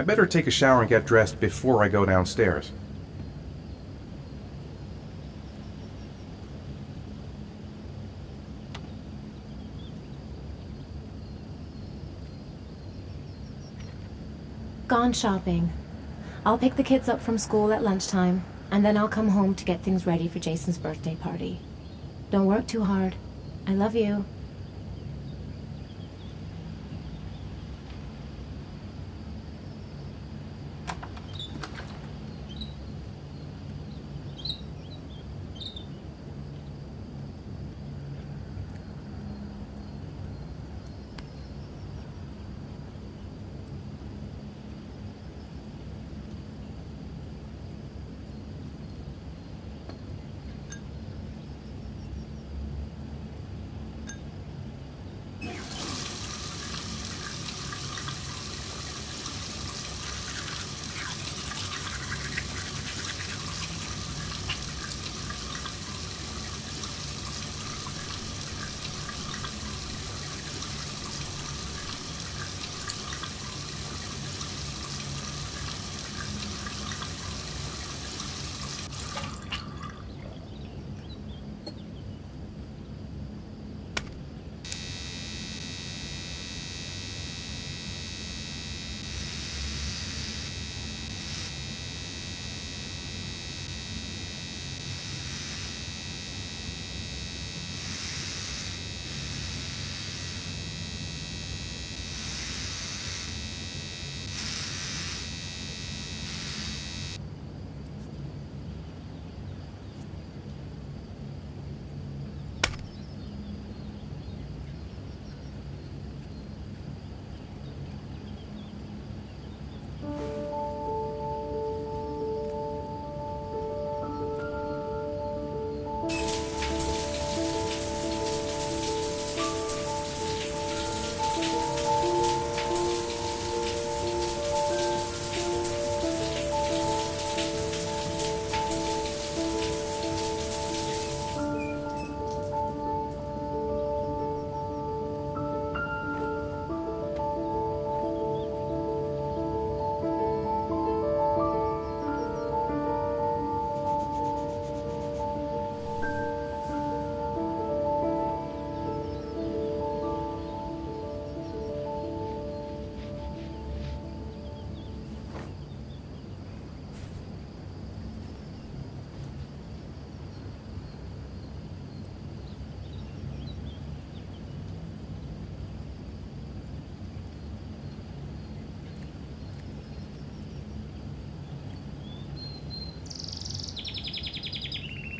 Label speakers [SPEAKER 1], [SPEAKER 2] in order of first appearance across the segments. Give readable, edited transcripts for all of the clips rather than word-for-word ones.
[SPEAKER 1] I better take a shower and get dressed before I go downstairs.
[SPEAKER 2] Gone shopping. I'll pick the kids up from school at lunchtime, and then I'll come home to get things ready for Jason's birthday party. Don't work too hard. I love you.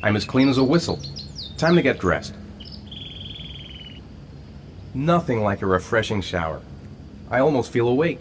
[SPEAKER 1] I'm as clean as a whistle. Time to get dressed. Nothing like a refreshing shower. I almost feel awake.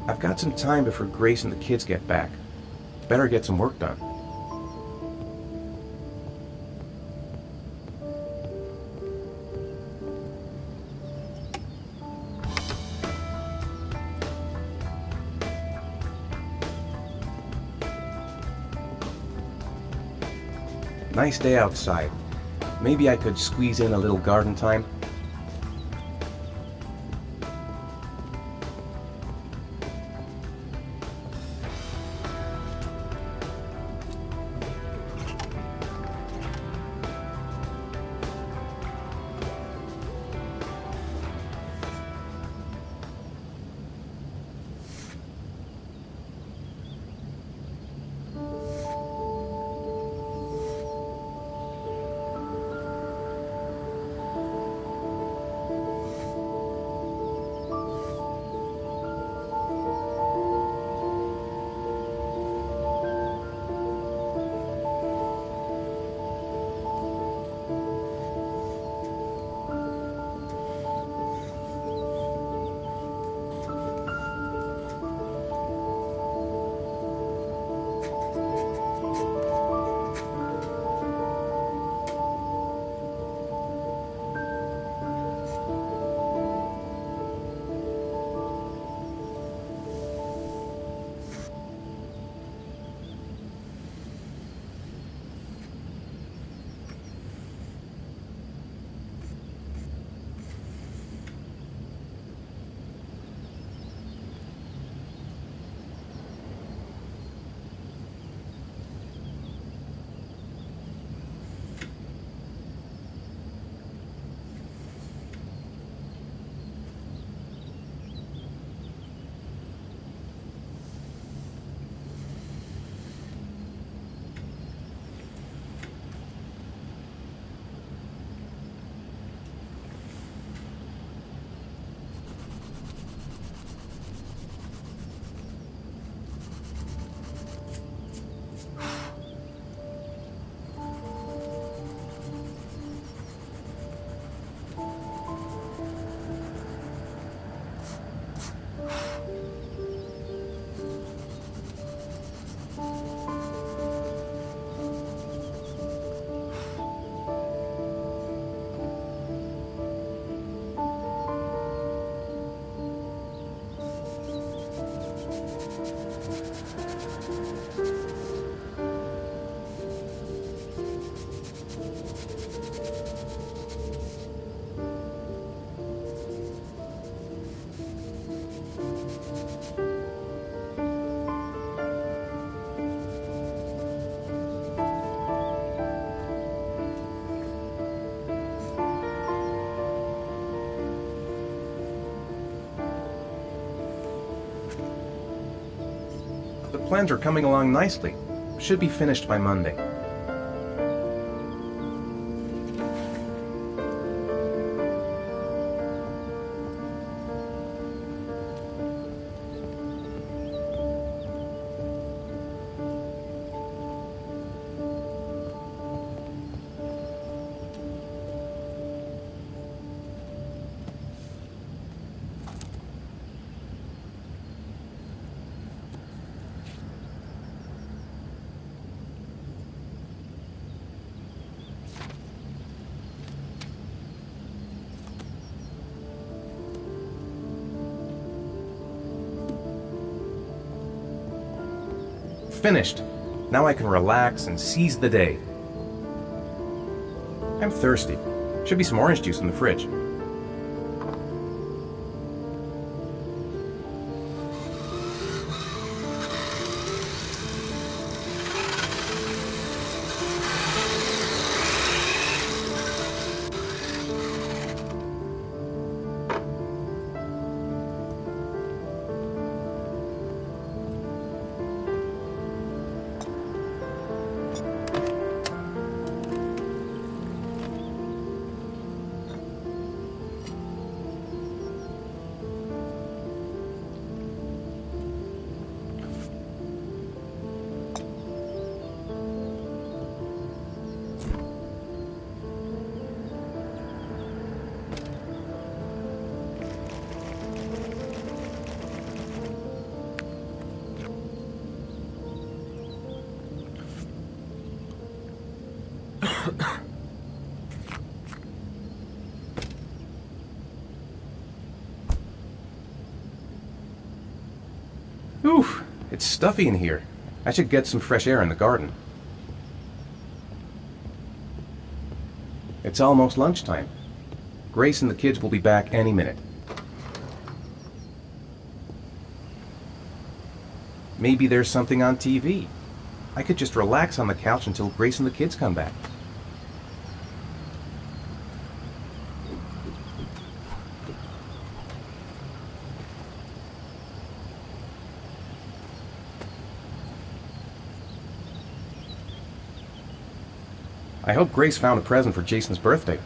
[SPEAKER 1] I've got some time before Grace and the kids get back. Better get some work done. Nice day outside. Maybe I could squeeze in a little garden time. The plans are coming along nicely. Should be finished by Monday. Finished. Now I can relax and seize the day. I'm thirsty. Should be some orange juice in the fridge. Oof, it's stuffy in here. I should get some fresh air in the garden. It's almost lunchtime. Grace and the kids will be back any minute. Maybe there's something on TV. I could just relax on the couch until Grace and the kids come back. I hope Grace found a present for Jason's birthday.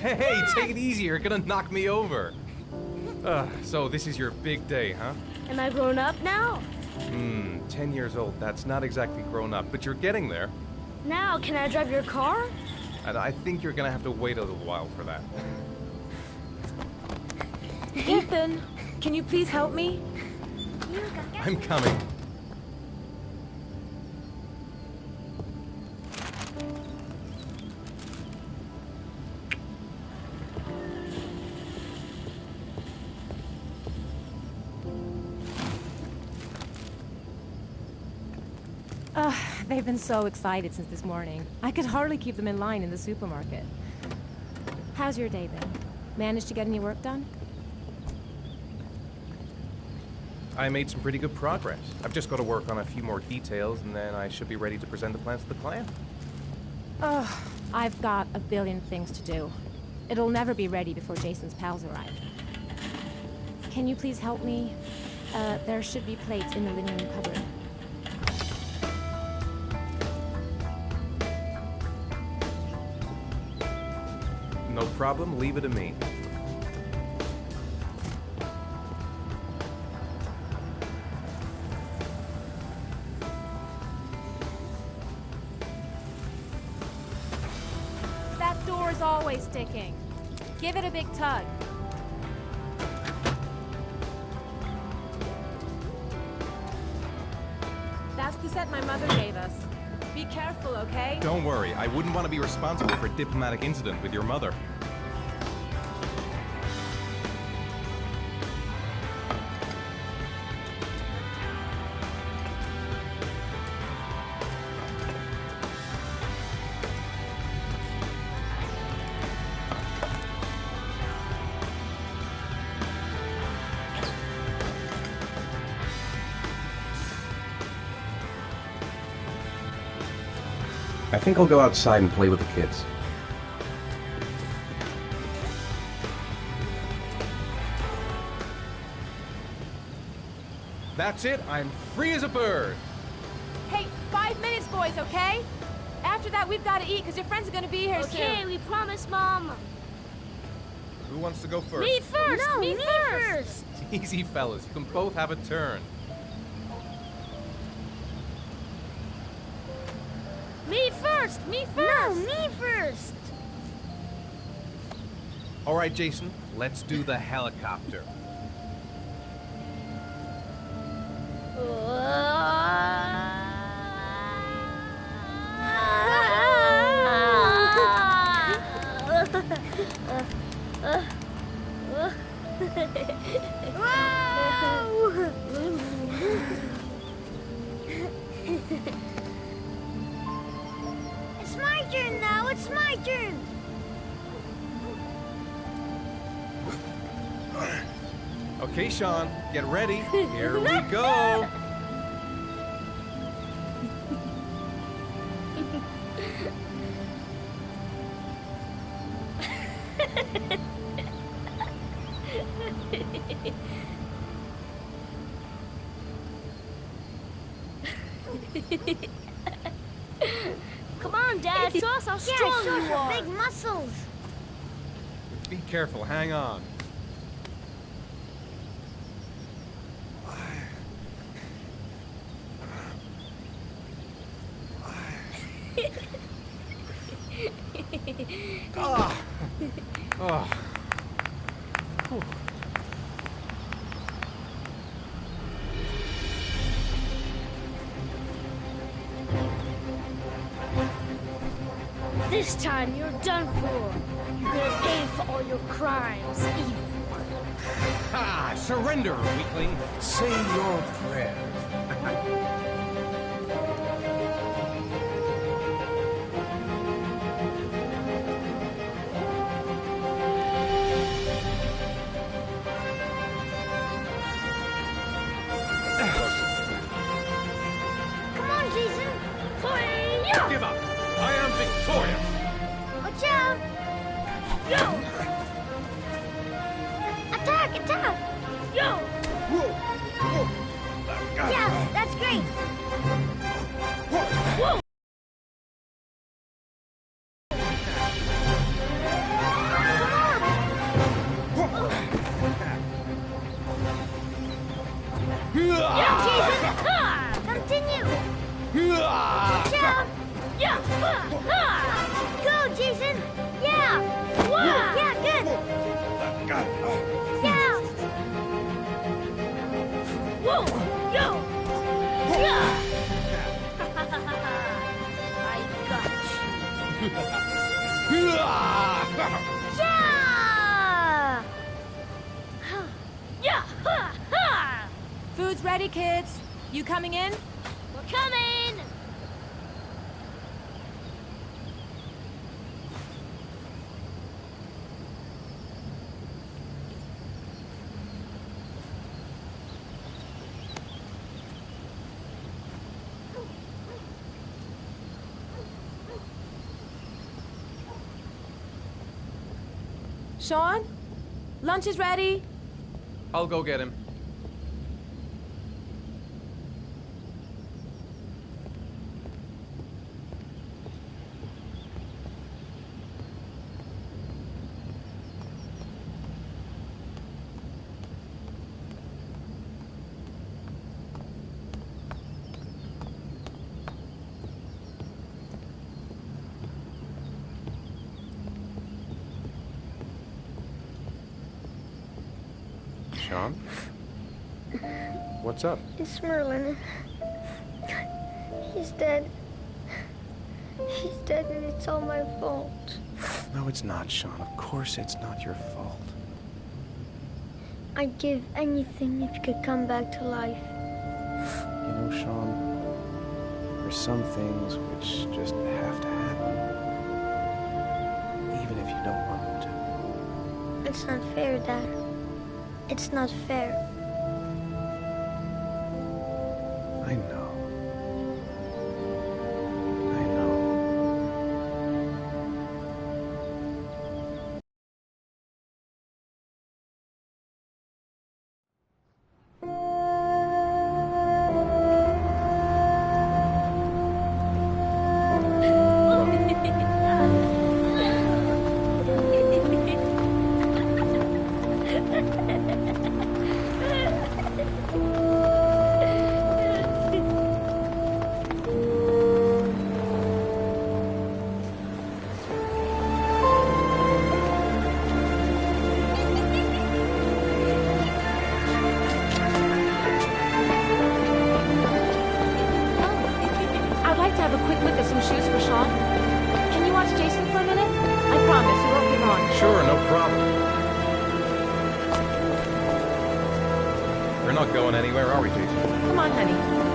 [SPEAKER 3] Hey, take it easy, you're gonna knock me over. So this is your big day, huh?
[SPEAKER 4] Am I grown up now?
[SPEAKER 3] 10 years old, that's not exactly grown up, but you're getting there.
[SPEAKER 4] Now, can I drive your car?
[SPEAKER 3] And I think you're gonna have to wait a little while for that.
[SPEAKER 5] Ethan, can you please help me?
[SPEAKER 3] I'm coming.
[SPEAKER 5] They've been so excited since this morning. I could hardly keep them in line in the supermarket. How's your day been? Managed to get any work done?
[SPEAKER 3] I made some pretty good progress. I've just got to work on a few more details, and then I should be ready to present the plans to the client.
[SPEAKER 5] I've got a billion things to do. It'll never be ready before Jason's pals arrive. Can you please help me? There should be plates in the living room cupboard.
[SPEAKER 3] No problem, leave it to me.
[SPEAKER 5] That door's always sticking. Give it a big tug. That's the set my mother gave us. Be careful, okay?
[SPEAKER 3] Don't worry, I wouldn't want to be responsible for a diplomatic incident with your mother.
[SPEAKER 1] I think I'll go outside and play with the kids.
[SPEAKER 3] That's it, I'm free as a bird.
[SPEAKER 5] Hey, 5 minutes, boys, okay? After that, we've got to eat, because your friends are going to be here soon.
[SPEAKER 4] Okay, we promise, Mom.
[SPEAKER 3] Who wants to go first?
[SPEAKER 4] Me first!
[SPEAKER 5] No,
[SPEAKER 4] me
[SPEAKER 5] me
[SPEAKER 4] first!
[SPEAKER 3] Easy, fellas, you can both have a turn.
[SPEAKER 4] Me first! first! Me first! No, me first!
[SPEAKER 3] All right, Jason, let's do the helicopter.
[SPEAKER 4] It's my turn now, it's my turn!
[SPEAKER 3] Okay, Sean, get ready. Here we go.
[SPEAKER 4] Come on, Dad, show us how strong
[SPEAKER 6] show
[SPEAKER 4] you are.
[SPEAKER 6] big muscles.
[SPEAKER 3] Be careful, hang on. Ah. Oh. Whew.
[SPEAKER 4] This time you're done for. You're gonna pay for all your crimes, evil one.
[SPEAKER 3] Ah, surrender, weakling.
[SPEAKER 1] Say your prayers.
[SPEAKER 6] Come on, Jason.
[SPEAKER 4] Hi-ya!
[SPEAKER 3] Give up. I am victorious.
[SPEAKER 6] Watch out.
[SPEAKER 4] Yo!
[SPEAKER 6] Attack, attack.
[SPEAKER 4] Yo!
[SPEAKER 6] Yeah, that's great.
[SPEAKER 4] Whoa! Yeah, Jason! Ha!
[SPEAKER 6] Continue. Watch out.
[SPEAKER 4] Yeah! Ha! Ha!
[SPEAKER 6] Go, Jason. Yeah.
[SPEAKER 4] Wah!
[SPEAKER 6] Yeah, good. Yeah.
[SPEAKER 4] Whoa! Yo! Yeah! I got you.
[SPEAKER 6] Yeah.
[SPEAKER 4] Yeah! Ha! Ha!
[SPEAKER 5] Food's ready, kids. You coming in?
[SPEAKER 4] We're coming!
[SPEAKER 5] Sean? Lunch is ready.
[SPEAKER 3] I'll go get him.
[SPEAKER 1] Sean? What's up?
[SPEAKER 6] It's Merlin. He's dead. He's dead and it's all my fault.
[SPEAKER 1] No, it's not, Sean. Of course it's not your fault.
[SPEAKER 6] I'd give anything if you could come back to life.
[SPEAKER 1] You know, Sean, there's some things which just have to happen. Even if you don't want them to.
[SPEAKER 6] It's not fair, Dad. It's not fair.
[SPEAKER 1] I know. I know.
[SPEAKER 5] watch Jason for a minute? I promise, we won't be long.
[SPEAKER 3] Sure, no problem. We're not going anywhere, are we, Jason?
[SPEAKER 5] Come on, honey.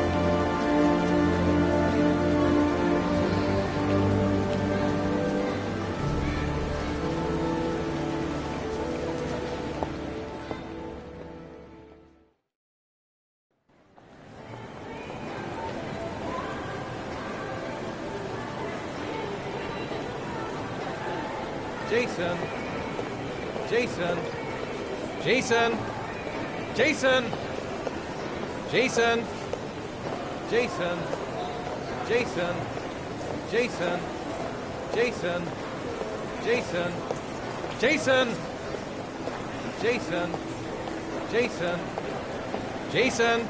[SPEAKER 3] Jason! Jason! Jason! Jason! Jason! Jason! Jason! Jason! Jason! Jason! Jason! Jason! Jason! Jason!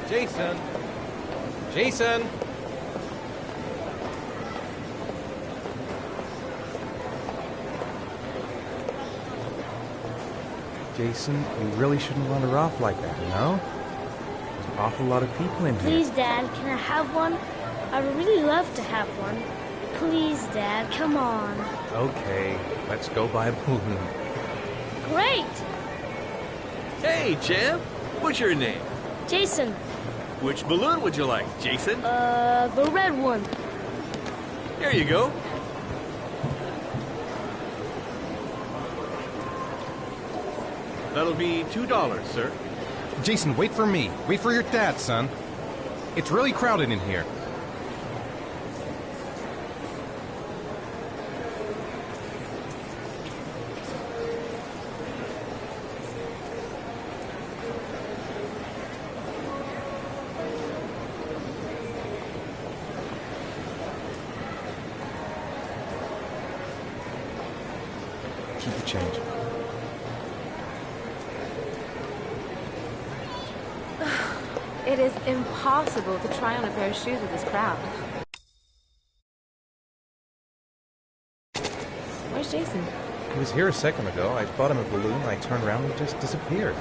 [SPEAKER 3] Jason! Jason!
[SPEAKER 1] Jason, you really shouldn't run her off like that, you know? There's an awful lot of people in here.
[SPEAKER 4] Please, Dad, can I have one? I would really love to have one. Please, Dad, come on.
[SPEAKER 1] Okay, let's go buy a balloon.
[SPEAKER 4] Great!
[SPEAKER 7] Hey, champ. What's your name?
[SPEAKER 4] Jason,
[SPEAKER 7] Which balloon would you like, Jason?
[SPEAKER 4] the red one.
[SPEAKER 7] Here you go. That'll be $2, sir.
[SPEAKER 3] Jason, wait for me. Wait for your dad, son. It's really crowded in here.
[SPEAKER 1] Keep the change.
[SPEAKER 5] It is impossible to try on a pair of shoes with this crowd. Where's Jason?
[SPEAKER 3] He was here a second ago. I bought him a balloon. I turned around and he just disappeared.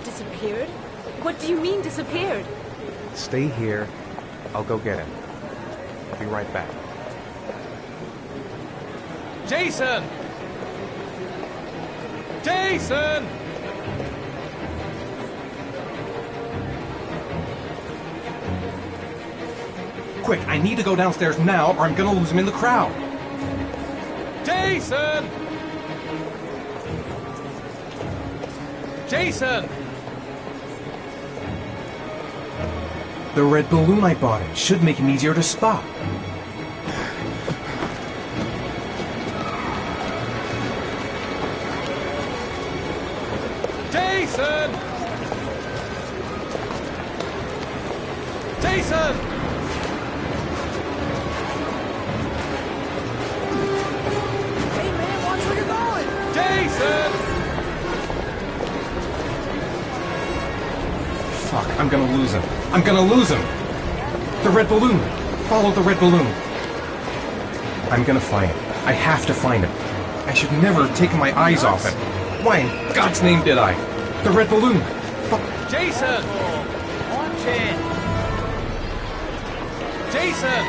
[SPEAKER 5] Disappeared? What do you mean disappeared?
[SPEAKER 1] Stay here. I'll go get him. I'll be right back.
[SPEAKER 3] Jason! Jason! Quick, I need to go downstairs now or I'm gonna lose him in the crowd. Jason! Jason! The red balloon I bought him should make him easier to spot. Jason! Jason!
[SPEAKER 8] Hey man, watch where you're going!
[SPEAKER 3] Jason! Fuck, I'm gonna lose him. I'm gonna lose him! The red balloon! Follow the red balloon! I'm gonna find him. I have to find him. I should never have taken my eyes off him. Why in God's name did I? The red balloon! Fuck. Jason!
[SPEAKER 8] Watch it!
[SPEAKER 3] Jason!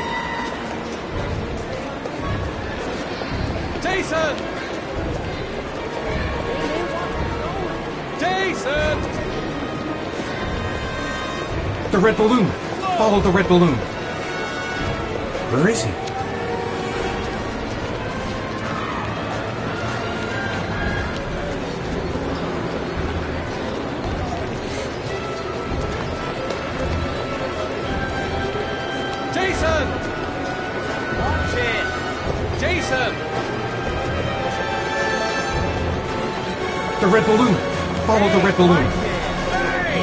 [SPEAKER 3] Jason! Jason! The red balloon! Follow the red balloon! Where is he? Jason!
[SPEAKER 8] Watch it!
[SPEAKER 3] Jason! The red balloon! Follow the red balloon!
[SPEAKER 8] Hey!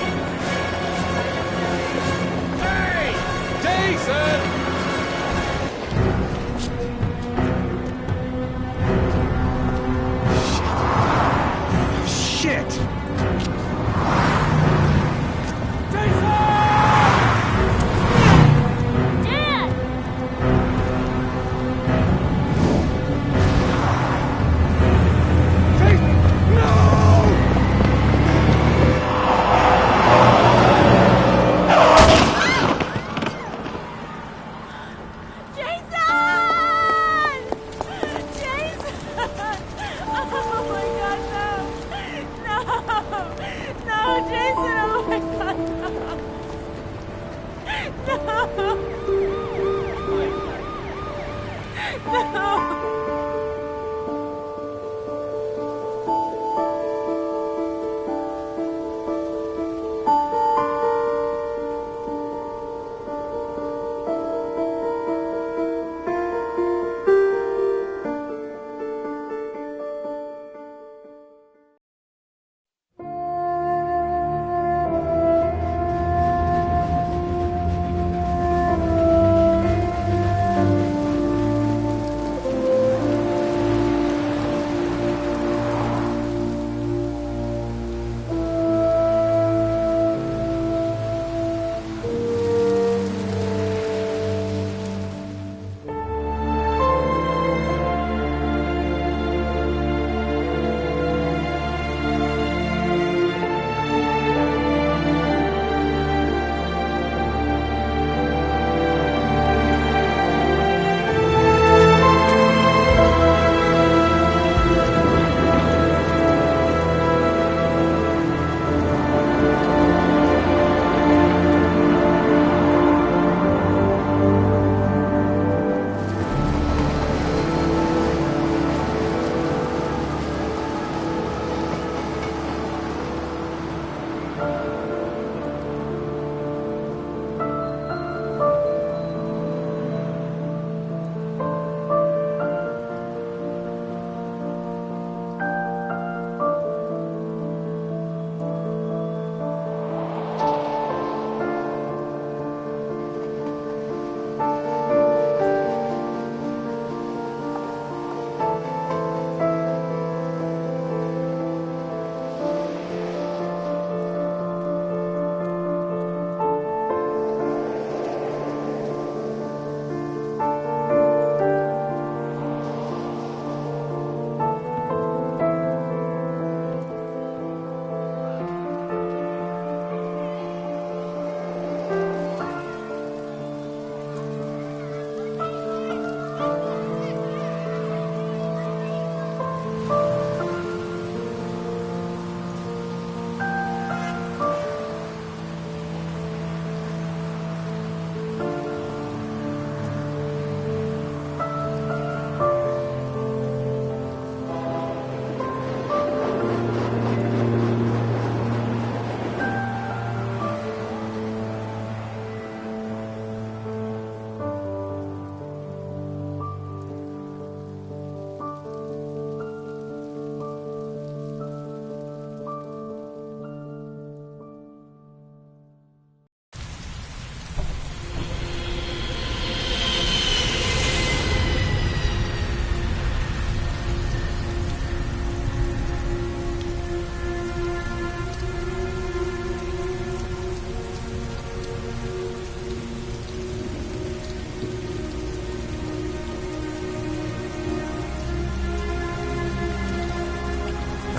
[SPEAKER 8] Hey!
[SPEAKER 3] Jason! Shit!
[SPEAKER 4] Dad!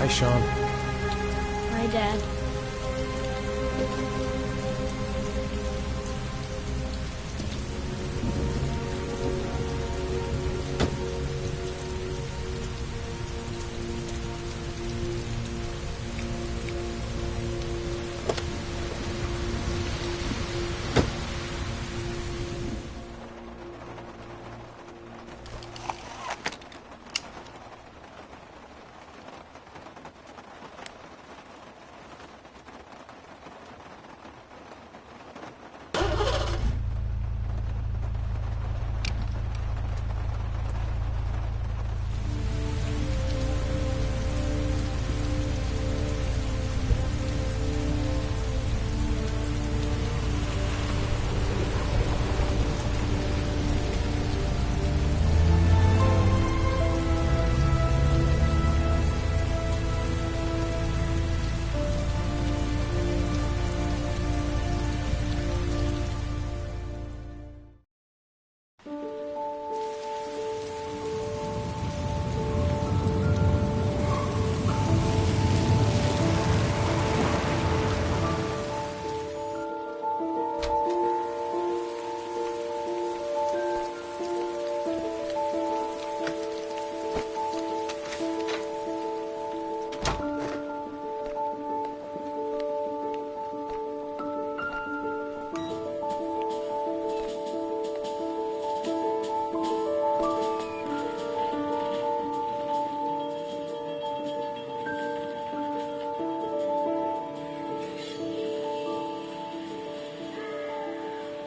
[SPEAKER 3] Sean.
[SPEAKER 6] Bye, Dad.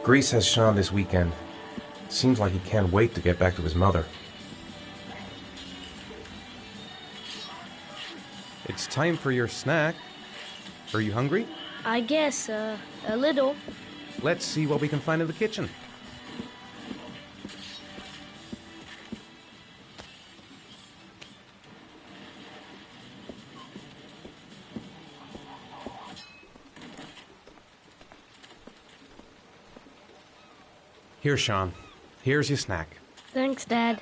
[SPEAKER 3] Grease has Sean this weekend. Seems like he can't wait to get back to his mother. It's time for your snack. Are you hungry?
[SPEAKER 6] I guess, a little.
[SPEAKER 3] Let's see what we can find in the kitchen. Here, Sean. Here's your snack.
[SPEAKER 6] Thanks, Dad.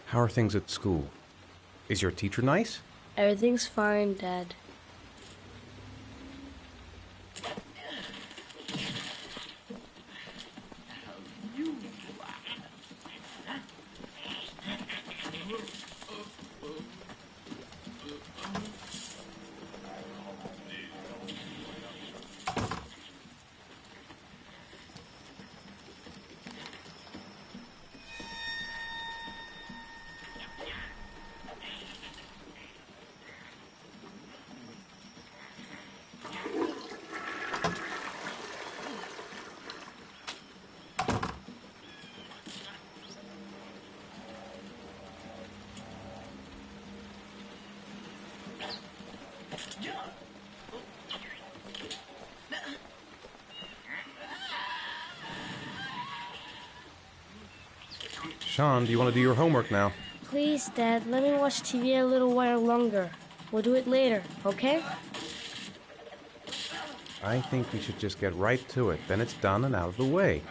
[SPEAKER 3] How are things at school? Is your teacher nice?
[SPEAKER 6] Everything's fine, Dad.
[SPEAKER 3] Sean, do you want to do your homework now?
[SPEAKER 6] Please, Dad, let me watch TV a little while longer. We'll do it later, okay?
[SPEAKER 3] I think we should just get right to it. Then it's done and out of the way.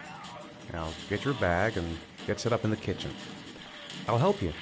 [SPEAKER 3] Now, get your bag and get set up in the kitchen. I'll help you.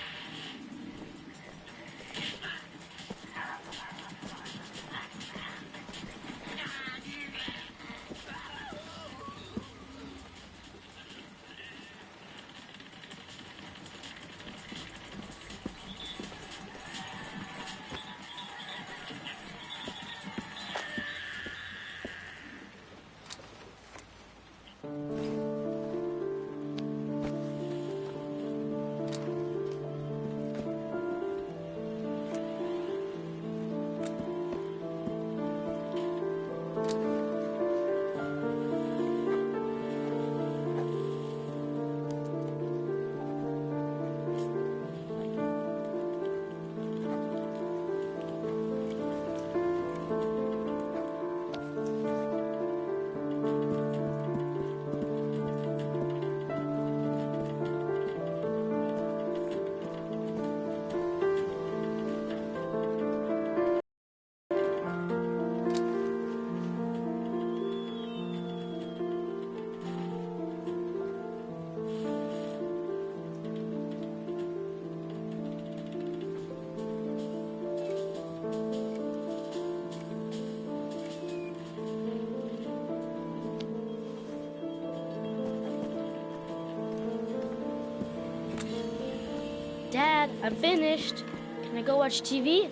[SPEAKER 4] Dad, I'm finished. Can I go watch TV?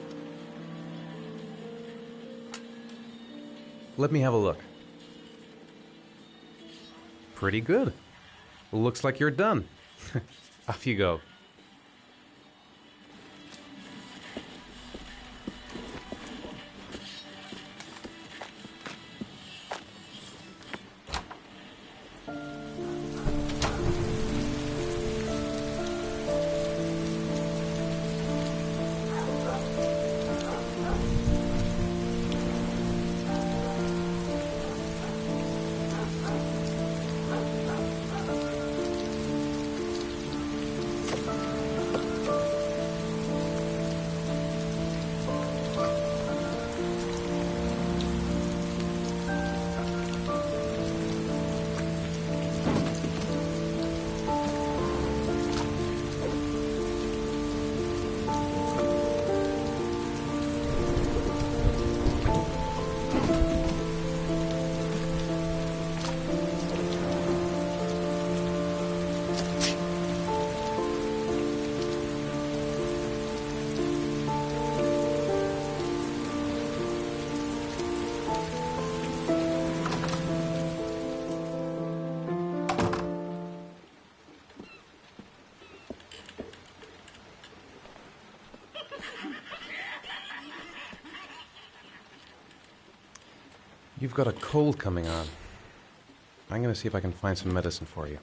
[SPEAKER 3] Let me have a look. Pretty good. Looks like you're done. Off you go. You've got a cold coming on. I'm gonna see if I can find some medicine for you.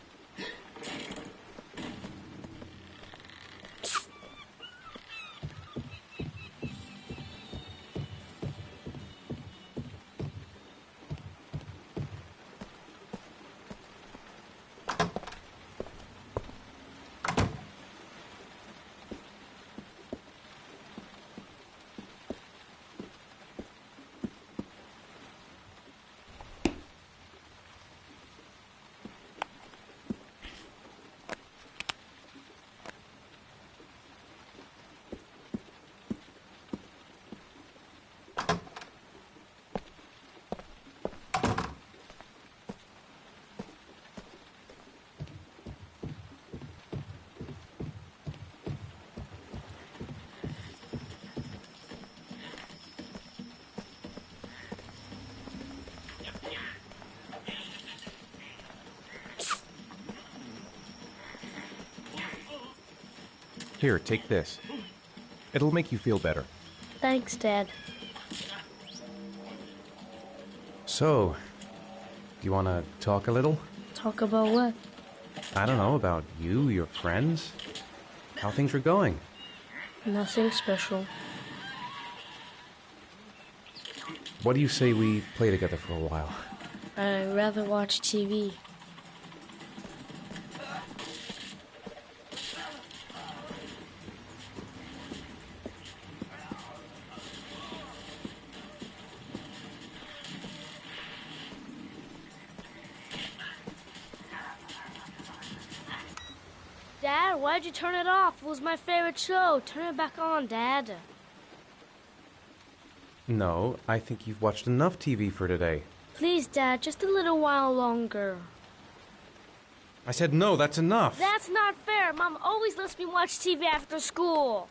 [SPEAKER 3] Here, take this. It'll make you feel better.
[SPEAKER 4] Thanks, Dad.
[SPEAKER 3] So, do you want to talk a little?
[SPEAKER 4] Talk about what?
[SPEAKER 3] I don't know, about you, your friends, how things are going.
[SPEAKER 4] Nothing special.
[SPEAKER 3] What do you say we play together for a while?
[SPEAKER 4] I'd rather watch TV. Dad, why'd you turn it off? It was my favorite show. Turn it back on, Dad.
[SPEAKER 3] No, I think you've watched enough TV for today.
[SPEAKER 4] Please, Dad, just a little while longer.
[SPEAKER 3] I said no, that's enough.
[SPEAKER 4] That's not fair. Mom always lets me watch TV after school.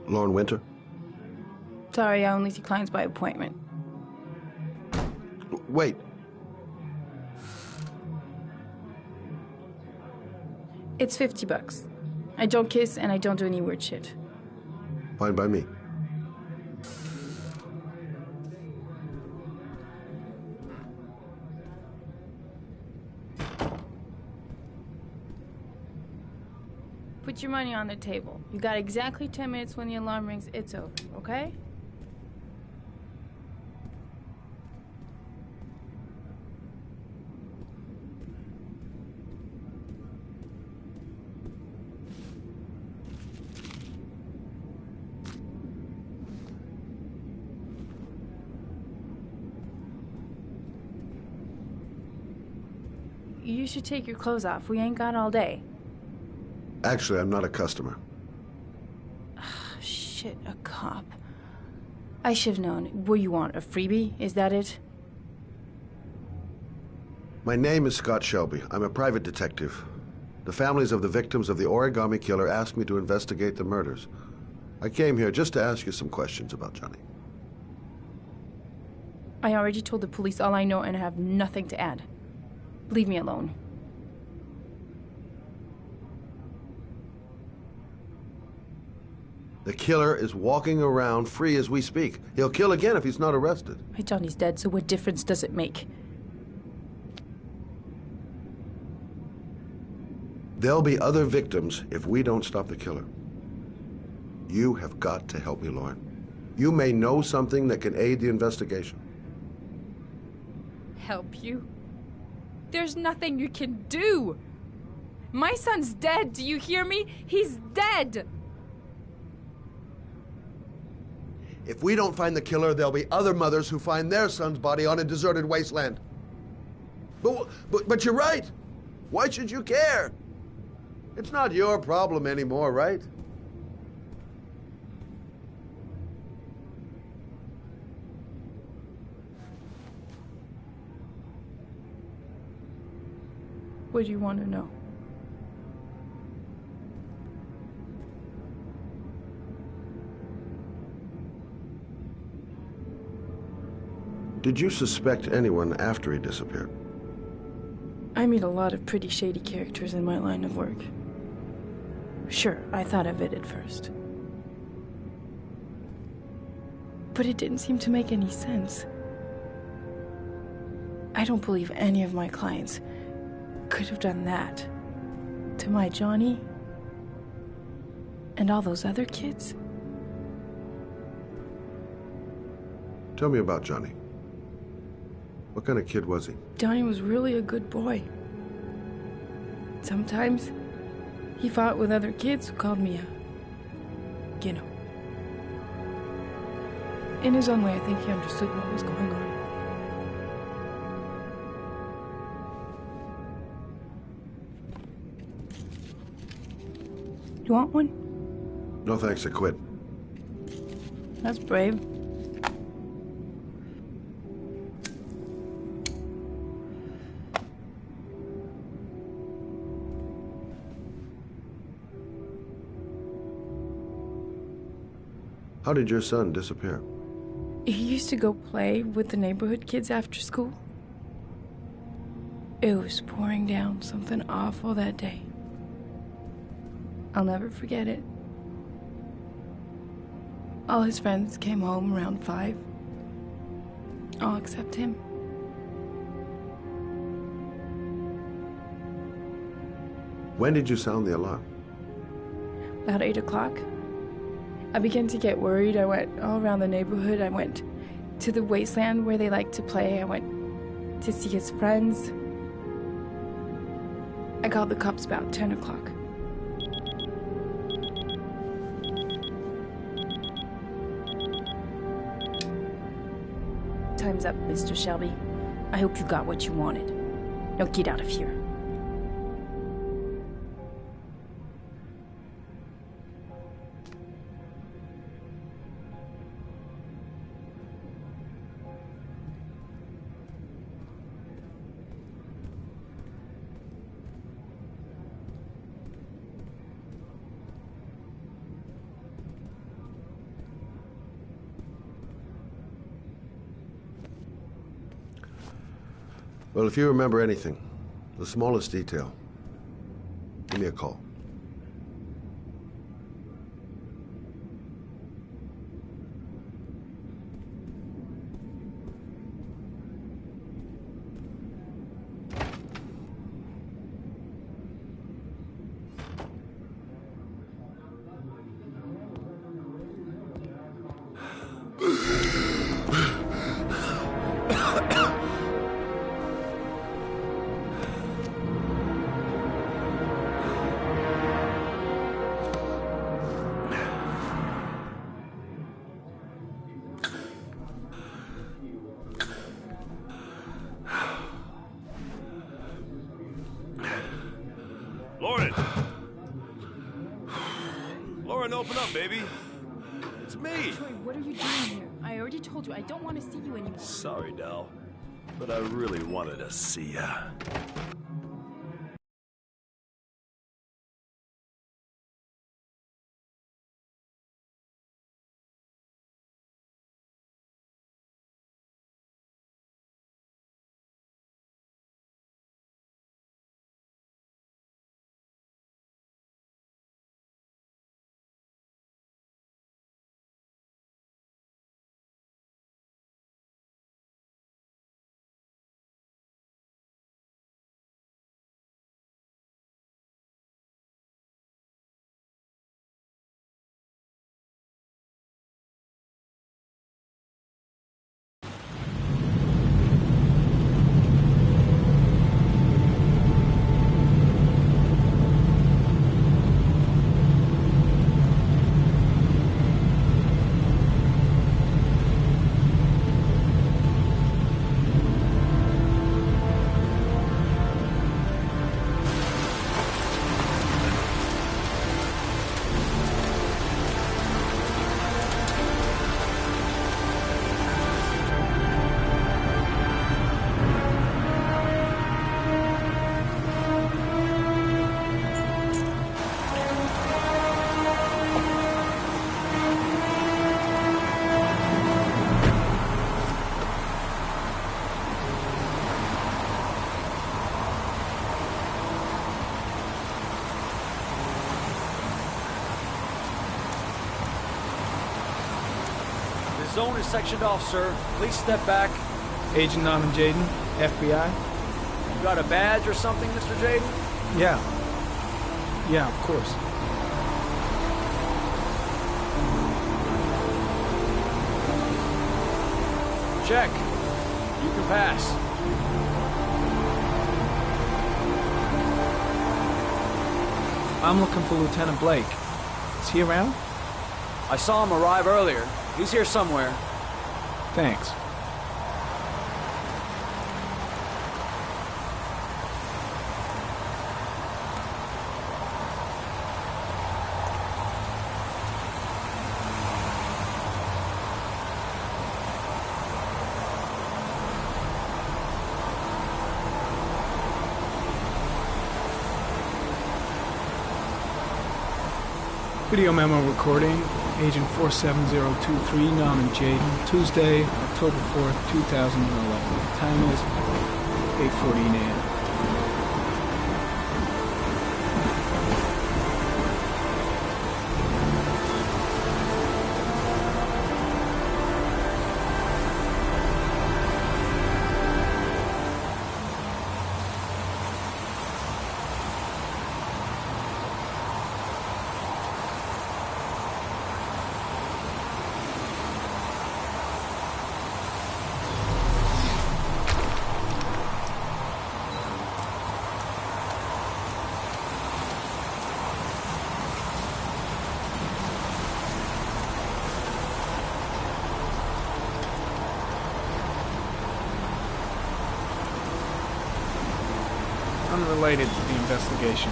[SPEAKER 9] Lauren Winter?
[SPEAKER 10] Sorry, I only see clients by appointment.
[SPEAKER 9] Wait.
[SPEAKER 10] It's $50. I don't kiss and I don't do any weird shit.
[SPEAKER 9] Fine by me.
[SPEAKER 10] Put your money on the table. You got exactly 10 minutes. When the alarm rings, it's over, okay? You should take your clothes off. We ain't got all day.
[SPEAKER 9] Actually, I'm not a customer.
[SPEAKER 10] Shit, a cop. I should've known. What do you want, a freebie? Is that it?
[SPEAKER 9] My name is Scott Shelby. I'm a private detective. The families of the victims of the Origami Killer asked me to investigate the murders. I came here just to ask you some questions about Johnny.
[SPEAKER 10] I already told the police all I know and I have nothing to add. Leave me alone.
[SPEAKER 9] The killer is walking around free as we speak. He'll kill again if he's not arrested.
[SPEAKER 10] My Johnny's dead, so what difference does it make?
[SPEAKER 9] There'll be other victims if we don't stop the killer. You have got to help me, Lauren. You may know something that can aid the investigation.
[SPEAKER 10] Help you? There's nothing you can do! My son's dead, do you hear me? He's dead!
[SPEAKER 9] If we don't find the killer, there'll be other mothers who find their son's body on a deserted wasteland. But you're right. Why should you care? It's not your problem anymore, right?
[SPEAKER 10] What do you want to know?
[SPEAKER 9] Did you suspect anyone after he disappeared?
[SPEAKER 10] I meet a lot of pretty shady characters in my line of work. Sure, I thought of it at first. But it didn't seem to make any sense. I don't believe any of my clients could have done that to my Johnny and all those other kids.
[SPEAKER 9] Tell me about Johnny. What kind of kid was he?
[SPEAKER 10] Johnny was really a good boy. Sometimes he fought with other kids who called me you know. In his own way, I think he understood what was going on. You want one?
[SPEAKER 9] No thanks, I quit.
[SPEAKER 10] That's brave.
[SPEAKER 9] How did your son disappear?
[SPEAKER 10] He used to go play with the neighborhood kids after school. It was pouring down something awful that day. I'll never forget it.
[SPEAKER 11] All his friends came home around 5. All except him.
[SPEAKER 9] When did you sound the alarm?
[SPEAKER 11] About 8 o'clock. I began to get worried. I went all around the neighborhood. I went to the wasteland where they like to play. I went to see his friends. I called the cops about 10 o'clock.
[SPEAKER 12] Time's up, Mr. Shelby. I hope you got what you wanted. Now get out of here.
[SPEAKER 9] Well, if you remember anything, the smallest detail, give me a call.
[SPEAKER 13] Lauren! Lauren, open up, baby. It's me.
[SPEAKER 11] Troy, what are you doing here? I already told you I don't want to see you anymore.
[SPEAKER 13] Sorry, Dal, but I really wanted to see ya.
[SPEAKER 14] The zone is sectioned off, sir. Please step back.
[SPEAKER 1] Agent Norman Jaden, FBI.
[SPEAKER 14] You got a badge or something, Mr. Jaden?
[SPEAKER 1] Yeah. Yeah, of course.
[SPEAKER 14] Check. You can pass.
[SPEAKER 1] I'm looking for Lieutenant Blake. Is he around?
[SPEAKER 14] I saw him arrive earlier. He's here somewhere.
[SPEAKER 1] Thanks. Video memo recording, Agent 47023, Norman Jaden, Tuesday, October 4th, 2011. Time is 8:14 a.m.
[SPEAKER 15] unrelated to the investigation.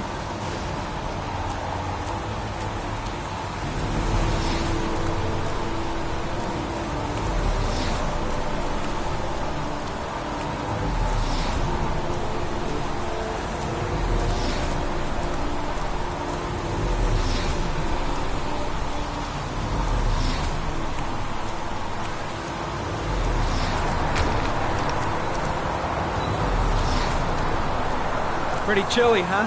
[SPEAKER 15] Pretty chilly, huh?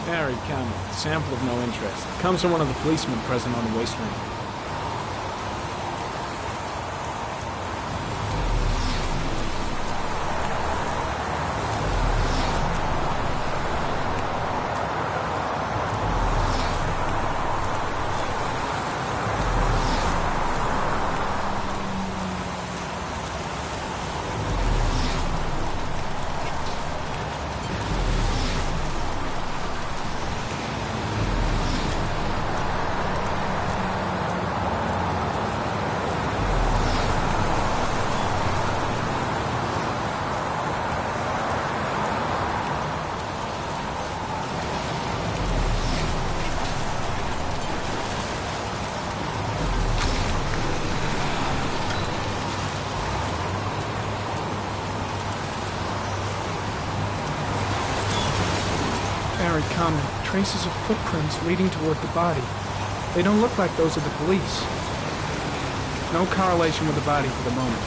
[SPEAKER 15] Harry Cameron, sample of no interest. Comes from one of the policemen present on the wasteland. Comment, traces of footprints leading toward the body. They don't look like those of the police. No correlation with the body for the moment.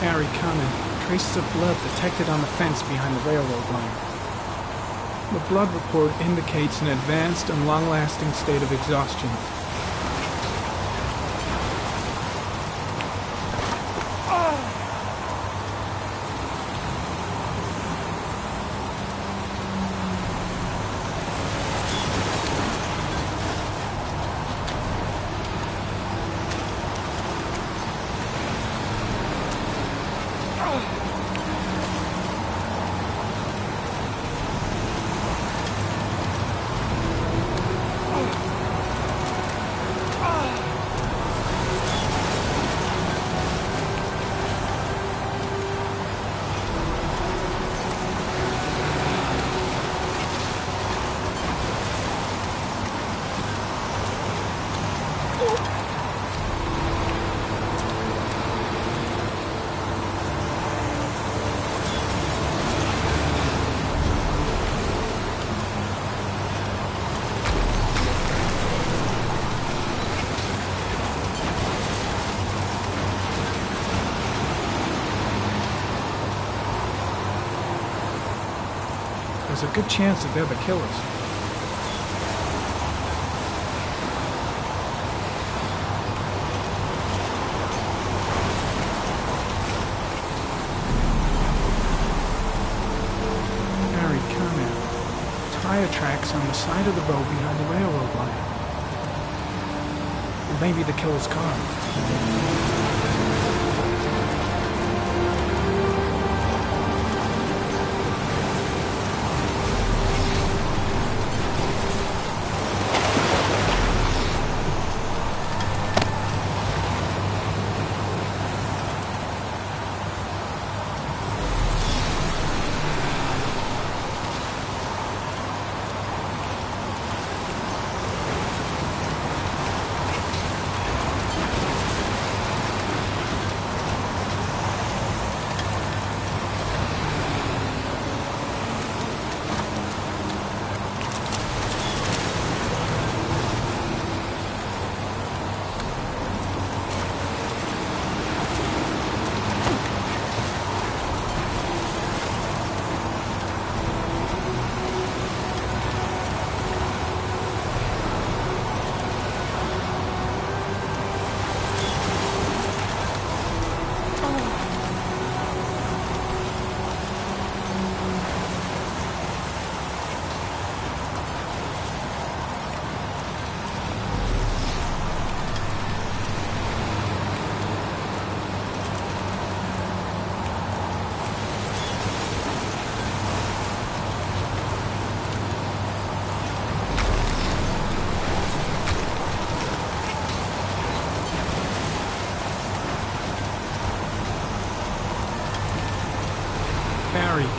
[SPEAKER 15] Harry, comment, traces of blood detected on the fence behind the railroad line. The blood report indicates an advanced and long-lasting state of exhaustion. There's a good chance that they're the killers. Harry, comment. Tire tracks on the side of the road behind the railroad line. It may be the killer's car.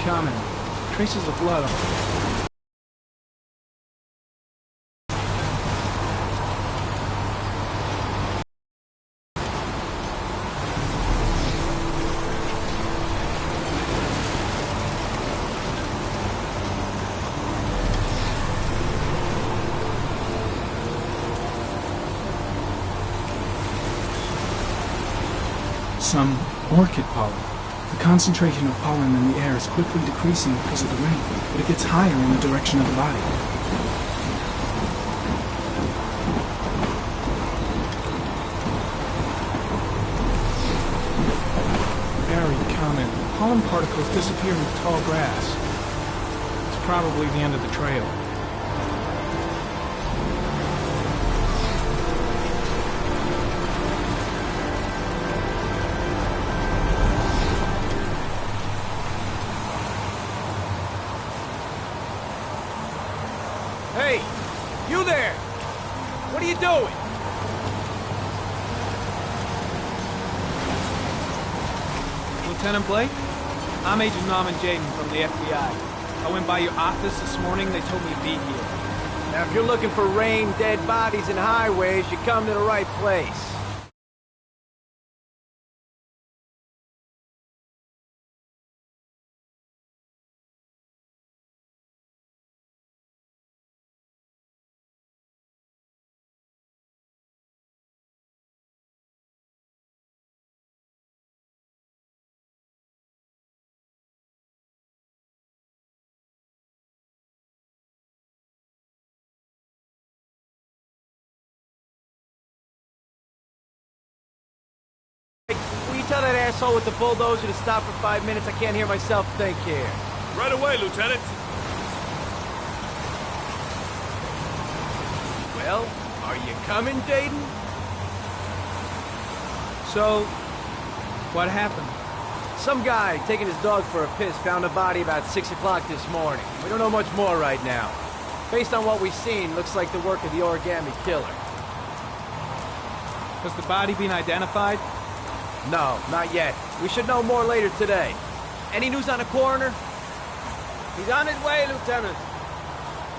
[SPEAKER 15] coming. Traces of blood. Some orchid pollen. The concentration of pollen in the air is quickly decreasing because of the rain, but it gets higher in the direction of the body. Very common. Pollen particles disappear in the tall grass. It's probably the end of the trail.
[SPEAKER 8] Hey, you there! What are you doing?
[SPEAKER 15] Lieutenant Blake? I'm Agent Norman Jaden from the FBI. I went by your office this morning. They told me to be here.
[SPEAKER 8] Now, if you're looking for rain, dead bodies, and highways, you come to the right place. Will you tell that asshole with the bulldozer to stop for 5 minutes? I can't hear myself think here.
[SPEAKER 7] Right away, Lieutenant.
[SPEAKER 8] Well, are you coming, Dayton?
[SPEAKER 15] So, what happened?
[SPEAKER 8] Some guy taking his dog for a piss found a body about 6 o'clock this morning. We don't know much more right now. Based on what we've seen, looks like the work of the origami killer.
[SPEAKER 15] Has the body been identified?
[SPEAKER 8] No, not yet. We should know more later today. Any news on the coroner?
[SPEAKER 16] He's on his way, Lieutenant.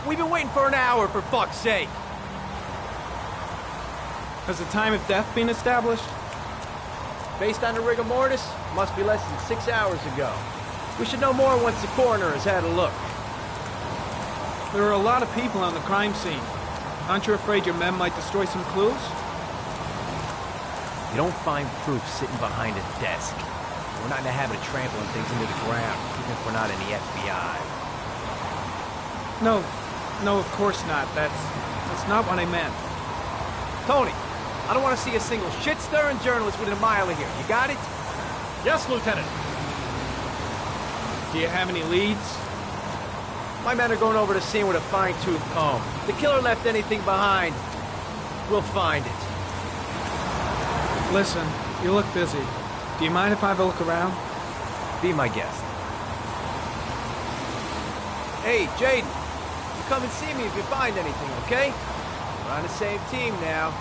[SPEAKER 8] We've been waiting for an hour, for fuck's sake.
[SPEAKER 15] Has the time of death been established?
[SPEAKER 8] Based on the rigor mortis, must be less than 6 hours ago. We should know more once the coroner has had a look.
[SPEAKER 15] There are a lot of people on the crime scene. Aren't you afraid your men might destroy some clues?
[SPEAKER 8] You don't find proof sitting behind a desk. We're not in the habit of trampling things into the ground, even if we're not in the FBI.
[SPEAKER 15] No, of course not. That's not what I meant.
[SPEAKER 8] Tony, I don't want to see a single shit-stirring journalist within a mile of here. You got it?
[SPEAKER 7] Yes, Lieutenant.
[SPEAKER 15] Do you have any leads?
[SPEAKER 8] My men are going over the scene with a fine-tooth comb. If the killer left anything behind, we'll find it.
[SPEAKER 15] Listen, you look busy. Do you mind if I have a look around?
[SPEAKER 8] Be my guest. Hey, Jaden, you come and see me if you find anything, okay? We're on the same team now.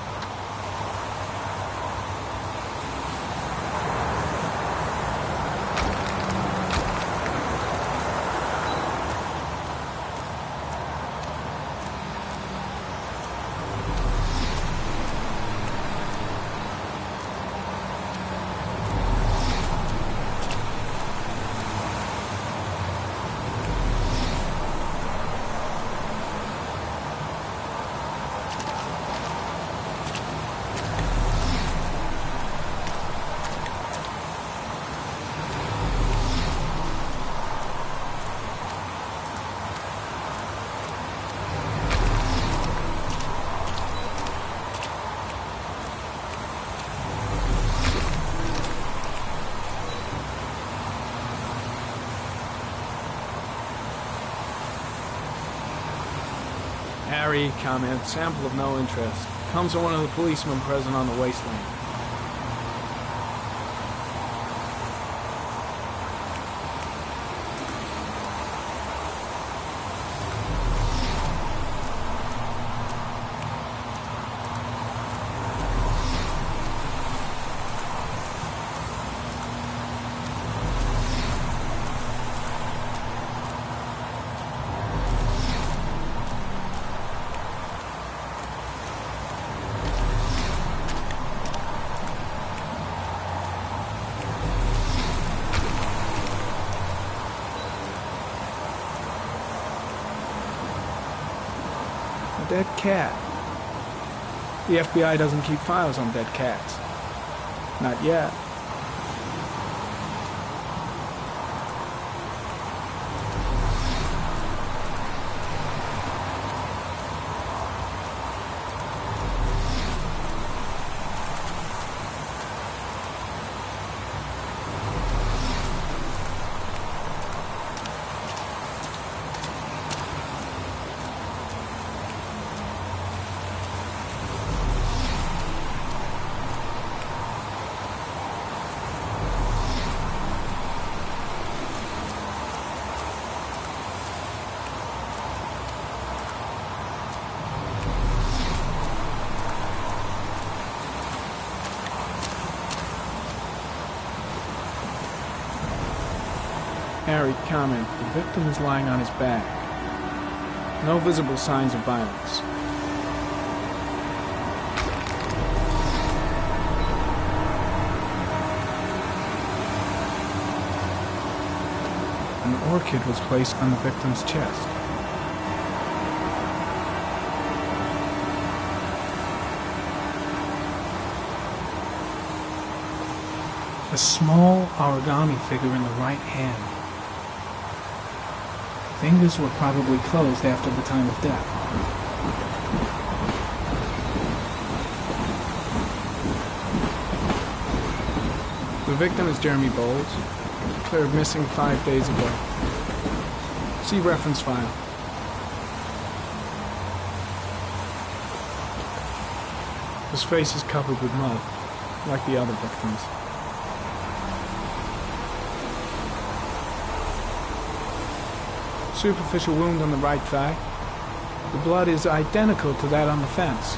[SPEAKER 15] Harry, comment, sample of no interest. Comes from one of the policemen present on the wasteland. A dead cat. The FBI doesn't keep files on dead cats. Not yet. Harry, comment. The victim is lying on his back. No visible signs of violence. An orchid was placed on the victim's chest. A small origami figure in the right hand. Fingers were probably closed after the time of death. The victim is Jeremy Bowles, declared missing 5 days ago. See reference file. His face is covered with mud, like the other victims. Superficial wound on the right thigh. The blood is identical to that on the fence.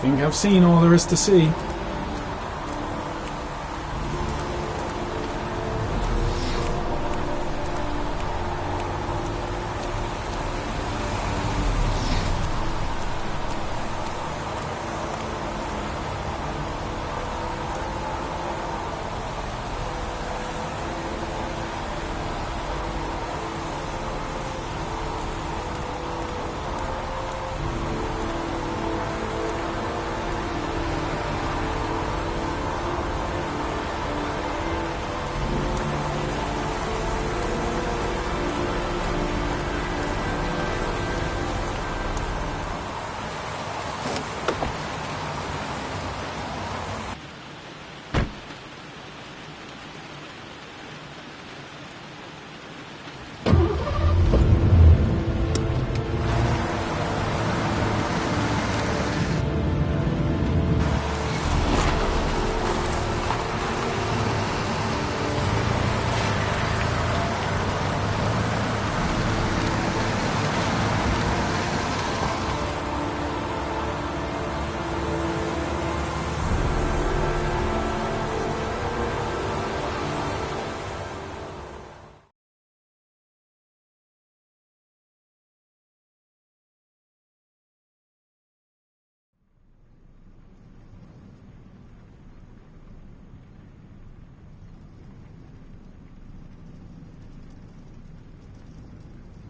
[SPEAKER 15] Think I've seen all there is to see.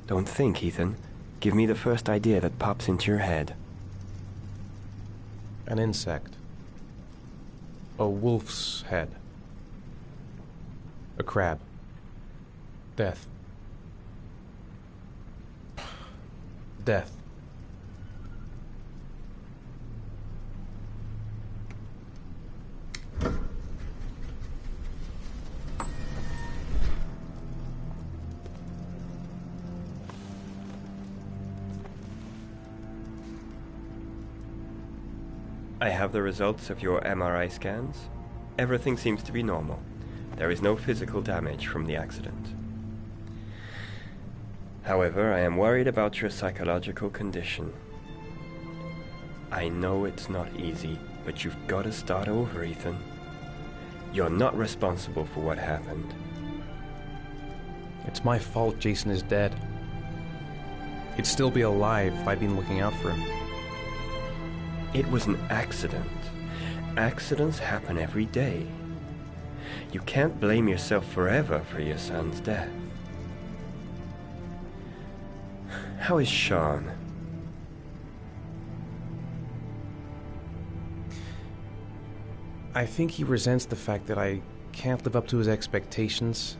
[SPEAKER 1] Don't think, Ethan. Give me the first idea that pops into your head.
[SPEAKER 3] An insect. A wolf's head. A crab. Death. Death.
[SPEAKER 1] I have the results of your MRI scans. Everything seems to be normal. There is no physical damage from the accident. However, I am worried about your psychological condition. I know it's not easy, but you've got to start over, Ethan. You're not responsible for what happened.
[SPEAKER 3] It's my fault Jason is dead. He'd still be alive if I'd been looking out for him.
[SPEAKER 1] It was an accident. Accidents happen every day. You can't blame yourself forever for your son's death. How is Sean?
[SPEAKER 3] I think he resents the fact that I can't live up to his expectations.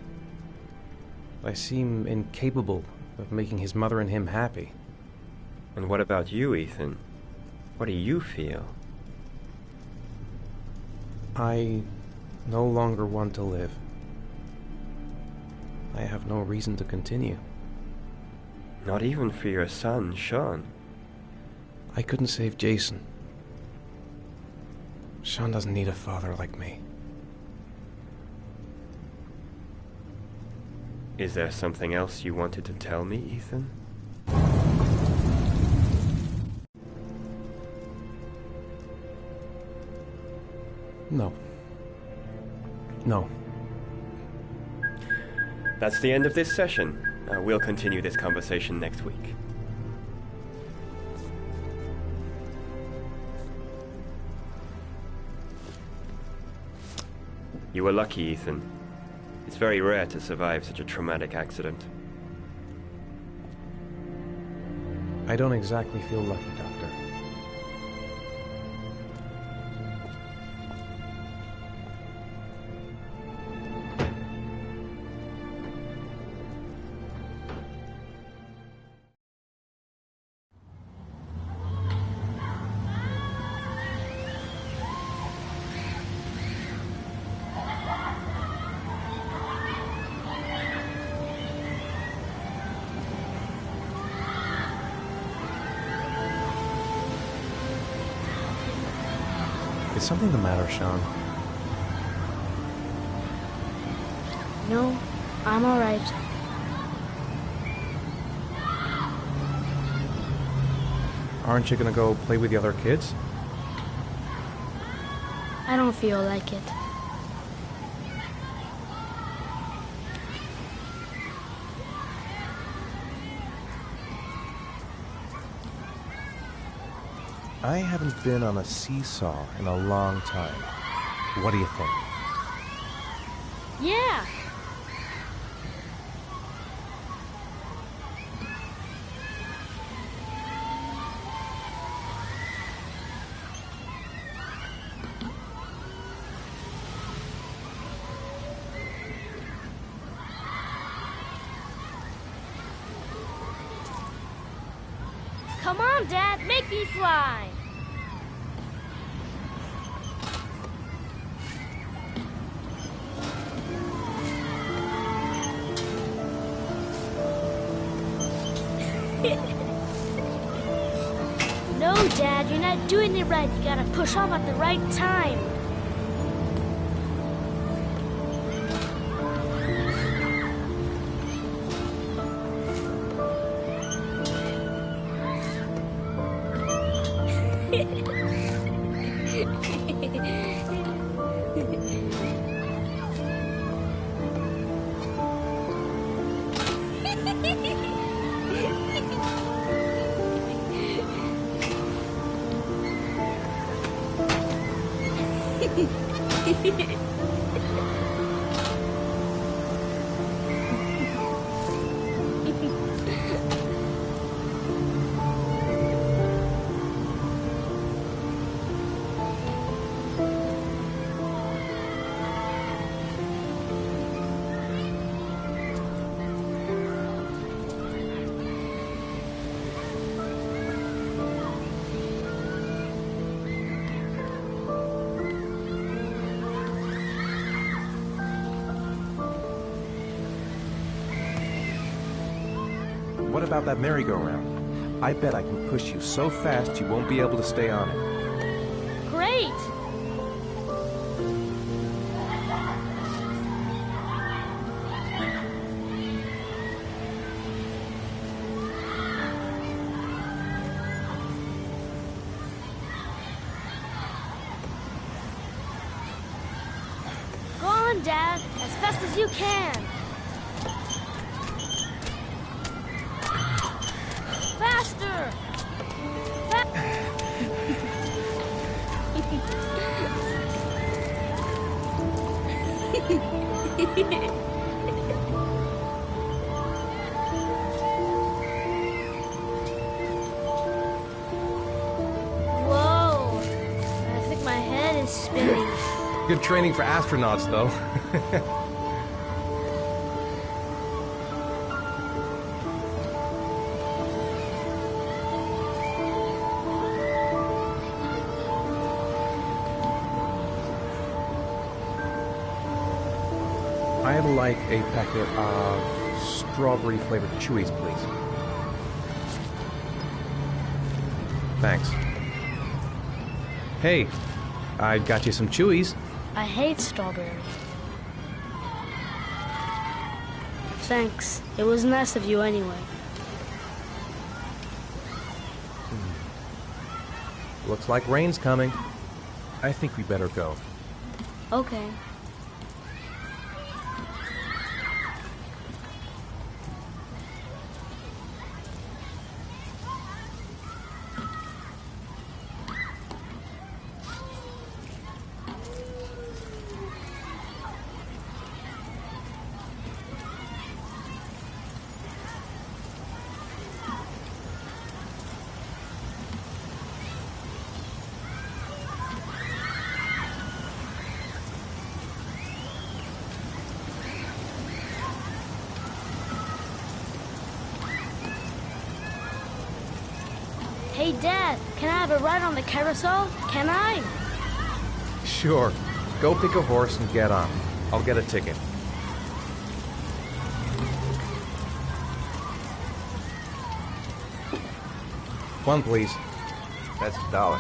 [SPEAKER 3] I seem incapable of making his mother and him happy.
[SPEAKER 1] And what about you, Ethan? What do you feel?
[SPEAKER 3] I no longer want to live. I have no reason to continue.
[SPEAKER 1] Not even for your son, Sean.
[SPEAKER 3] I couldn't save Jason. Sean doesn't need a father like me.
[SPEAKER 1] Is there something else you wanted to tell me, Ethan?
[SPEAKER 3] No. No.
[SPEAKER 1] That's the end of this session. We'll continue this conversation next week. You were lucky, Ethan. It's very rare to survive such a traumatic accident.
[SPEAKER 3] I don't exactly feel lucky, Doctor. Is something the matter, Sean?
[SPEAKER 6] No, I'm alright.
[SPEAKER 3] Aren't you gonna go play with the other kids?
[SPEAKER 6] I don't feel like it.
[SPEAKER 3] I haven't been on a seesaw in a long time. What do you think?
[SPEAKER 6] Yeah! Come on, Dad, make me fly! No, Dad, you're not doing it right. You gotta push off at the right time.
[SPEAKER 3] What about that merry-go-round? I bet I can push you so fast you won't be able to stay on it.
[SPEAKER 6] Great! Go on, Dad, as fast as you can. Faster! Fa Whoa! I think my head is spinning.
[SPEAKER 3] Good training for astronauts, though. I'd like a packet of strawberry-flavored Chewies, please. Thanks. Hey, I got you some Chewies.
[SPEAKER 6] I hate strawberry. Thanks. It was nice of you anyway.
[SPEAKER 3] Looks like rain's coming. I think we better go.
[SPEAKER 6] Okay. Hey, Dad, can I have a ride on the carousel? Can I?
[SPEAKER 3] Sure. Go pick a horse and get on. I'll get a ticket. One, please. That's $1.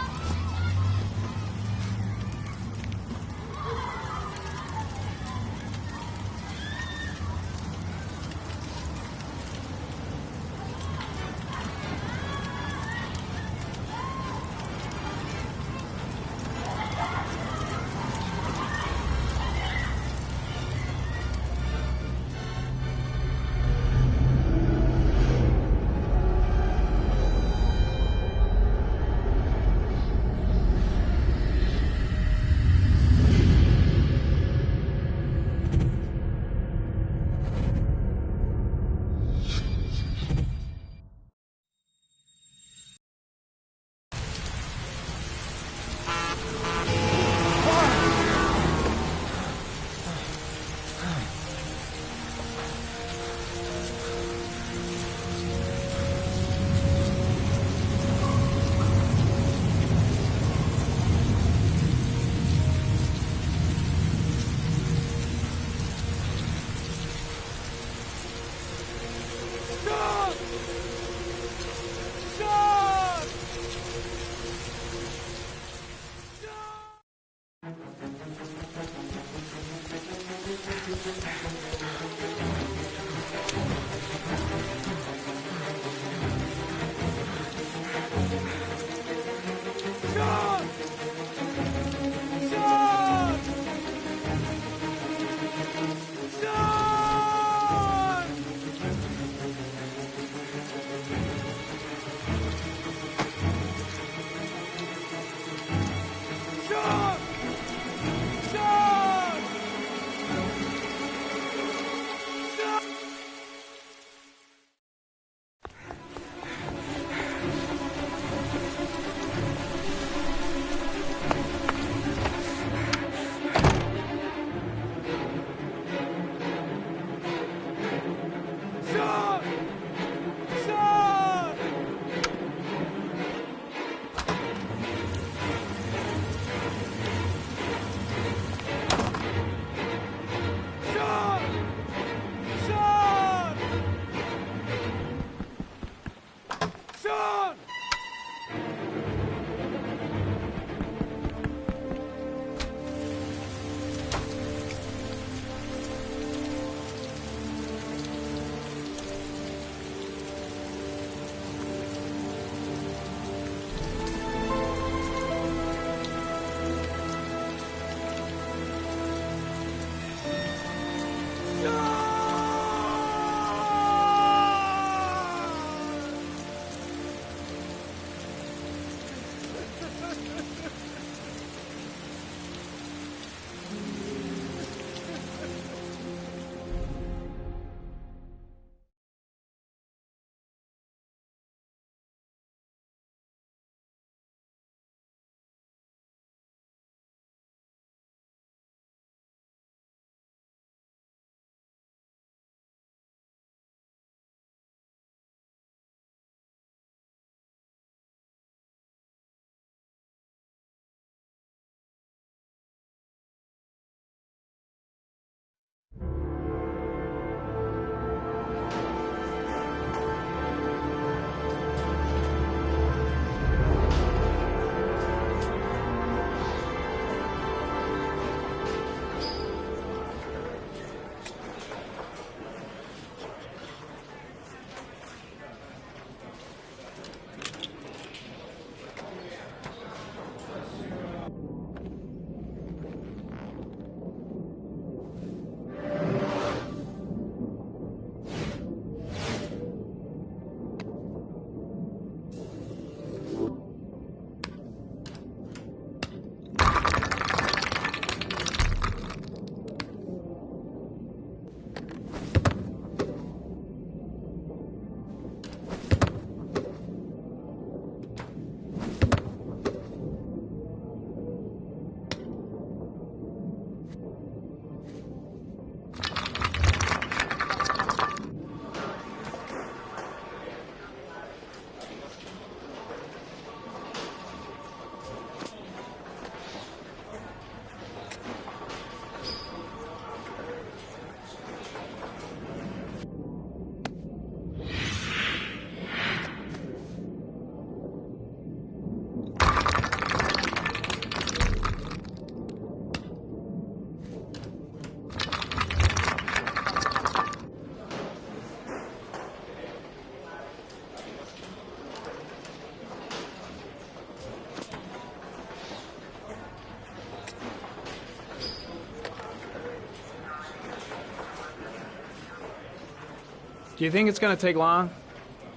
[SPEAKER 15] Do you think it's gonna take long?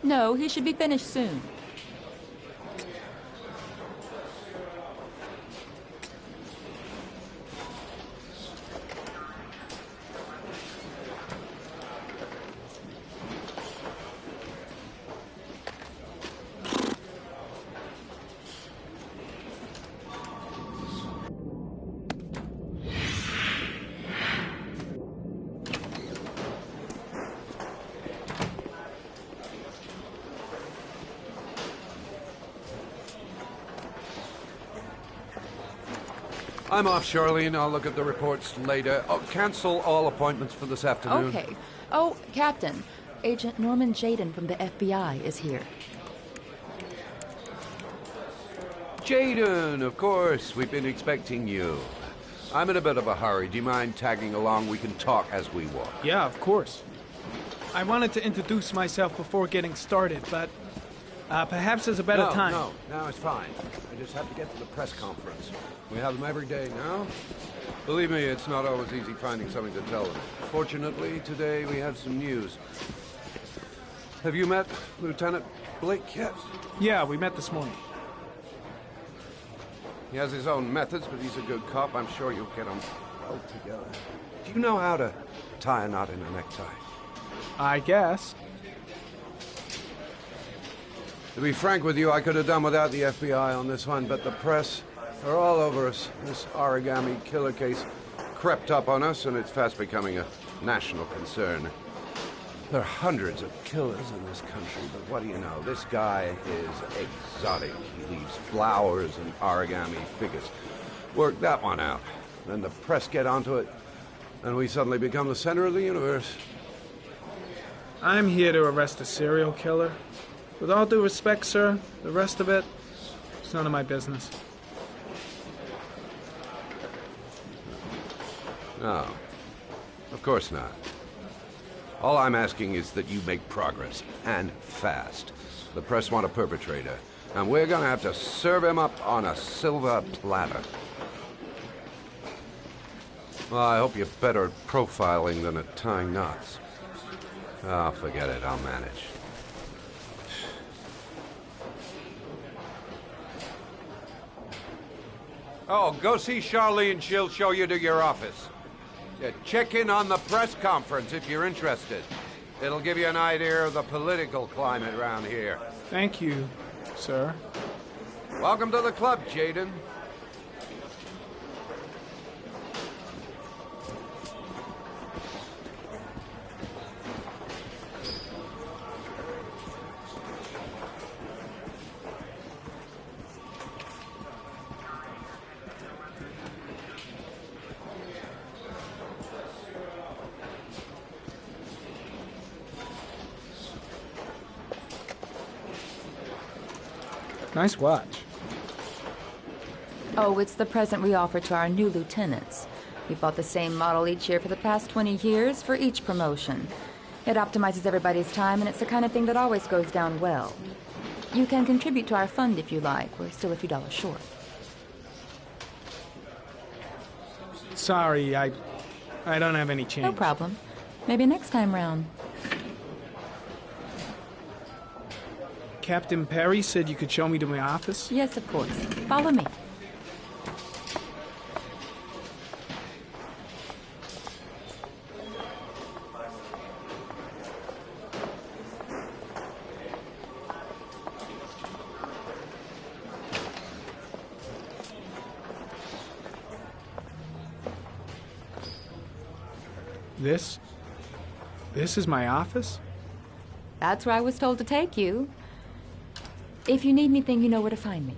[SPEAKER 12] No, he should be finished soon.
[SPEAKER 17] I'm off, Charlene. I'll look at the reports later. Oh, cancel all appointments for this afternoon.
[SPEAKER 12] Okay. Oh, Captain. Agent Norman Jayden from the FBI is here.
[SPEAKER 17] Jayden, of course. We've been expecting you. I'm in a bit of a hurry. Do you mind tagging along? We can talk as we walk.
[SPEAKER 15] Yeah, of course. I wanted to introduce myself before getting started, but perhaps there's a better time.
[SPEAKER 17] No, it's fine. I just have to get to the press conference. We have them every day now. Believe me, it's not always easy finding something to tell them. Fortunately, today we have some news. Have you met Lieutenant Blake yet?
[SPEAKER 15] Yeah, we met this morning.
[SPEAKER 17] He has his own methods, but he's a good cop. I'm sure you'll get them well together. Do you know how to tie a knot in a necktie?
[SPEAKER 15] I guess.
[SPEAKER 17] To be frank with you, I could have done without the FBI on this one, but the press are all over us. This origami killer case crept up on us, and it's fast becoming a national concern. There are hundreds of killers in this country, but what do you know? This guy is exotic. He leaves flowers and origami figures. Work that one out. Then the press get onto it, and we suddenly become the center of the universe.
[SPEAKER 15] I'm here to arrest a serial killer. With all due respect, sir, the rest of it, it's none of my business.
[SPEAKER 17] No, of course not. All I'm asking is that you make progress, and fast. The press want a perpetrator, and we're gonna have to serve him up on a silver platter. Well, I hope you're better at profiling than at tying knots. Oh, forget it, I'll manage. Oh, go see Charlene. She'll show you to your office. Yeah, check in on the press conference if you're interested. It'll give you an idea of the political climate around here.
[SPEAKER 15] Thank you, sir.
[SPEAKER 17] Welcome to the club, Jayden.
[SPEAKER 15] Nice watch.
[SPEAKER 12] Oh, it's the present we offer to our new lieutenants. We bought the same model each year for the past 20 years for each promotion. It optimizes everybody's time, and it's the kind of thing that always goes down well. You can contribute to our fund if you like. We're still a few dollars short.
[SPEAKER 15] Sorry, I don't have any change.
[SPEAKER 12] No problem. Maybe next time round.
[SPEAKER 15] Captain Perry said you could show me to my office?
[SPEAKER 12] Yes, of course. Follow me.
[SPEAKER 15] This is my office?
[SPEAKER 12] That's where I was told to take you. If you need anything, you know where to find me.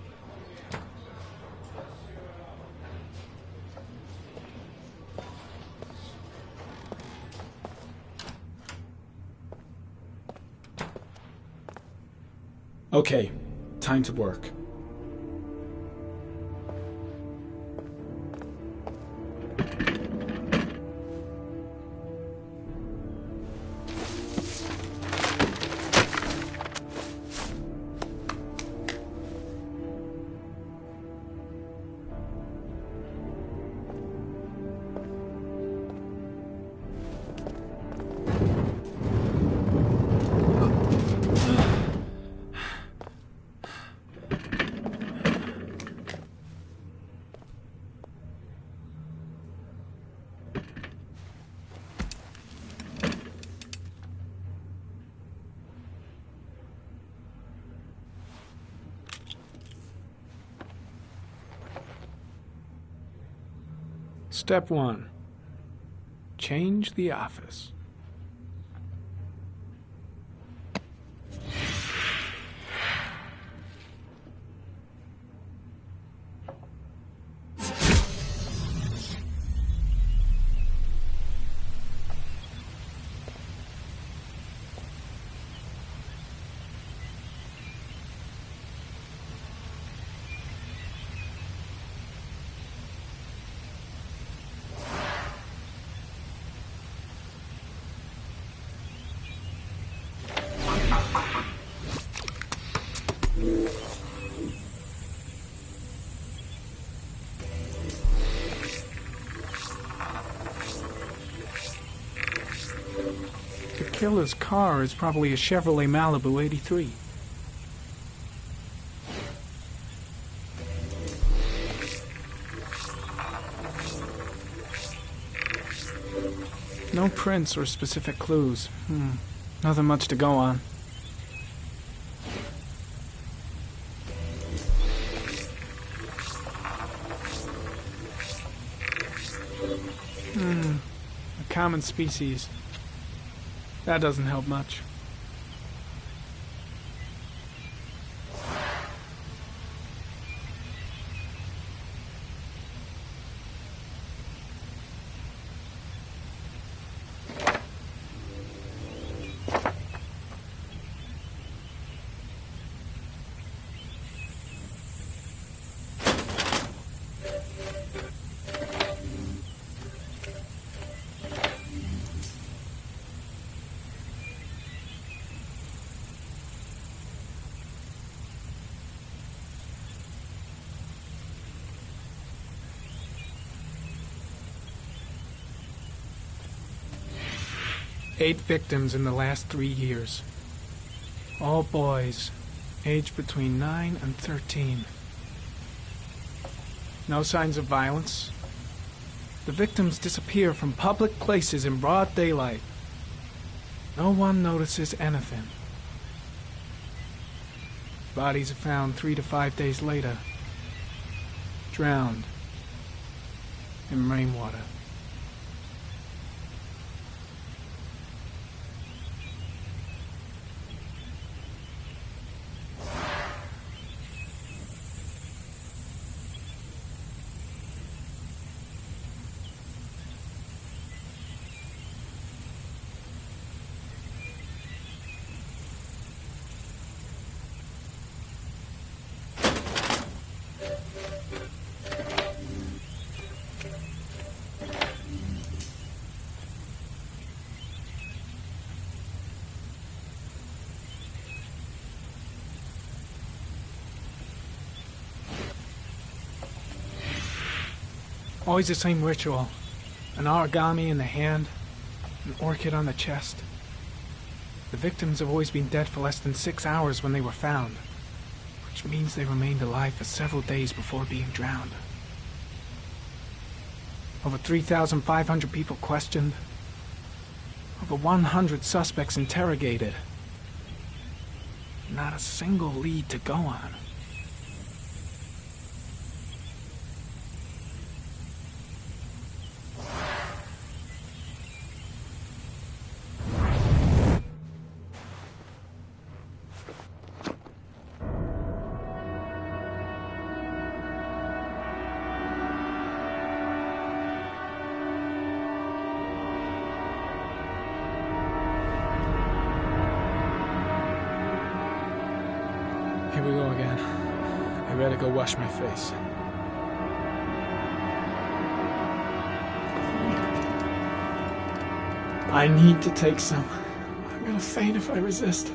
[SPEAKER 15] Okay, time to work. Step 1. Change the office. The killer's car is probably a Chevrolet Malibu 83. No prints or specific clues. Nothing much to go on. A common species. That doesn't help much. Eight victims in the last 3 years. All boys, aged between 9 and 13. No signs of violence. The victims disappear from public places in broad daylight. No one notices anything. Bodies are found 3 to 5 days later, drowned in rainwater. Always the same ritual. An origami in the hand, an orchid on the chest. The victims have always been dead for less than 6 hours when they were found, which means they remained alive for several days before being drowned. Over 3,500 people questioned. Over 100 suspects interrogated. Not a single lead to go on. Here we go again. I better go wash my face. I need to take some. I'm gonna faint if I resist.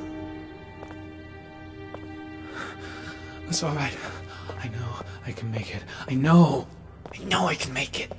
[SPEAKER 15] It's all right. I know I can make it. I know I can make it.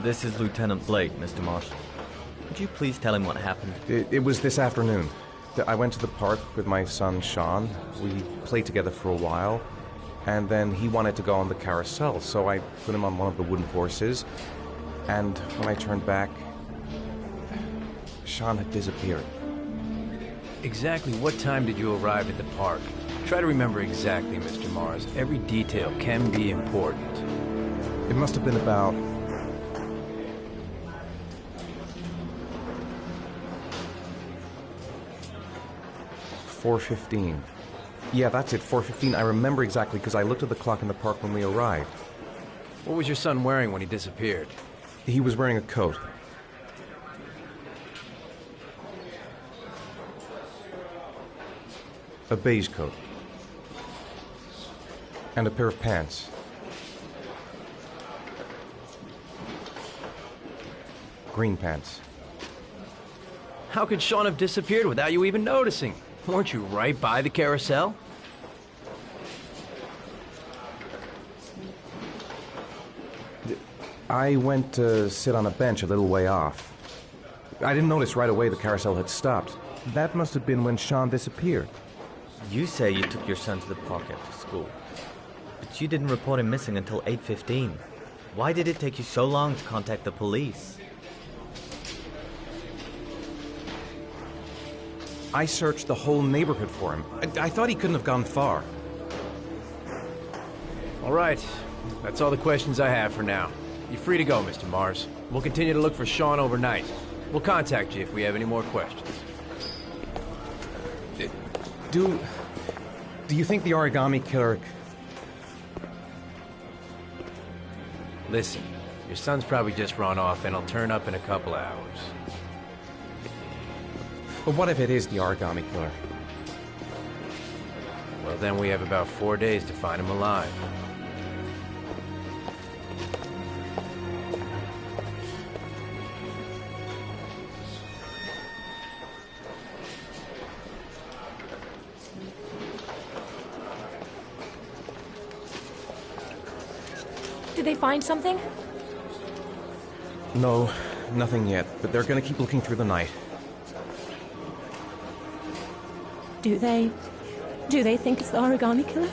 [SPEAKER 18] This is Lieutenant Blake, Mr. Marshall. Could you please tell him what happened?
[SPEAKER 3] It was this afternoon. I went to the park with my son, Sean. We played together for a while, and then he wanted to go on the carousel, so I put him on one of the wooden horses, and when I turned back, Sean had disappeared.
[SPEAKER 8] Exactly what time did you arrive at the park? Try to remember exactly, Mr. Mars. Every detail can be important.
[SPEAKER 3] It must have been about... $4:15. Yeah, that's it, 4:15. I remember exactly because I looked at the clock in the park when we arrived.
[SPEAKER 8] What was your son wearing when he disappeared?
[SPEAKER 3] He was wearing a coat. A beige coat. And a pair of pants. Green pants.
[SPEAKER 8] How could Sean have disappeared without you even noticing? Weren't you right by the carousel?
[SPEAKER 3] I went to sit on a bench a little way off. I didn't notice right away the carousel had stopped. That must have been when Sean disappeared.
[SPEAKER 18] You say you took your son to the park after school, but you didn't report him missing until 8:15. Why did it take you so long to contact the police?
[SPEAKER 3] I searched the whole neighborhood for him. I thought he couldn't have gone far.
[SPEAKER 8] All right. That's all the questions I have for now. You're free to go, Mr. Mars. We'll continue to look for Sean overnight. We'll contact you if we have any more questions.
[SPEAKER 3] Do you think the origami killer...
[SPEAKER 8] Listen, your son's probably just run off and he'll turn up in a couple of hours.
[SPEAKER 3] But what if it is the origami killer?
[SPEAKER 8] Well, then we have about 4 days to find him alive.
[SPEAKER 5] Did they find something?
[SPEAKER 3] No, nothing yet, but they're gonna keep looking through the night.
[SPEAKER 5] Do they think it's the origami killer?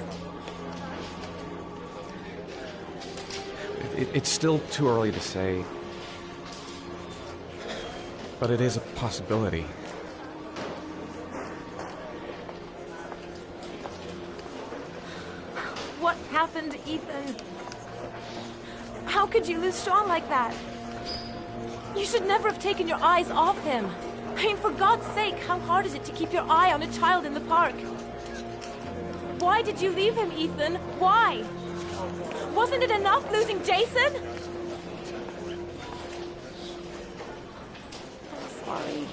[SPEAKER 3] It's still too early to say, but it is a possibility.
[SPEAKER 5] What happened, Ethan? How could you lose Sean like that? You should never have taken your eyes off him. I mean, for God's sake, how hard is it to keep your eye on a child in the park? Why did you leave him, Ethan? Why? Wasn't it enough losing Jason? I'm sorry.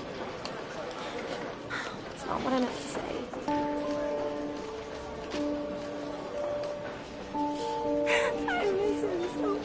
[SPEAKER 5] That's not what I meant to say. I miss him so much.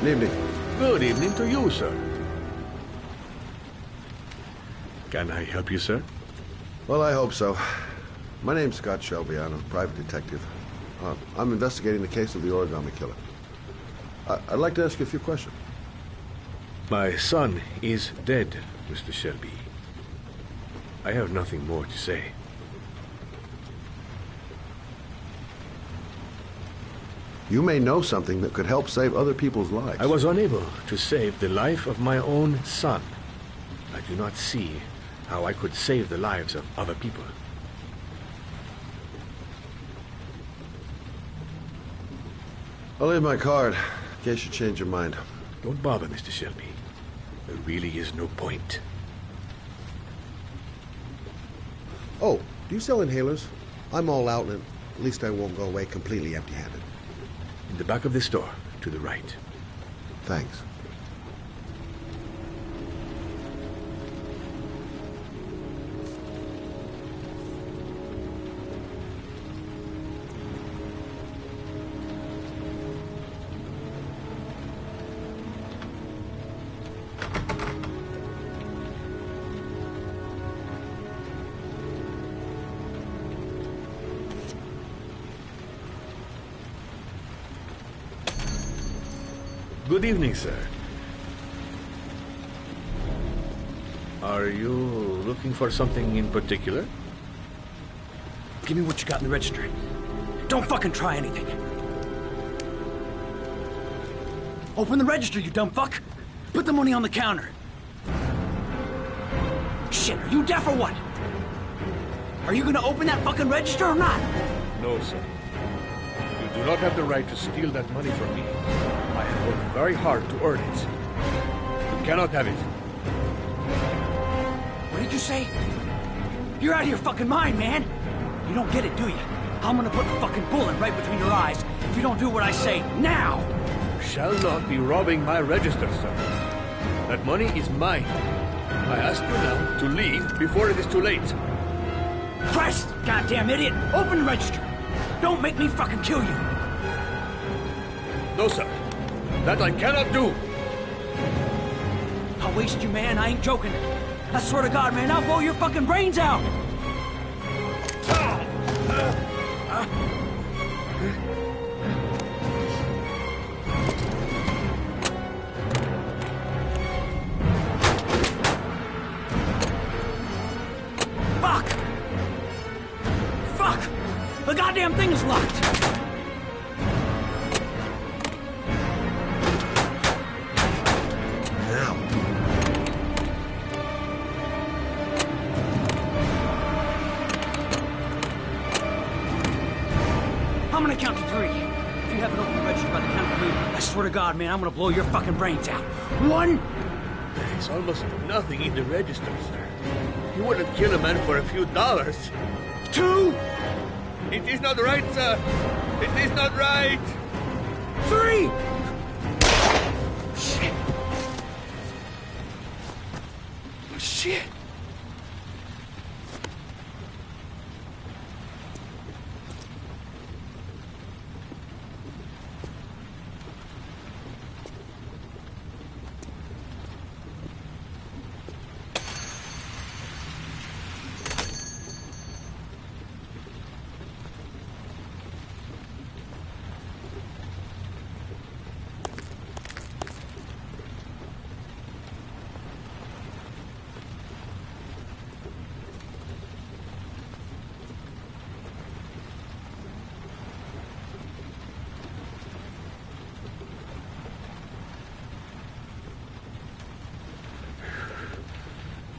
[SPEAKER 9] Good evening.
[SPEAKER 13] Good evening to you, sir. Can I help you, sir?
[SPEAKER 9] Well, I hope so. My name's Scott Shelby. I'm a private detective. I'm investigating the case of the origami killer. I'd like to ask you a few questions.
[SPEAKER 13] My son is dead, Mr. Shelby. I have nothing more to say.
[SPEAKER 9] You may know something that could help save other people's lives.
[SPEAKER 13] I was unable to save the life of my own son. I do not see how I could save the lives of other people.
[SPEAKER 9] I'll leave my card, in case you change your mind.
[SPEAKER 13] Don't bother, Mr. Shelby. There really is no point.
[SPEAKER 9] Oh, do you sell inhalers? I'm all out, and at least I won't go away completely empty-handed.
[SPEAKER 13] In the back of the store, to the right.
[SPEAKER 9] Thanks.
[SPEAKER 13] Good evening, sir. Are you looking for something in particular?
[SPEAKER 14] Give me what you got in the register. Don't fucking try anything. Open the register, you dumb fuck. Put the money on the counter. Shit, are you deaf or what? Are you gonna open that fucking register or not?
[SPEAKER 13] No, sir. You do not have the right to steal that money from me. I have worked very hard to earn it. You cannot have it.
[SPEAKER 14] What did you say? You're out of your fucking mind, man. You don't get it, do you? I'm gonna put a fucking bullet right between your eyes if you don't do what I say now.
[SPEAKER 13] You shall not be robbing my register, sir. That money is mine. I ask you now to leave before it is too late.
[SPEAKER 14] Christ, goddamn idiot! Open the register! Don't make me fucking kill you!
[SPEAKER 13] No, sir. That I cannot do.
[SPEAKER 14] I'll waste you, man. I ain't joking. I swear to God, man, I'll blow your fucking brains out! Fuck! Fuck! The goddamn thing is locked! I'm gonna count to 3. If you haven't opened the register by the count of 3, I swear to God, man, I'm gonna blow your fucking brains out. 1!
[SPEAKER 13] There is almost nothing in the register, sir. You wouldn't kill a man for a few dollars.
[SPEAKER 14] 2!
[SPEAKER 13] It is not right, sir. It is not right.
[SPEAKER 14] 3! Shit. Shit.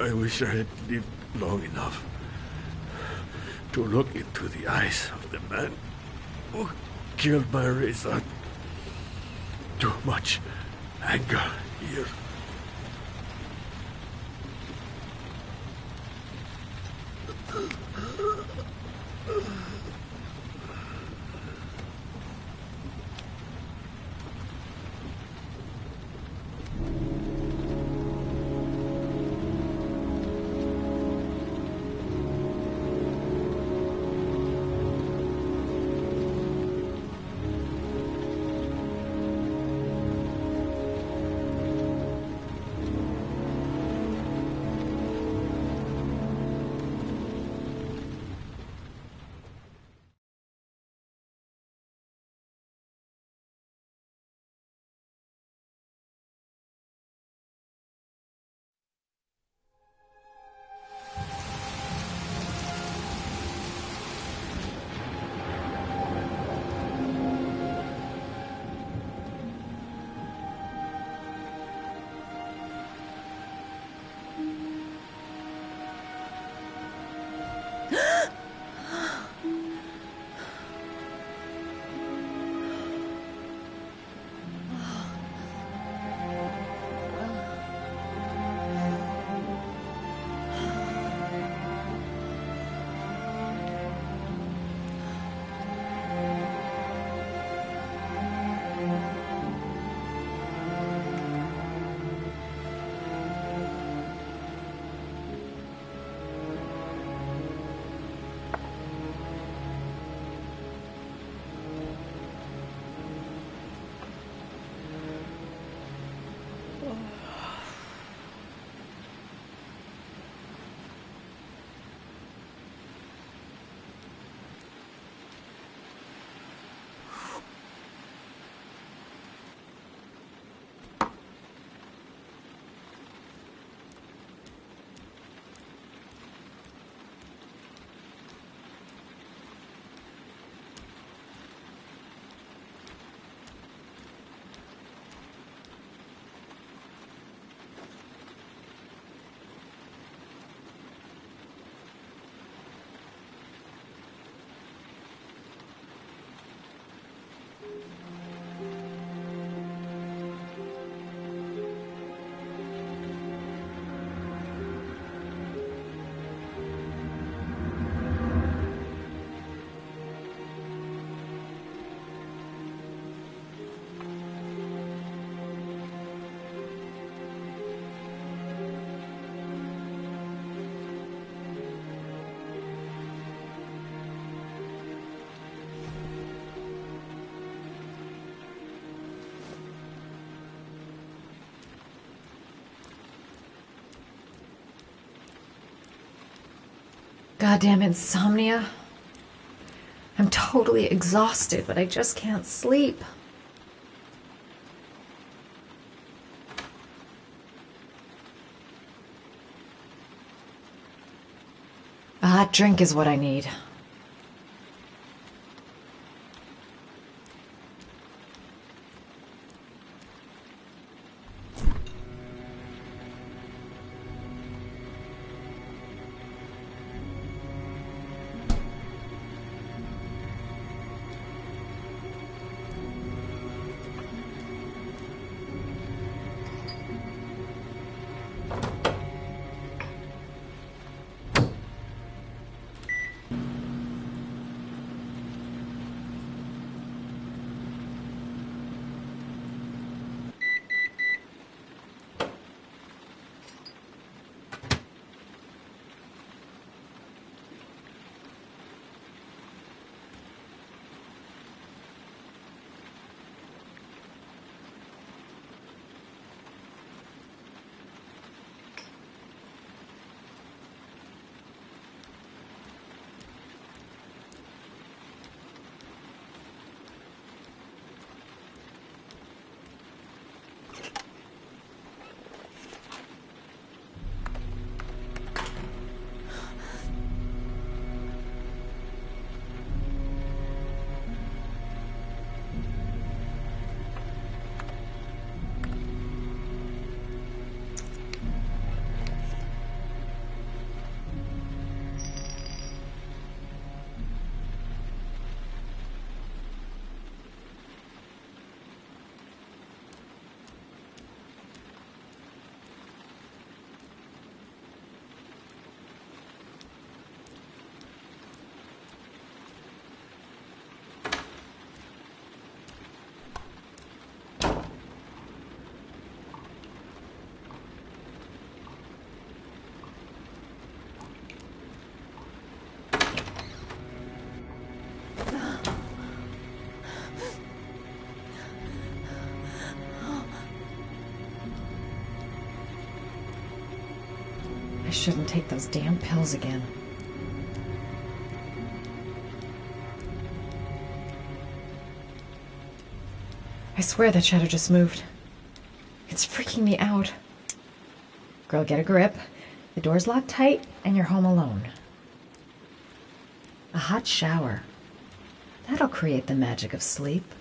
[SPEAKER 13] I wish I had lived long enough to look into the eyes of the man who killed my Reza. Too much anger here.
[SPEAKER 19] Goddamn insomnia. I'm totally exhausted, but I just can't sleep. A hot drink is what I need. I shouldn't take those damn pills again. I swear that shadow just moved. It's freaking me out. Girl, get a grip. The door's locked tight, and you're home alone. A hot shower. That'll create the magic of sleep.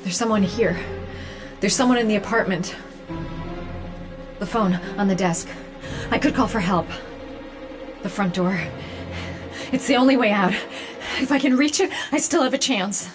[SPEAKER 19] There's someone here. There's someone in the apartment. The phone on the desk. I could call for help. The front door. It's the only way out. If I can reach it, I still have a chance.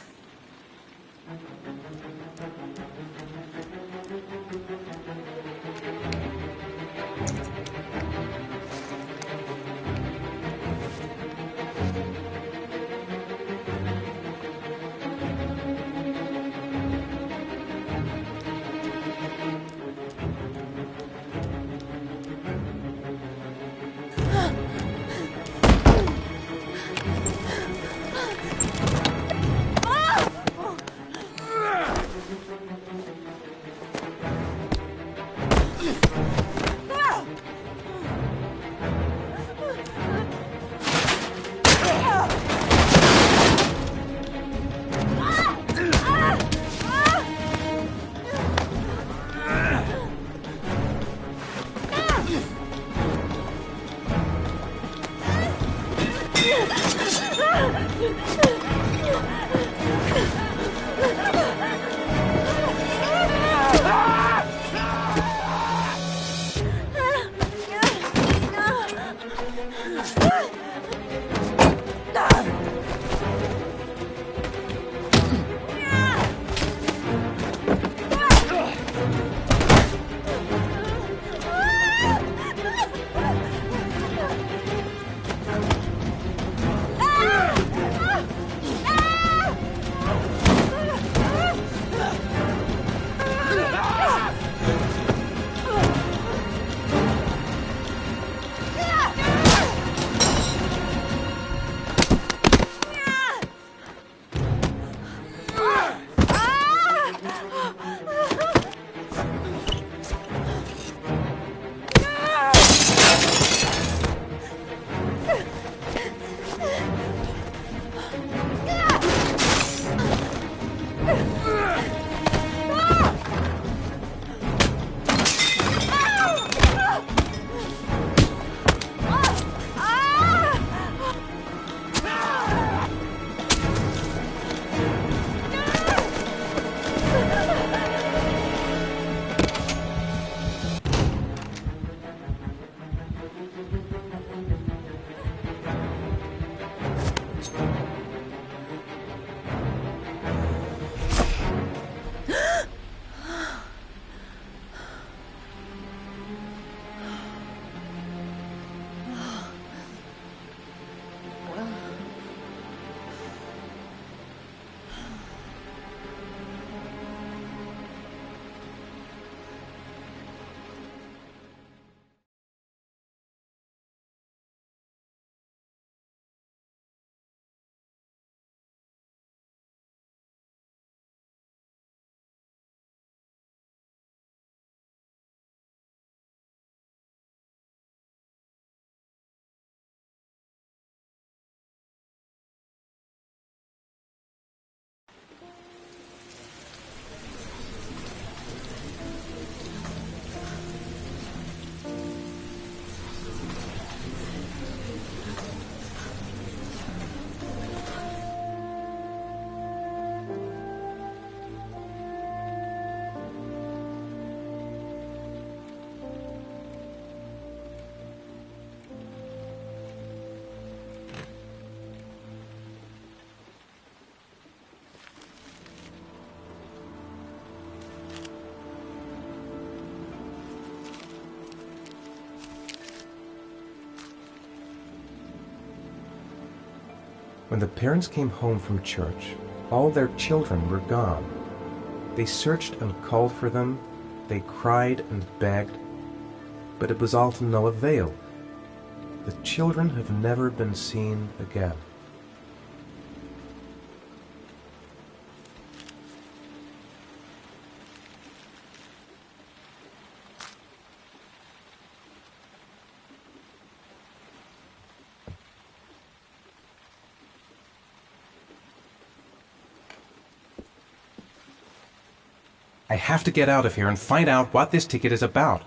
[SPEAKER 3] When the parents came home from church, all their children were gone. They searched and called for them, they cried and begged, but it was all to no avail. The children have never been seen again. I have to get out of here and find out what this ticket is about.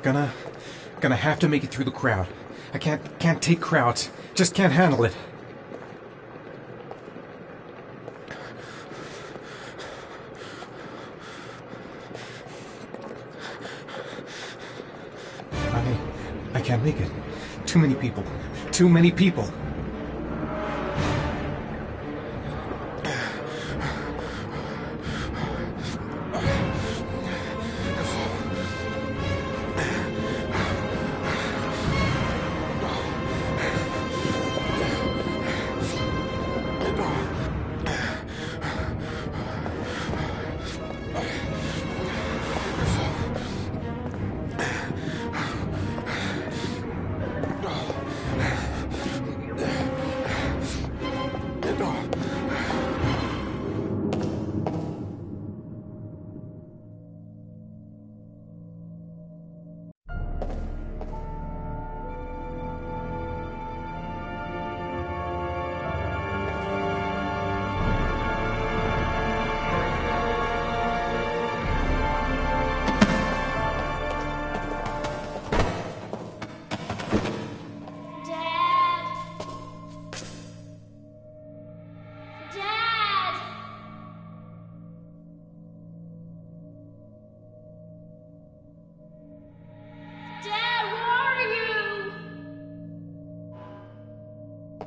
[SPEAKER 3] Gonna have to make it through the crowd. I can't take crowds. Just can't handle it. I can't make it. Too many people. Too many people.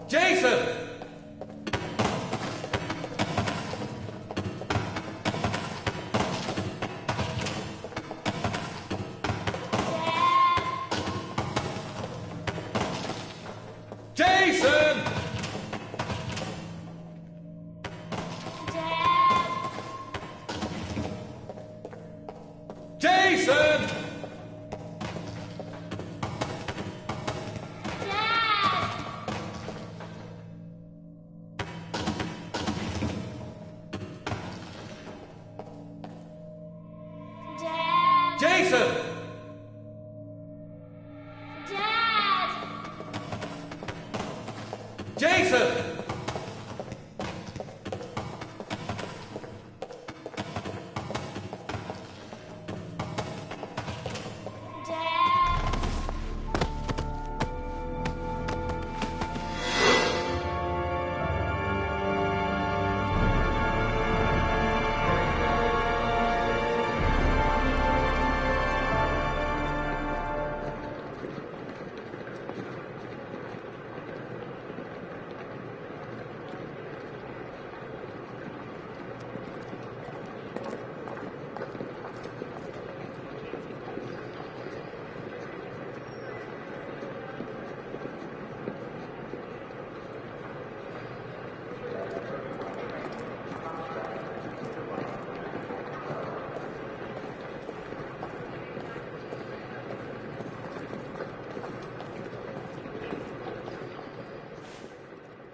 [SPEAKER 3] Jason! Jason! Jason! Jason! Jason!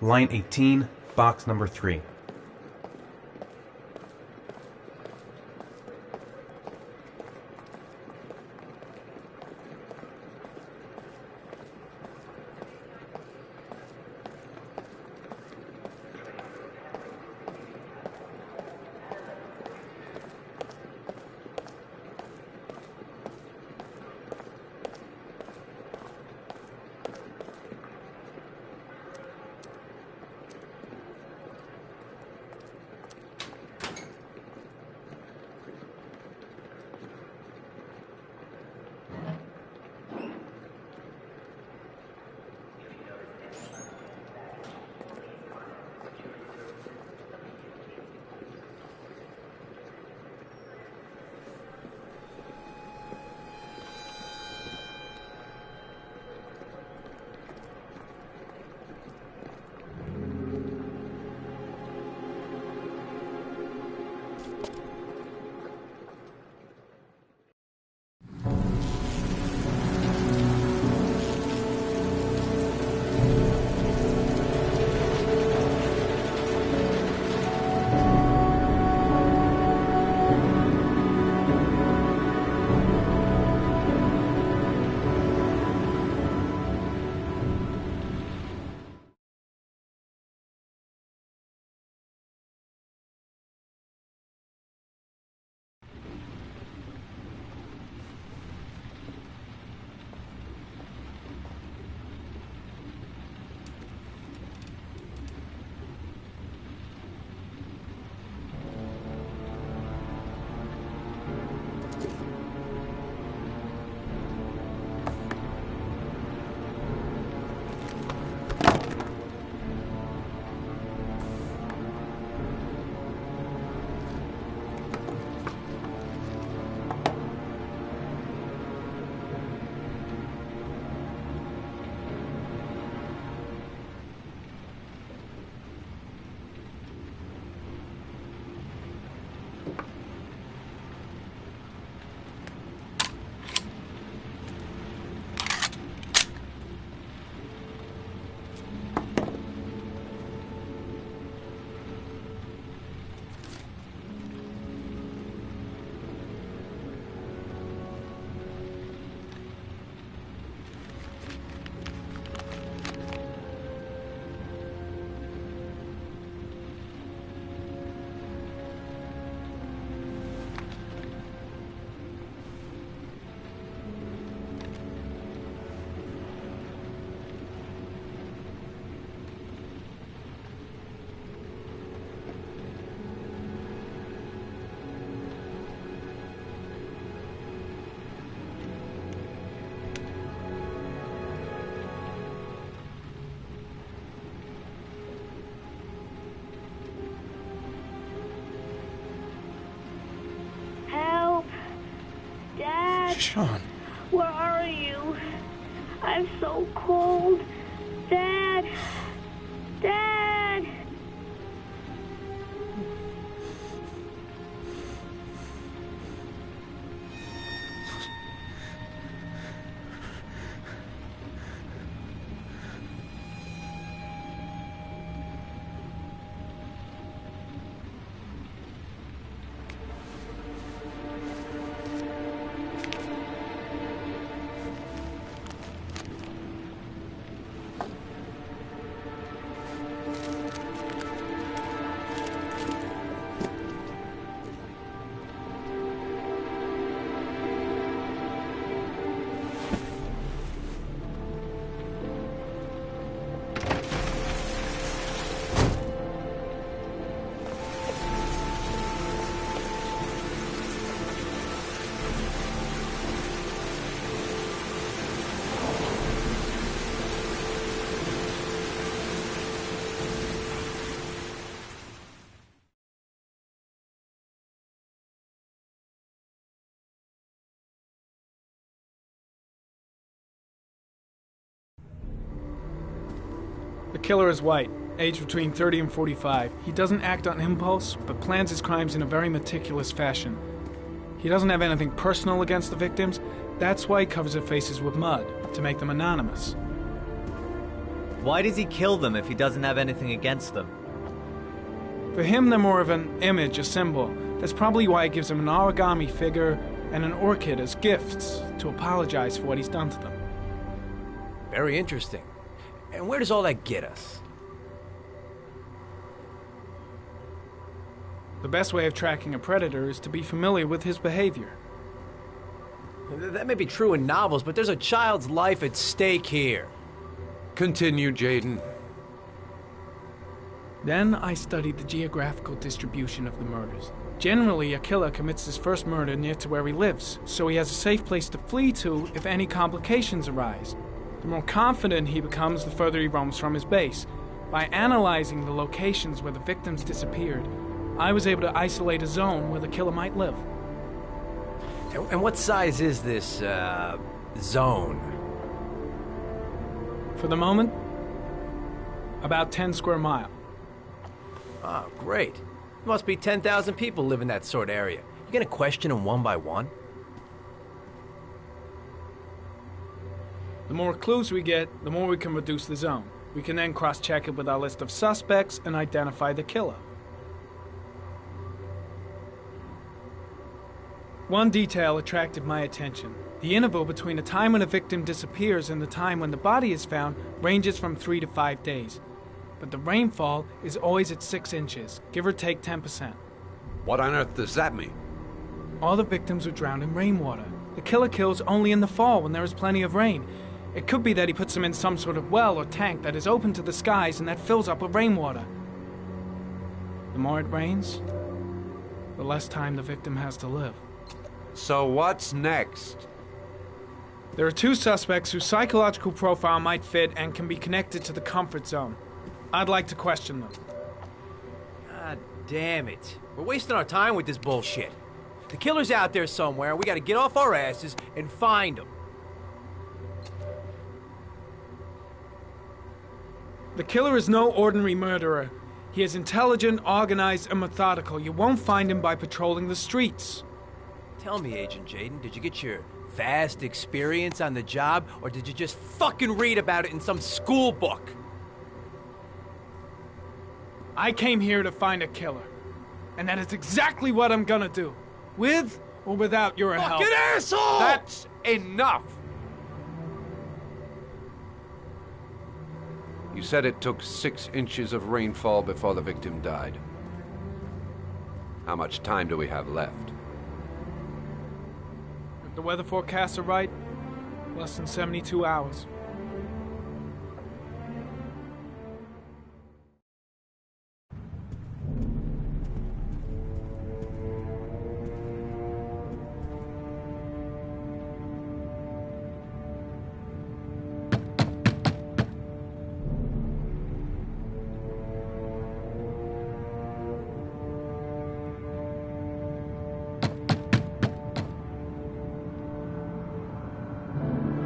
[SPEAKER 3] Line 18, box number 3.
[SPEAKER 15] Sean.
[SPEAKER 6] Where are you? I'm so cold. Dad! Dad!
[SPEAKER 15] The killer is white, aged between 30 and 45. He doesn't act on impulse, but plans his crimes in a very meticulous fashion. He doesn't have anything personal against the victims. That's why he covers their faces with mud, to make them anonymous.
[SPEAKER 18] Why does he kill them if he doesn't have anything against them?
[SPEAKER 15] For him, they're more of an image, a symbol. That's probably why he gives them an origami figure and an orchid as gifts to apologize for what he's done to them.
[SPEAKER 8] Very interesting. And where does all that get us?
[SPEAKER 15] The best way of tracking a predator is to be familiar with his behavior.
[SPEAKER 8] That may be true in novels, but there's a child's life at stake here.
[SPEAKER 17] Continue, Jayden.
[SPEAKER 15] Then I studied the geographical distribution of the murders. Generally, a killer commits his first murder near to where he lives, so he has a safe place to flee to if any complications arise. The more confident he becomes, the further he roams from his base. By analyzing the locations where the victims disappeared, I was able to isolate a zone where the killer might live.
[SPEAKER 8] And what size is this, zone?
[SPEAKER 15] For the moment, about 10 square miles.
[SPEAKER 8] Oh, great. Must be 10,000 people live in that sort of area. You gonna question them one by one?
[SPEAKER 15] The more clues we get, the more we can reduce the zone. We can then cross-check it with our list of suspects and identify the killer. One detail attracted my attention. The interval between the time when a victim disappears and the time when the body is found ranges from 3 to 5 days. But the rainfall is always at 6 inches, give or take 10%.
[SPEAKER 17] What on earth does that mean?
[SPEAKER 15] All the victims were drowned in rainwater. The killer kills only in the fall when there is plenty of rain. It could be that he puts them in some sort of well or tank that is open to the skies and that fills up with rainwater. The more it rains, the less time the victim has to live.
[SPEAKER 17] So what's next?
[SPEAKER 15] There are 2 suspects whose psychological profile might fit and can be connected to the comfort zone. I'd like to question them.
[SPEAKER 8] God damn it. We're wasting our time with this bullshit. The killer's out there somewhere. We gotta get off our asses and find him.
[SPEAKER 15] The killer is no ordinary murderer. He is intelligent, organized, and methodical. You won't find him by patrolling the streets.
[SPEAKER 8] Tell me, Agent Jayden, did you get your vast experience on the job, or did you just fucking read about it in some school book?
[SPEAKER 15] I came here to find a killer. And that is exactly what I'm gonna do. With or without your help.
[SPEAKER 17] Fucking asshole! That's enough! You said it took 6 inches of rainfall before the victim died. How much time do we have left?
[SPEAKER 15] If the weather forecasts are right, less than 72 hours.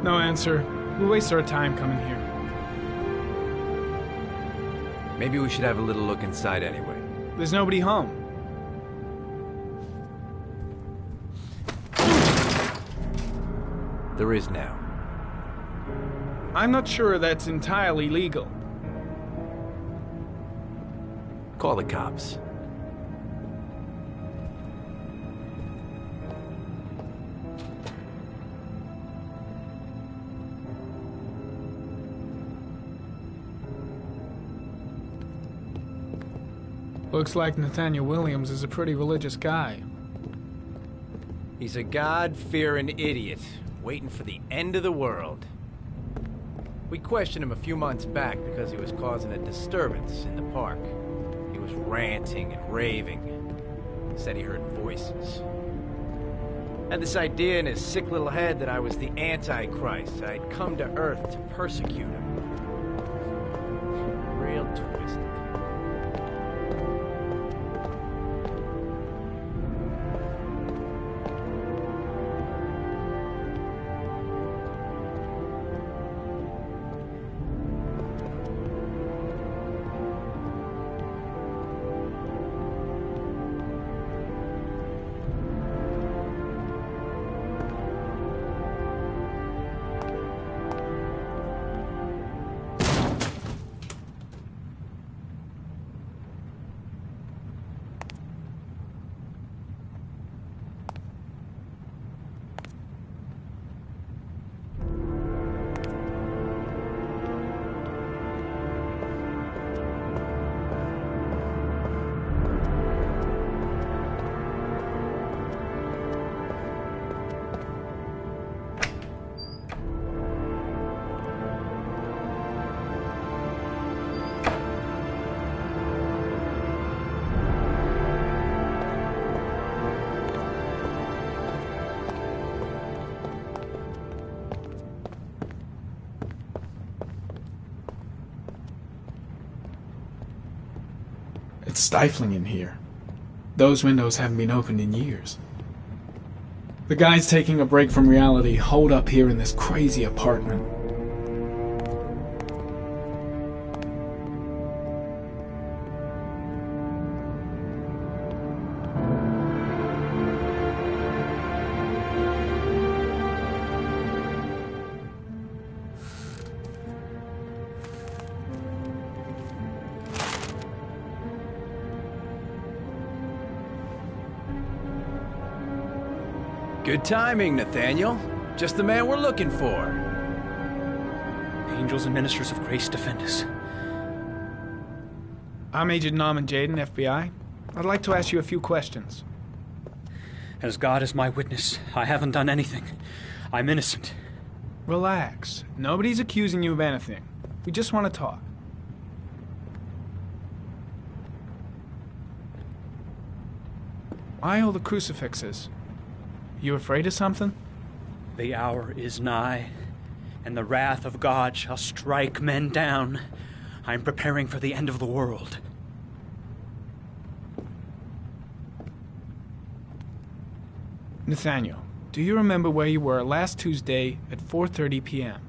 [SPEAKER 15] No answer. We waste our time coming here.
[SPEAKER 8] Maybe we should have a little look inside anyway.
[SPEAKER 15] There's nobody home.
[SPEAKER 8] There is now.
[SPEAKER 15] I'm not sure that's entirely legal.
[SPEAKER 8] Call the cops.
[SPEAKER 15] Looks like Nathaniel Williams is a pretty religious guy.
[SPEAKER 8] He's a God-fearing idiot, waiting for the end of the world. We questioned him a few months back because he was causing a disturbance in the park. He was ranting and raving. Said he heard voices. Had this idea in his sick little head that I was the Antichrist. I'd come to Earth to persecute him. Real twisted.
[SPEAKER 15] It's stifling in here. Those windows haven't been opened in years. The guys taking a break from reality holed up here in this crazy apartment.
[SPEAKER 8] Good timing, Nathaniel. Just the man we're looking for.
[SPEAKER 14] Angels and ministers of grace defend us.
[SPEAKER 15] I'm Agent Norman Jayden, FBI. I'd like to ask you a few questions.
[SPEAKER 14] As God is my witness, I haven't done anything. I'm innocent.
[SPEAKER 15] Relax. Nobody's accusing you of anything. We just want to talk. Why all the crucifixes? You afraid of something?
[SPEAKER 14] The hour is nigh, and the wrath of God shall strike men down. I'm preparing for the end of the world.
[SPEAKER 15] Nathaniel, do you remember where you were last Tuesday at 4:30 p.m.?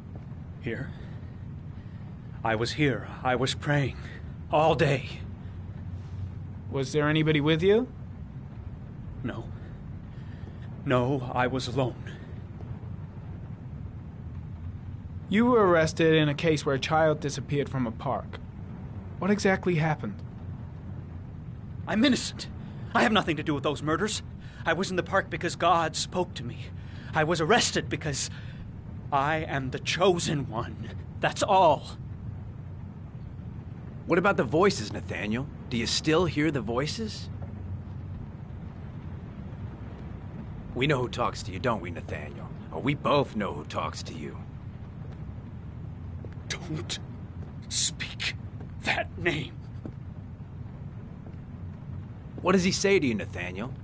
[SPEAKER 14] Here? I was here. I was praying. All day.
[SPEAKER 15] Was there anybody with you?
[SPEAKER 14] No. No, I was alone.
[SPEAKER 15] You were arrested in a case where a child disappeared from a park. What exactly happened?
[SPEAKER 14] I'm innocent. I have nothing to do with those murders. I was in the park because God spoke to me. I was arrested because I am the chosen one. That's all.
[SPEAKER 8] What about the voices, Nathaniel? Do you still hear the voices? We know who talks to you, don't we, Nathaniel? Or we both know who talks to you.
[SPEAKER 14] Don't speak that name.
[SPEAKER 8] What does he say to you, Nathaniel?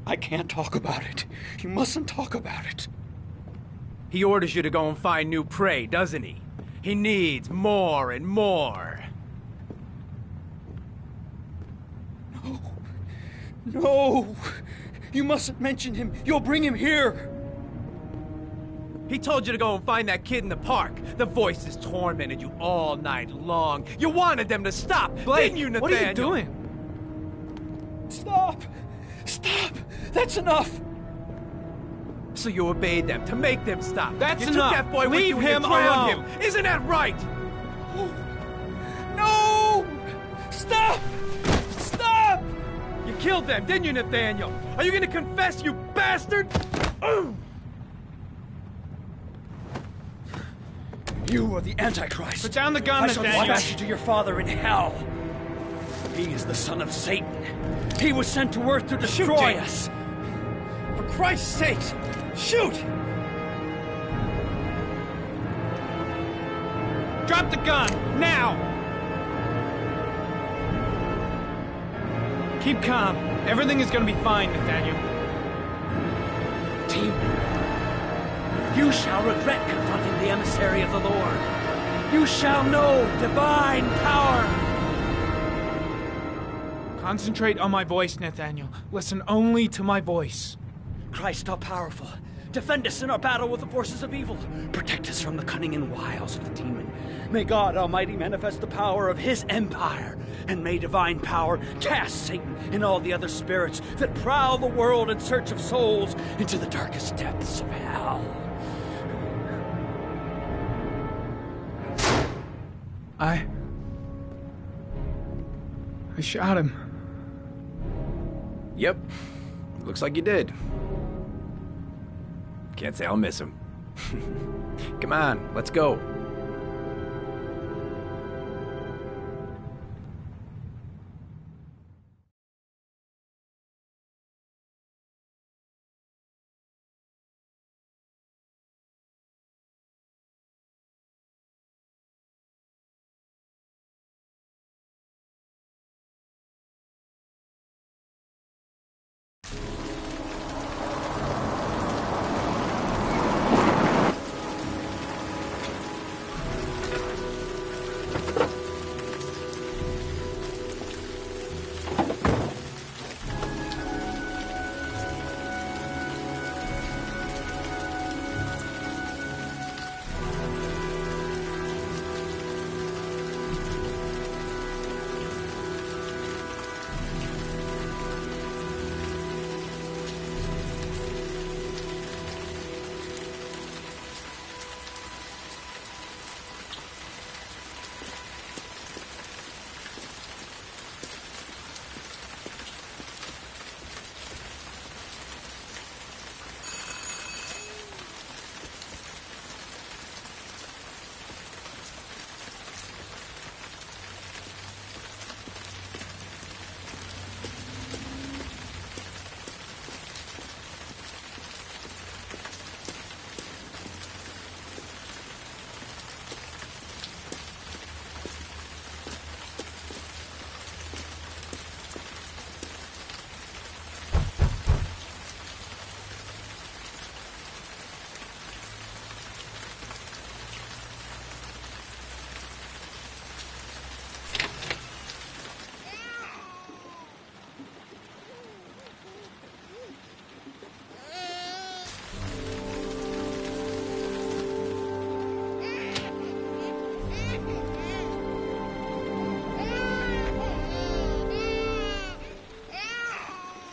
[SPEAKER 14] I can't talk about it. You mustn't talk about it.
[SPEAKER 8] He orders you to go and find new prey, doesn't he? He needs more and more.
[SPEAKER 14] No. No! You mustn't mention him. You'll bring him here.
[SPEAKER 8] He told you to go and find that kid in the park. The voices tormented you all night long. You wanted them to stop, didn't you, Nathaniel?
[SPEAKER 15] What are you doing?
[SPEAKER 14] Stop! Stop! That's enough!
[SPEAKER 8] So you obeyed them to make them stop.
[SPEAKER 14] That's
[SPEAKER 8] you
[SPEAKER 14] enough.
[SPEAKER 8] took that boy
[SPEAKER 14] Leave
[SPEAKER 8] with you
[SPEAKER 14] him
[SPEAKER 8] and you drowned
[SPEAKER 14] alone.
[SPEAKER 8] him. Isn't that right?
[SPEAKER 14] No! Stop! Stop!
[SPEAKER 8] You killed them, didn't you, Nathaniel? Are you gonna confess, you bastard?
[SPEAKER 14] You are the Antichrist.
[SPEAKER 15] Put down the gun,
[SPEAKER 14] I shall
[SPEAKER 15] Nathaniel.
[SPEAKER 14] dispatch you to your father in hell. He is the son of Satan. He was sent to earth to destroy us. For Christ's sake, shoot!
[SPEAKER 15] Drop the gun, now! Keep calm. Everything is gonna be fine, Nathaniel.
[SPEAKER 14] Team, you shall regret confronting the emissary of the Lord. You shall know divine power.
[SPEAKER 15] Concentrate on my voice, Nathaniel. Listen only to my voice.
[SPEAKER 14] Christ all-powerful, defend us in our battle with the forces of evil. Protect us from the cunning and wiles of the demon. May God Almighty manifest the power of His empire, and may divine power cast Satan and all the other spirits that prowl the world in search of souls into the darkest depths of hell.
[SPEAKER 15] I shot him.
[SPEAKER 8] Yep. Looks like you did. Can't say I'll miss him. Come on, let's go.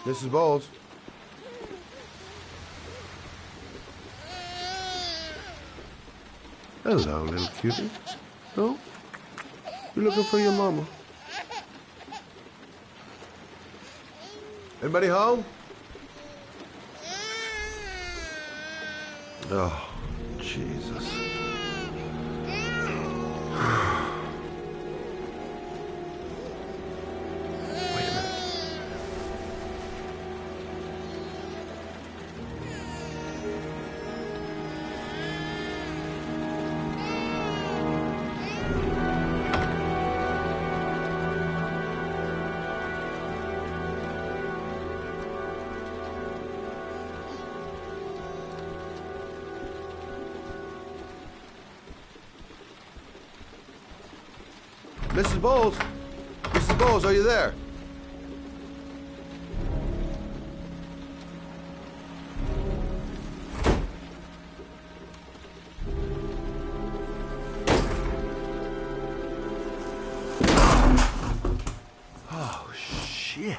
[SPEAKER 9] Mrs. Bowles. Hello, little cutie. Oh? You looking for your mama? Anybody home? Oh, Jesus. Mrs. Bowles? Mrs. Bowles, are you there?
[SPEAKER 13] Shit.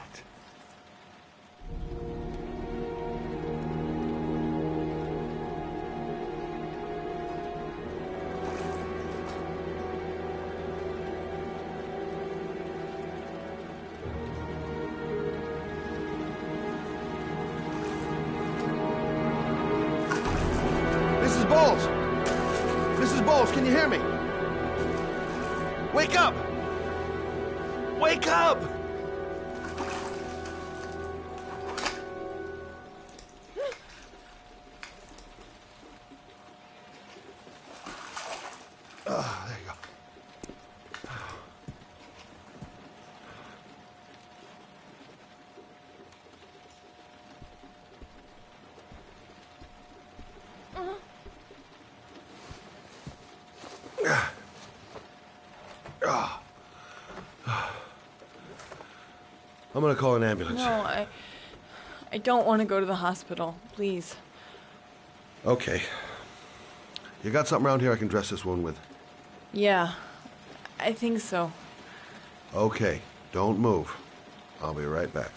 [SPEAKER 9] Mrs. Bowles! Mrs. Bowles, can you hear me? Wake up! Wake up! There you go. I'm gonna call an ambulance.
[SPEAKER 20] No, I don't want to go to the hospital. Please.
[SPEAKER 9] Okay. You got something around here I can dress this wound with?
[SPEAKER 20] Yeah, I think so.
[SPEAKER 9] Okay, don't move. I'll be right back.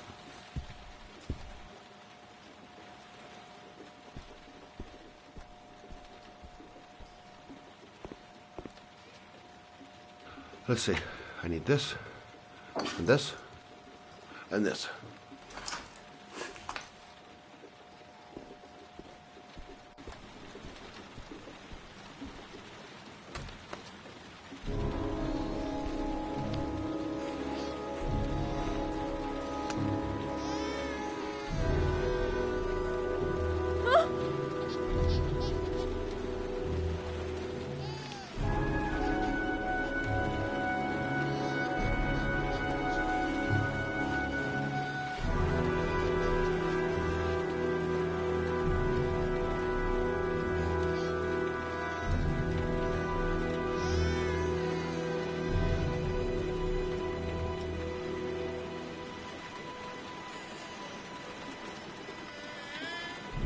[SPEAKER 9] Let's see. I need this, and this, and this.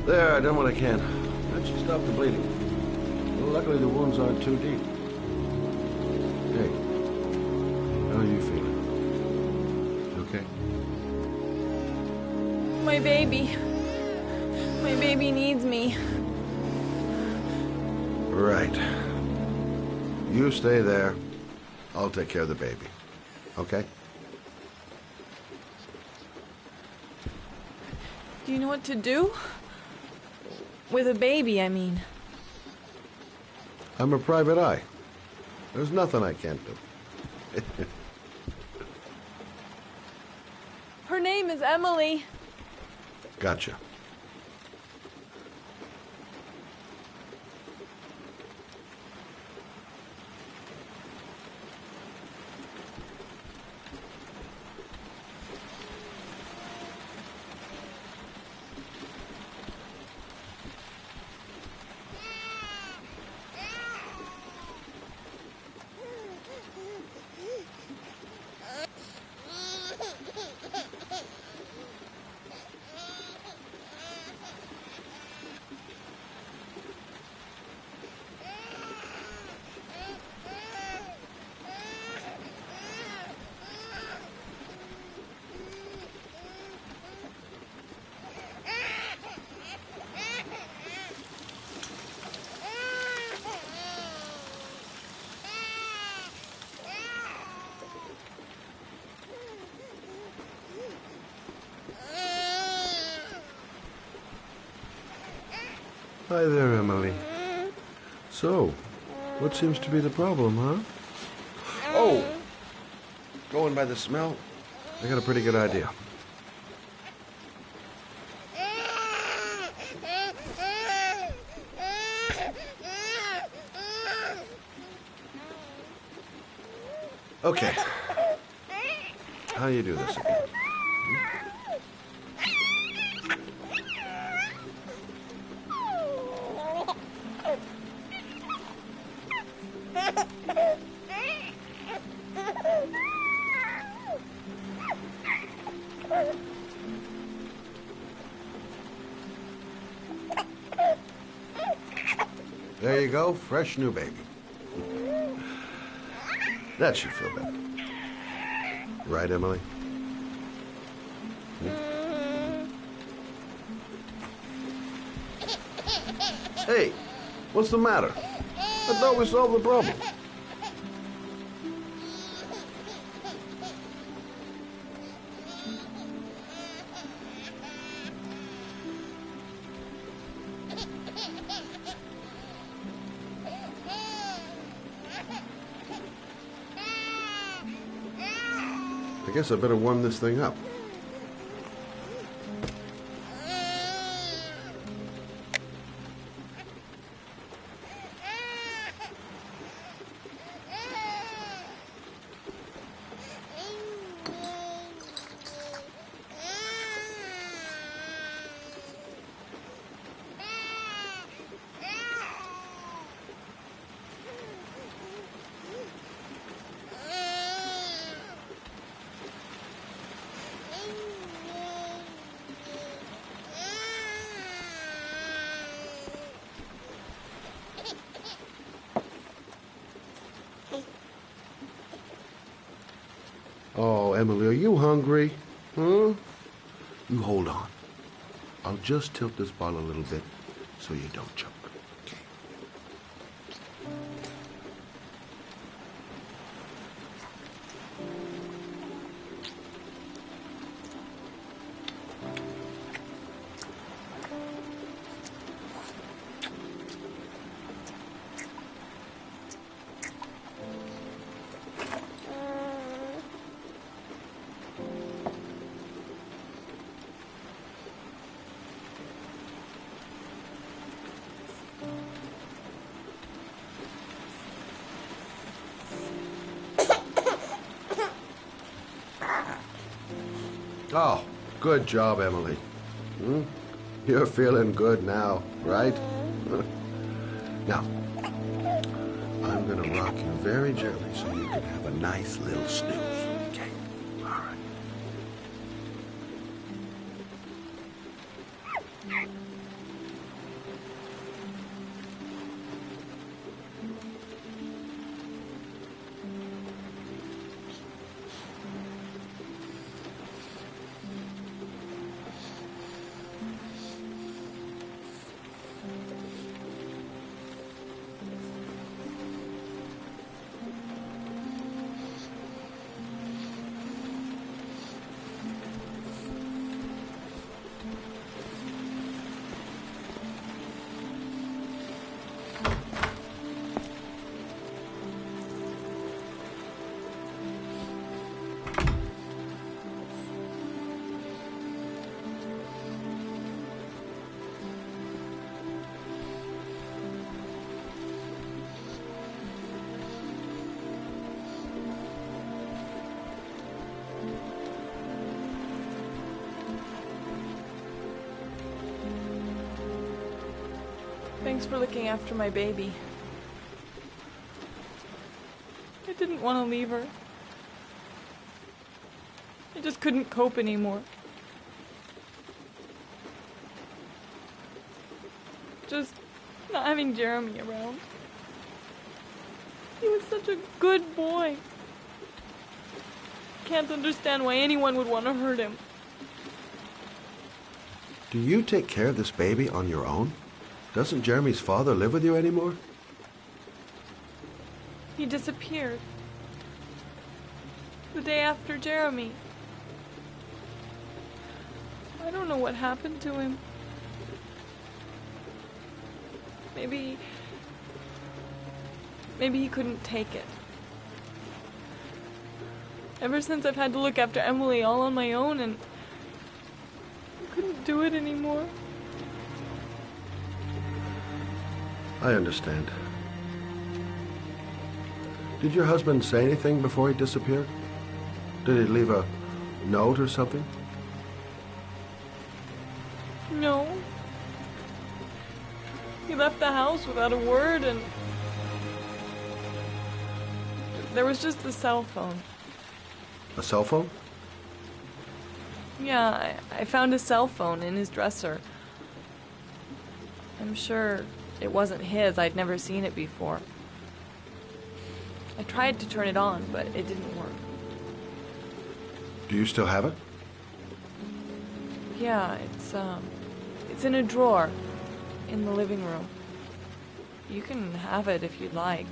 [SPEAKER 9] There, I done what I can. That should stop the bleeding. Well, luckily the wounds aren't too deep. Hey, how are you feeling? You okay?
[SPEAKER 20] My baby. My baby needs me.
[SPEAKER 9] Right. You stay there. I'll take care of the baby. Okay?
[SPEAKER 20] Do you know what to do? With a baby, I mean.
[SPEAKER 9] I'm a private eye. There's nothing I can't do.
[SPEAKER 20] Her name is Emily.
[SPEAKER 9] Gotcha. Hi there, Emily. So, what seems to be the problem, huh? Oh! Going by the smell, I got a pretty good idea. Okay. How do you do this again? There you go, fresh new baby. That should feel better. Right, Emily? Hey, what's the matter? I thought we solved the problem. I guess I better warm this thing up. Oh, Emily, are you hungry? Huh? You hold on. I'll just tilt this bottle a little bit so you don't choke. Oh, good job, Emily. You're feeling good now, right? Now, I'm gonna rock you very gently so you can have a nice little snooze, okay? All right.
[SPEAKER 20] Thanks for looking after my baby. I didn't want to leave her. I just couldn't cope anymore. Just not having Jeremy around. He was such a good boy. Can't understand why anyone would want to hurt him.
[SPEAKER 9] Do you take care of this baby on your own? Doesn't Jeremy's father live with you anymore?
[SPEAKER 20] He disappeared. The day after Jeremy. I don't know what happened to him. Maybe he couldn't take it. Ever since I've had to look after Emily all on my own, and I couldn't do it anymore.
[SPEAKER 9] I understand. Did your husband say anything before he disappeared? Did he leave a note or something?
[SPEAKER 20] No. He left the house without a word, and there was just a cell phone.
[SPEAKER 9] A cell phone?
[SPEAKER 20] Yeah, I found a cell phone in his dresser. I'm sure it wasn't his. I'd never seen it before. I tried to turn it on, but it didn't work.
[SPEAKER 9] Do you still have it?
[SPEAKER 20] Yeah, it's in a drawer in the living room. You can have it if you'd like.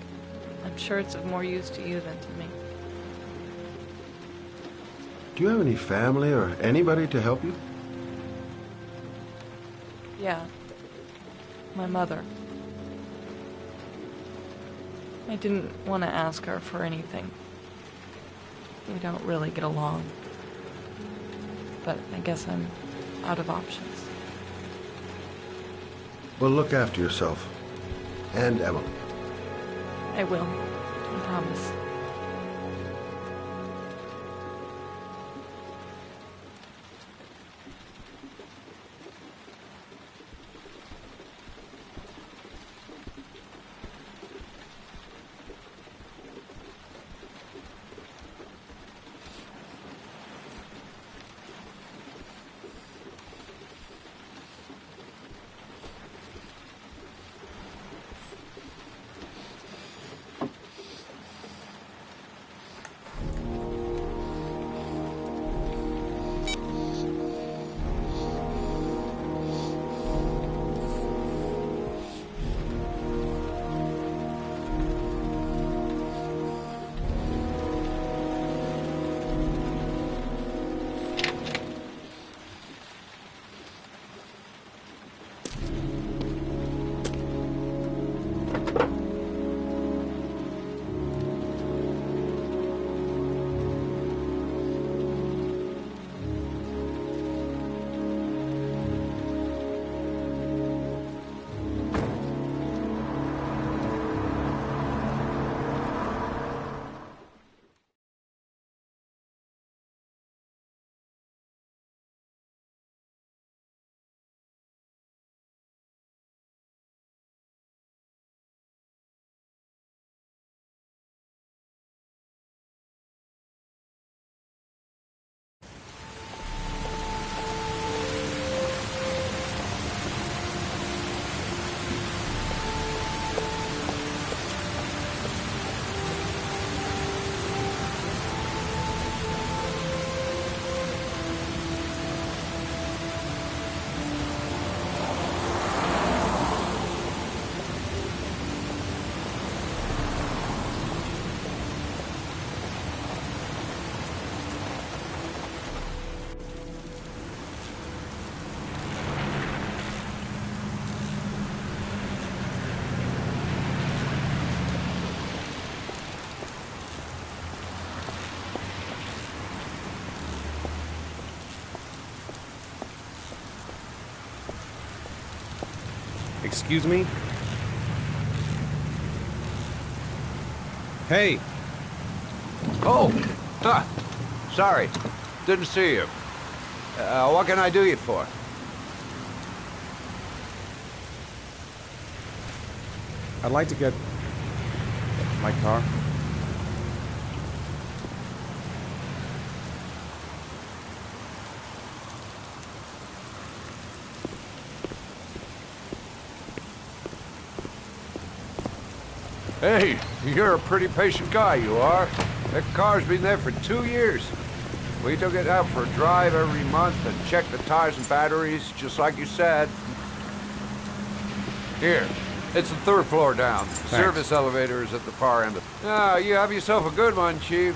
[SPEAKER 20] I'm sure it's of more use to you than to me.
[SPEAKER 9] Do you have any family or anybody to help you?
[SPEAKER 20] Yeah. My mother. I didn't want to ask her for anything. We don't really get along. But I guess I'm out of options.
[SPEAKER 9] Well, look after yourself. And Emily.
[SPEAKER 20] I will. I promise.
[SPEAKER 3] Excuse me? Hey!
[SPEAKER 17] Oh! Huh. Sorry. Didn't see you. What can I do you for?
[SPEAKER 3] I'd like to get my car.
[SPEAKER 17] Hey, you're a pretty patient guy, you are. That car's been there for 2 years. We took it out for a drive every month and checked the tires and batteries, just like you said. Here, it's the 3rd floor down.
[SPEAKER 3] Thanks.
[SPEAKER 17] Service elevator is at the far end. Ah, you have yourself a good one, Chief.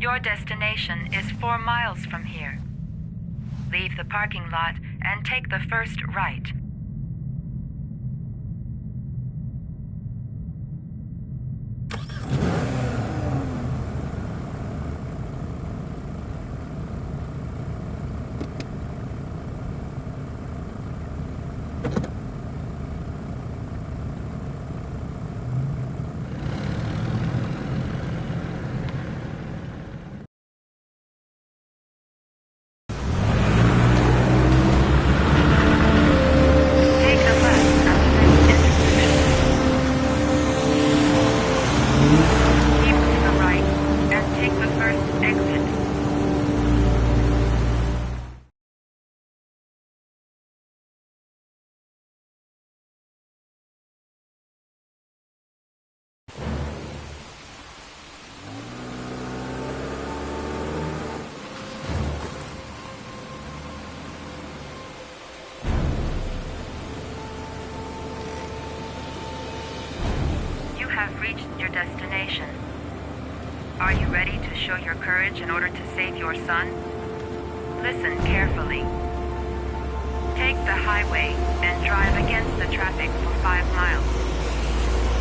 [SPEAKER 12] Your destination is 4 miles from here. Leave the parking lot and take the first right. Have reached your destination. Are you ready to show your courage in order to save your son? Listen carefully. Take the highway and drive against the traffic for 5 miles.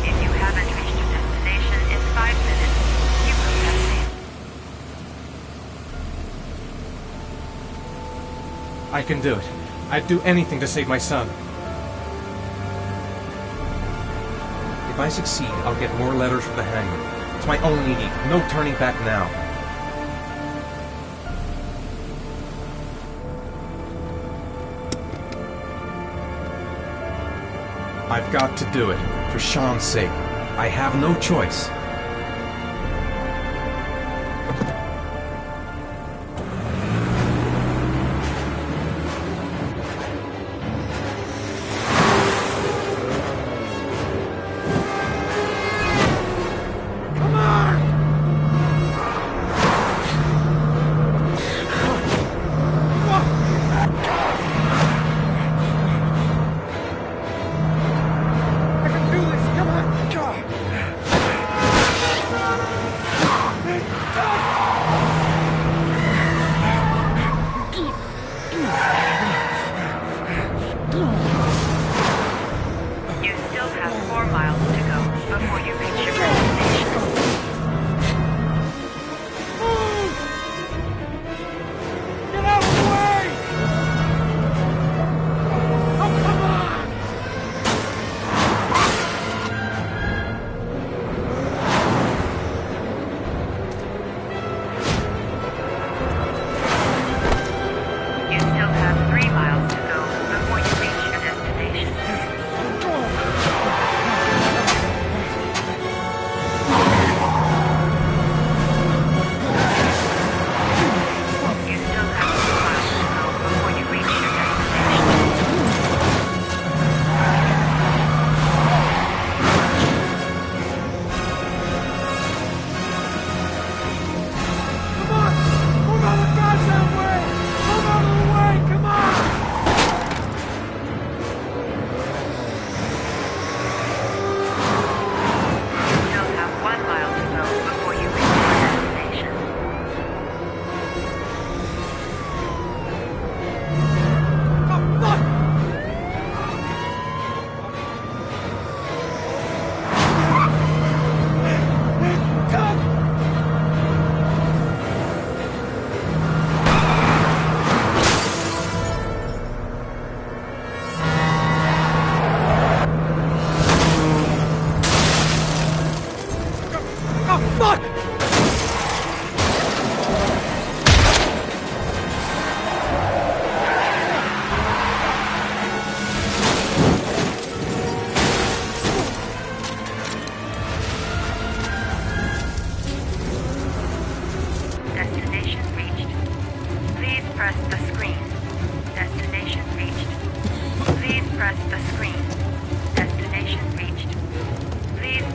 [SPEAKER 12] If you haven't reached your destination in 5 minutes, you will have failed.
[SPEAKER 3] I can do it. I'd do anything to save my son. If I succeed, I'll get more letters from the hangman. It's my only need. No turning back now. I've got to do it. For Sean's sake. I have no choice.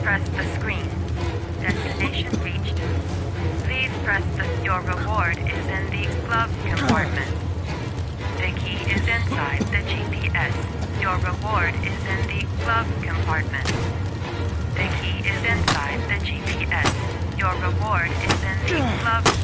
[SPEAKER 12] press the screen. Destination reached. Please press the... Your reward is in the glove compartment. The key is inside the GPS. Your reward is in the glove compartment. The key is inside the GPS.
[SPEAKER 21] Your reward is in the glove.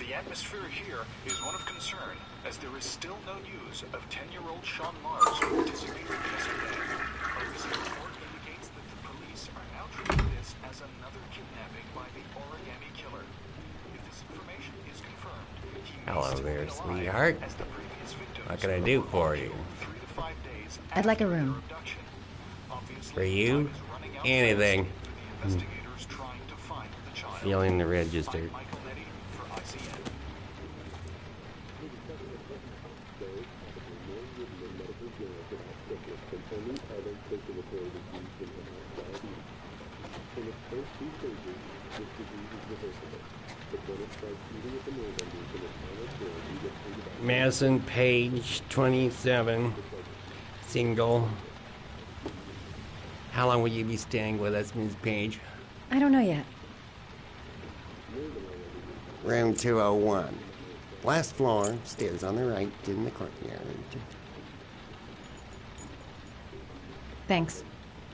[SPEAKER 22] The atmosphere here is one of concern, as there is still no news of 10-year-old Sean Mars who disappeared yesterday. A recent report indicates that the police are now treating this as another kidnapping by the origami killer. If this information is confirmed, he may
[SPEAKER 23] Hello
[SPEAKER 22] still
[SPEAKER 23] there,
[SPEAKER 22] be alive,
[SPEAKER 23] sweetheart.
[SPEAKER 22] as the previous victims
[SPEAKER 23] What can I do for you?
[SPEAKER 22] 3 to 5 days
[SPEAKER 19] I'd like a room.
[SPEAKER 23] For you? Anything. Feeling the register. Madison, page 27, single. How long will you be staying with us, Ms. Page?
[SPEAKER 19] I don't know yet.
[SPEAKER 23] Room 201. Last floor, stairs on the right, in the courtyard.
[SPEAKER 19] Thanks.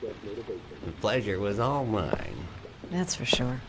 [SPEAKER 23] The pleasure was all mine.
[SPEAKER 19] That's for sure.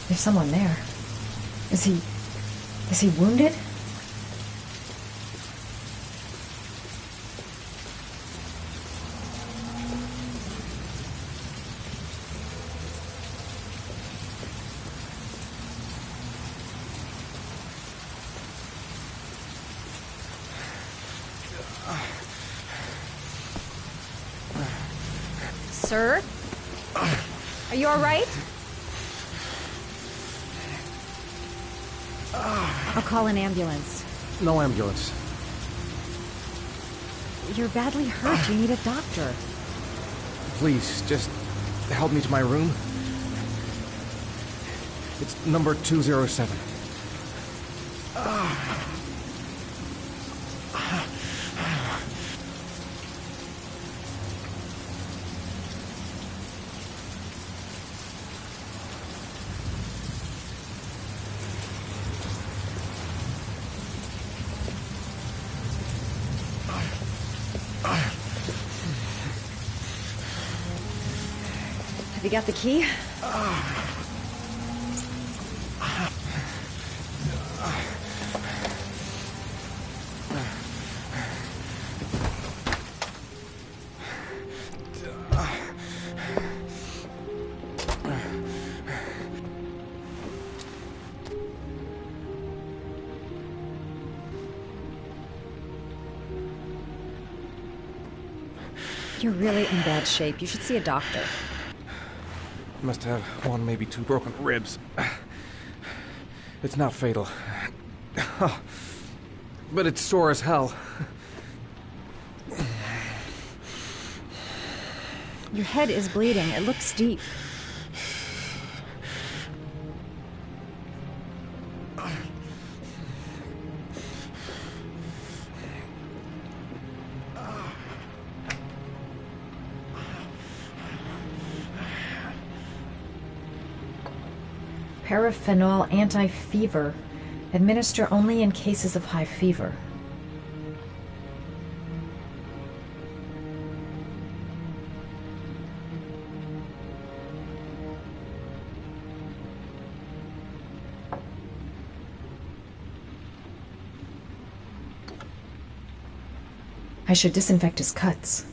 [SPEAKER 19] There's someone there. Is he wounded? Sir? Are you all right? I'll call an ambulance.
[SPEAKER 3] No ambulance.
[SPEAKER 19] You're badly hurt. You need a doctor.
[SPEAKER 3] Please, just help me to my room. It's number 207.
[SPEAKER 19] Have you got the key? You're really in bad shape. You should see a doctor.
[SPEAKER 3] Must have one, maybe two broken ribs. It's not fatal. But it's sore as hell.
[SPEAKER 19] Your head is bleeding. It looks deep. Paraphenol anti-fever. Administer only in cases of high fever. I should disinfect his cuts.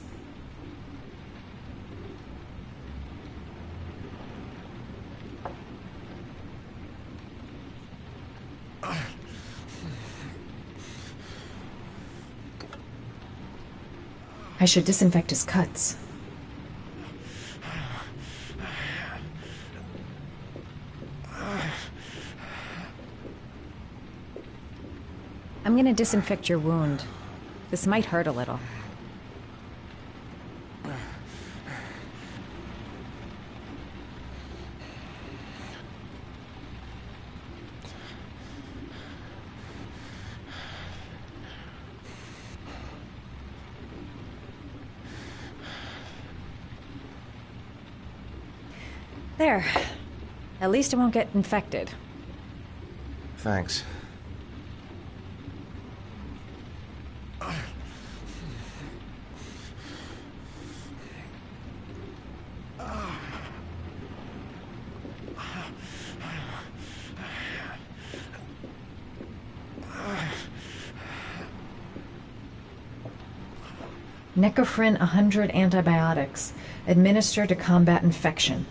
[SPEAKER 19] I should disinfect his cuts. I'm gonna disinfect your wound. This might hurt a little. There. At least it won't get infected.
[SPEAKER 3] Thanks.
[SPEAKER 19] Necophren 100 antibiotics. Administer to combat infection.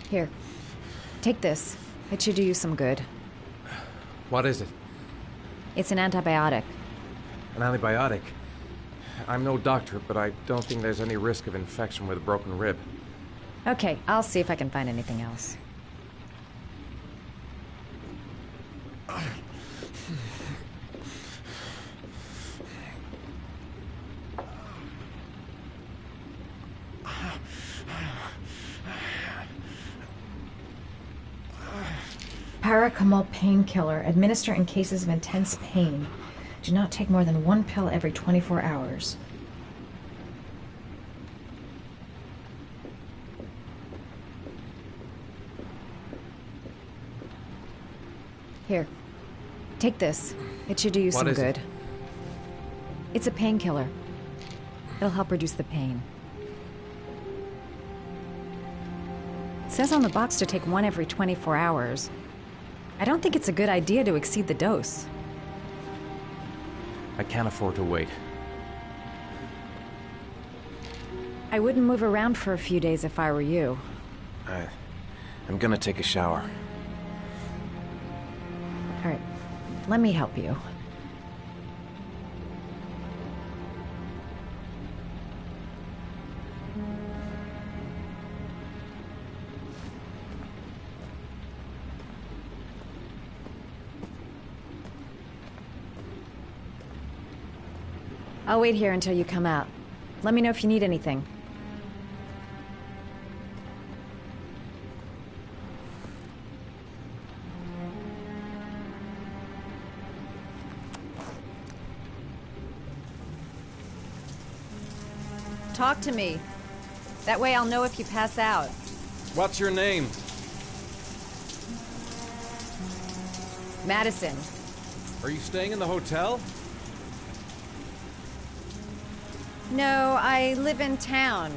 [SPEAKER 19] Here. Take this. It should do you some good.
[SPEAKER 3] What is it?
[SPEAKER 19] It's an antibiotic.
[SPEAKER 3] An antibiotic? I'm no doctor, but I don't think there's any risk of infection with a broken rib.
[SPEAKER 19] Okay, I'll see if I can find anything else. Paracetamol painkiller. Administer in cases of intense pain. Do not take more than 1 pill every 24 hours. Here. Take this. It should do you some good. It's a painkiller. It'll help reduce the pain. It says on the box to take one every 24 hours. I don't think it's a good idea to exceed the dose.
[SPEAKER 3] I can't afford to wait.
[SPEAKER 19] I wouldn't move around for a few days if I were you.
[SPEAKER 3] I'm gonna take a shower.
[SPEAKER 19] All right, let me help you. I'll wait here until you come out. Let me know if you need anything. Talk to me. That way I'll know if you pass out.
[SPEAKER 3] What's your name?
[SPEAKER 19] Madison.
[SPEAKER 3] Are you staying in the hotel?
[SPEAKER 19] No, I live in town.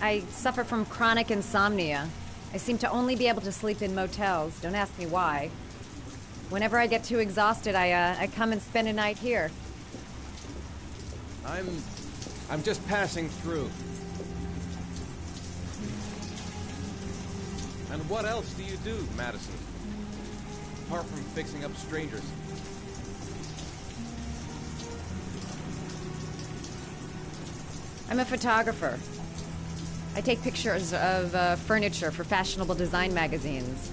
[SPEAKER 19] I suffer from chronic insomnia. I seem to only be able to sleep in motels. Don't ask me why. Whenever I get too exhausted, I come and spend a night here.
[SPEAKER 3] I'm just passing through. And what else do you do, Madison? Apart from fixing up strangers.
[SPEAKER 19] I'm a photographer. I take pictures of furniture for fashionable design magazines.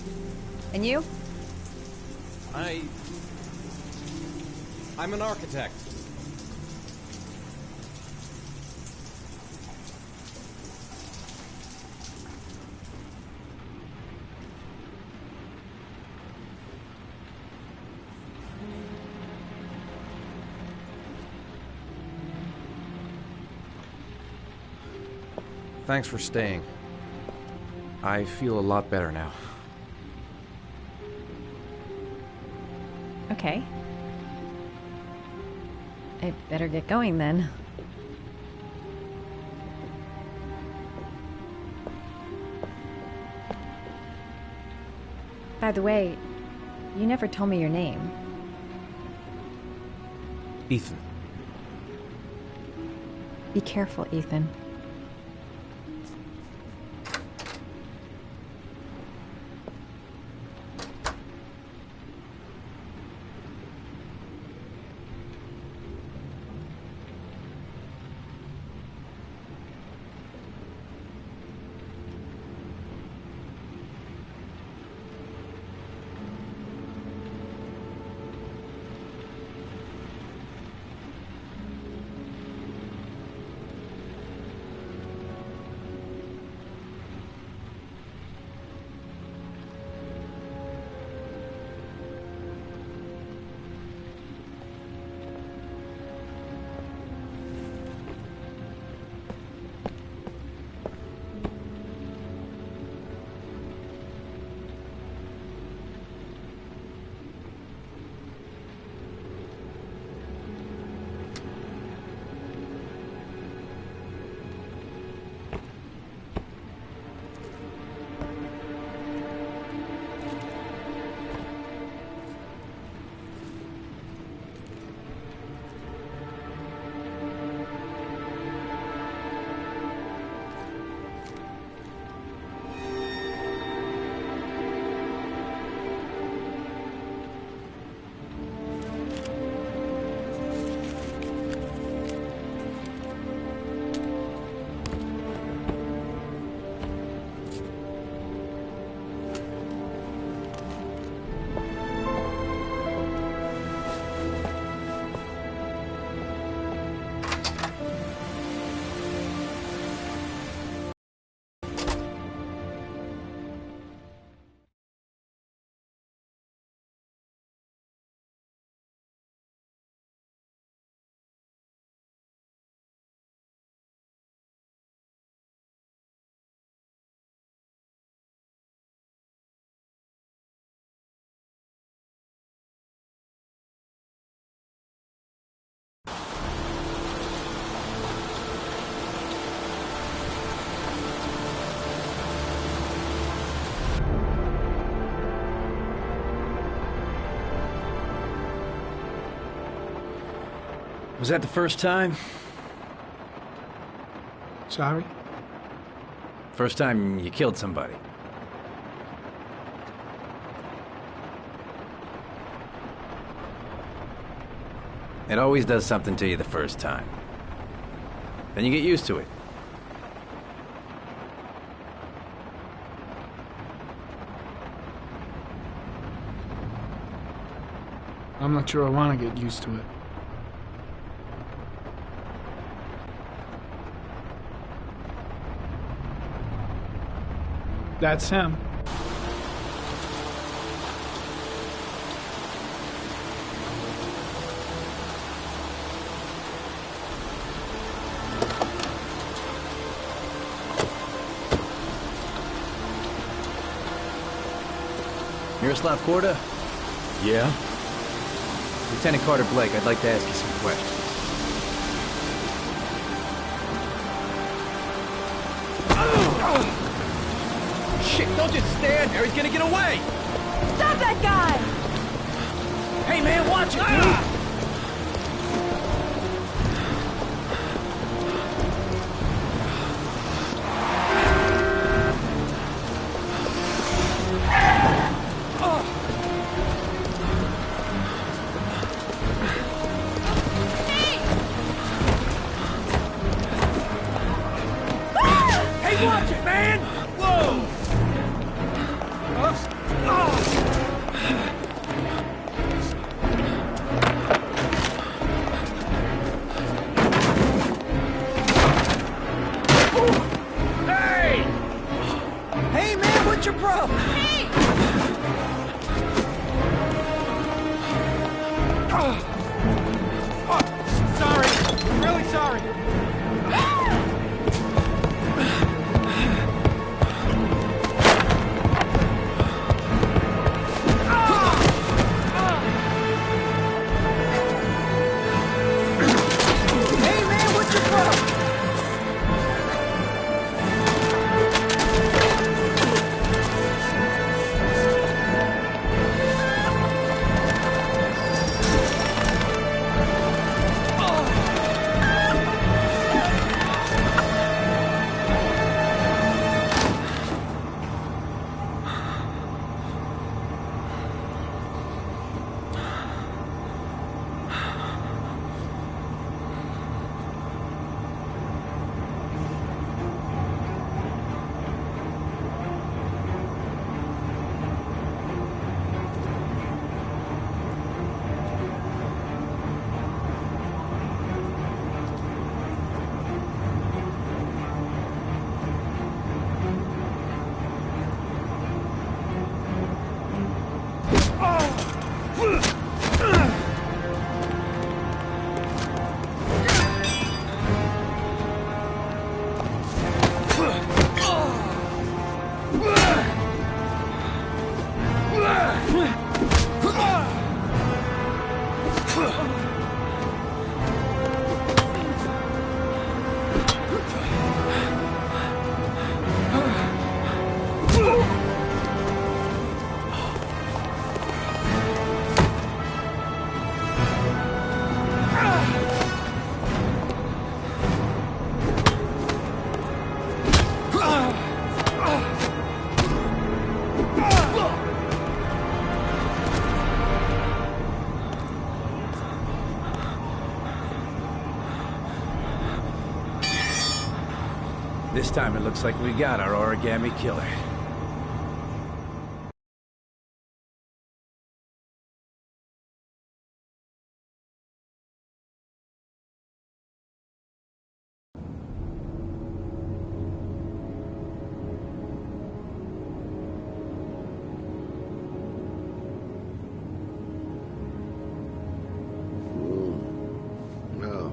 [SPEAKER 19] And you?
[SPEAKER 3] I'm an architect. Thanks for staying. I feel a lot better now.
[SPEAKER 19] Okay. I better get going then. By the way, you never told me your name.
[SPEAKER 3] Ethan.
[SPEAKER 19] Be careful, Ethan.
[SPEAKER 8] Was that the first time?
[SPEAKER 15] Sorry?
[SPEAKER 8] First time you killed somebody. It always does something to you the first time. Then you get used to it.
[SPEAKER 15] I'm not sure I want to get used to it. That's him.
[SPEAKER 8] Miroslav Korda?
[SPEAKER 2] Yeah?
[SPEAKER 8] Lieutenant Carter Blake, I'd like to ask you some questions.
[SPEAKER 14] Shit, don't just stand there. He's gonna get away.
[SPEAKER 5] Stop that guy!
[SPEAKER 14] Hey, man, watch it, dude. Hey, watch it, man! Whoa! Hey! Hey, man, what's your problem? Hey! Sorry. Really sorry. Hey, man, what's your problem?
[SPEAKER 8] This time it looks like we got our origami killer.
[SPEAKER 9] No.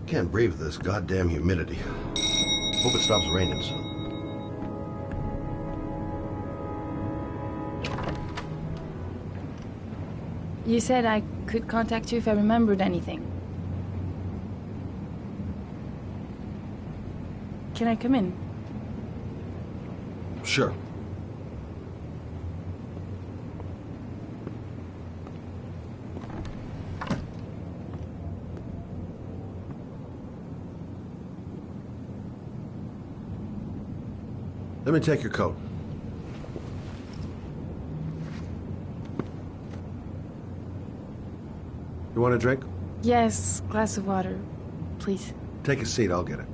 [SPEAKER 9] Can't breathe with this goddamn humidity. Hope it stops raining soon.
[SPEAKER 11] You said I could contact you if I remembered anything. Can I come in?
[SPEAKER 9] Sure. Let me take your coat. You want a drink?
[SPEAKER 11] Yes, glass of water, please.
[SPEAKER 9] Take a seat, I'll get it.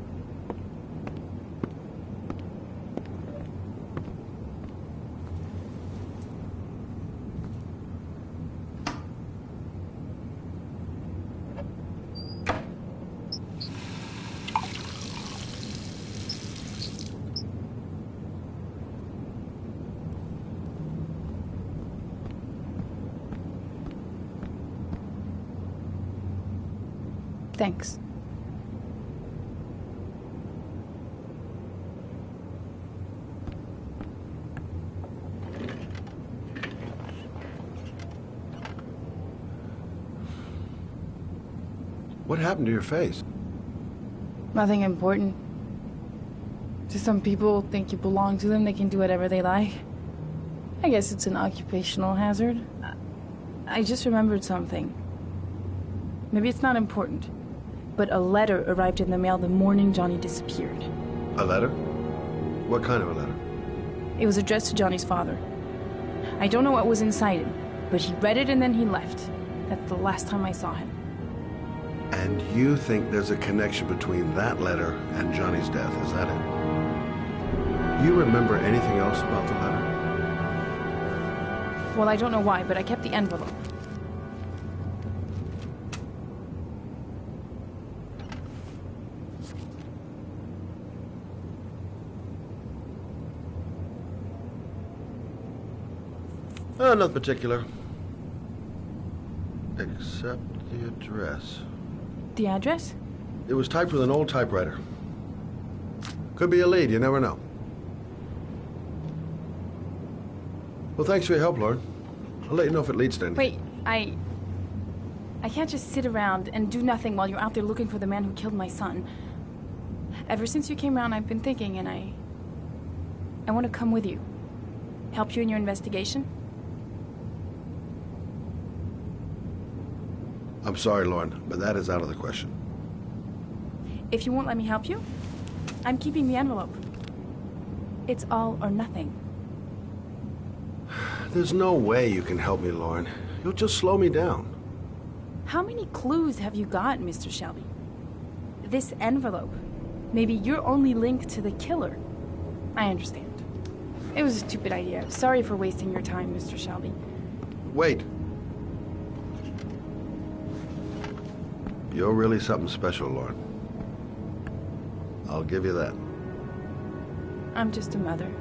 [SPEAKER 11] Thanks.
[SPEAKER 9] What happened to your face?
[SPEAKER 11] Nothing important. Just some people think you belong to them, they can do whatever they like. I guess it's an occupational hazard. I just remembered something. Maybe it's not important, but a letter arrived in the mail the morning Johnny disappeared.
[SPEAKER 9] A letter? What kind of a letter?
[SPEAKER 11] It was addressed to Johnny's father. I don't know what was inside it, but he read it and then he left. That's the last time I saw him.
[SPEAKER 9] And you think there's a connection between that letter and Johnny's death, is that it? You remember anything else about the letter?
[SPEAKER 11] Well, I don't know why, but I kept the envelope.
[SPEAKER 9] Nothing particular. Except the address.
[SPEAKER 11] The address?
[SPEAKER 9] It was typed with an old typewriter. Could be a lead, you never know. Well, thanks for your help, Lauren. I'll let you know if it leads to anything.
[SPEAKER 11] Wait, I can't just sit around and do nothing while you're out there looking for the man who killed my son. Ever since you came around, I've been thinking, and I want to come with you. Help you in your investigation.
[SPEAKER 9] I'm sorry, Lauren, but that is out of the question.
[SPEAKER 11] If you won't let me help you, I'm keeping the envelope. It's all or nothing.
[SPEAKER 9] There's no way you can help me, Lauren. You'll just slow me down.
[SPEAKER 11] How many clues have you got, Mr. Shelby? This envelope. Maybe your only link to the killer. I understand. It was a stupid idea. Sorry for wasting your time, Mr. Shelby.
[SPEAKER 9] Wait. You're really something special, Lauren. I'll give you that.
[SPEAKER 11] I'm just a mother.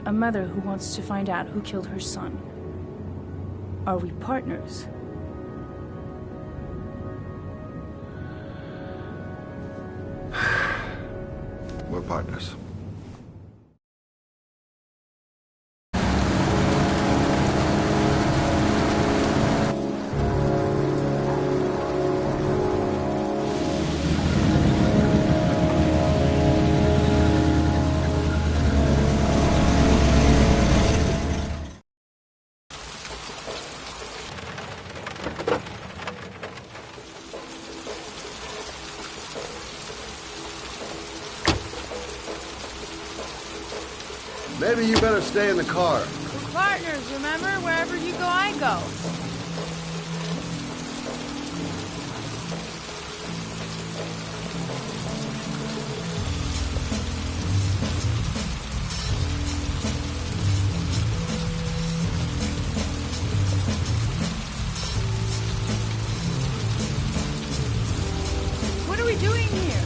[SPEAKER 11] A mother who wants to find out who killed her son. Are we partners?
[SPEAKER 9] We're partners. Maybe you better stay in the car.
[SPEAKER 11] We're partners, remember? Wherever you go, I go. What are we doing here?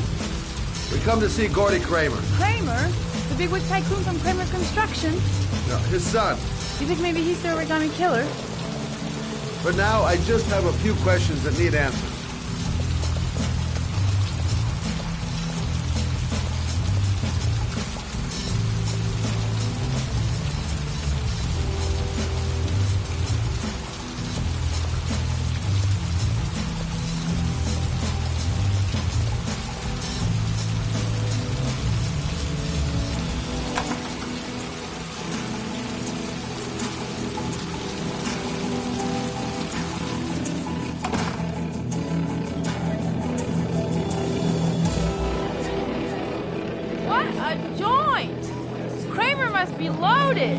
[SPEAKER 9] We come to see Gordy Kramer.
[SPEAKER 11] Kramer? The bigwig tycoon from Kramer Construction?
[SPEAKER 9] No, his son.
[SPEAKER 11] You think maybe he's the origami killer?
[SPEAKER 9] For now, I just have a few questions that need answers.
[SPEAKER 5] Joined! Kramer must be loaded!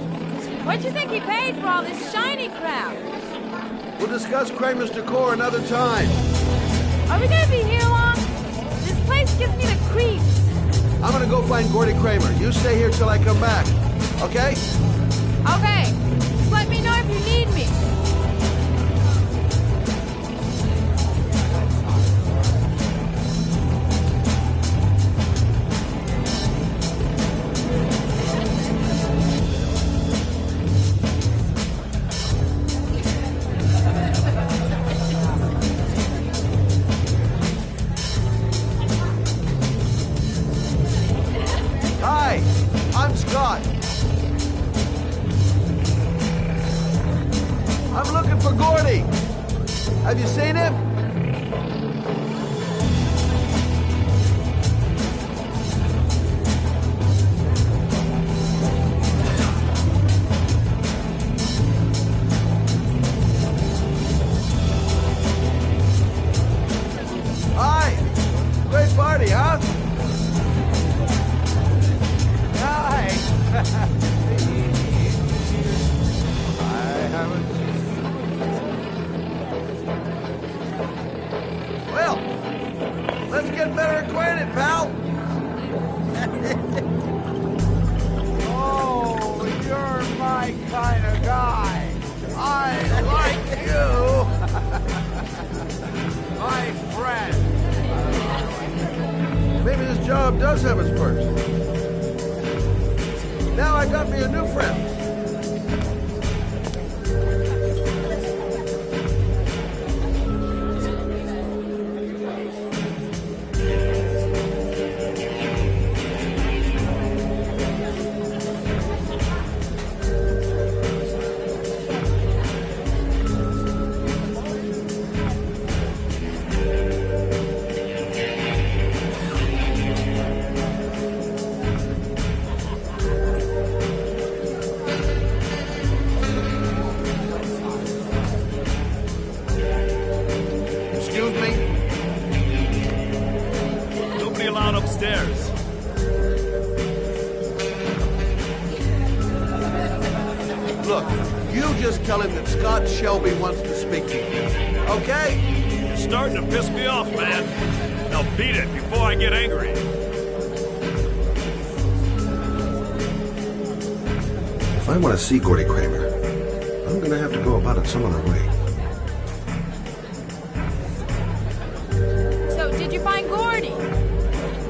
[SPEAKER 5] What'd you think he paid for all this shiny crap?
[SPEAKER 9] We'll discuss Kramer's decor another time.
[SPEAKER 5] Are we gonna be here long? This place gives me the creeps.
[SPEAKER 9] I'm gonna go find Gordy Kramer. You stay here till I come back. Okay?
[SPEAKER 5] Okay. Just let me know if you need me.
[SPEAKER 9] Hi, I'm Scott. I'm looking for Gordy. Have you seen him? Hi. Great party, huh? Hi. I haven't seen. Well, let's get better acquainted, pal. Oh, you're my kind of guy. I like you. My friend. Maybe this job does have its perks. Now I got me a new friend. Excuse me?
[SPEAKER 7] Nobody allowed upstairs.
[SPEAKER 9] Look, you just tell him that Scott Shelby wants to speak to you. Okay?
[SPEAKER 7] You're starting to piss me off, man. Now beat it before I get angry.
[SPEAKER 9] If I want to see Gordy Kramer, I'm gonna have to go about it some other way.
[SPEAKER 5] So, did you find Gordy?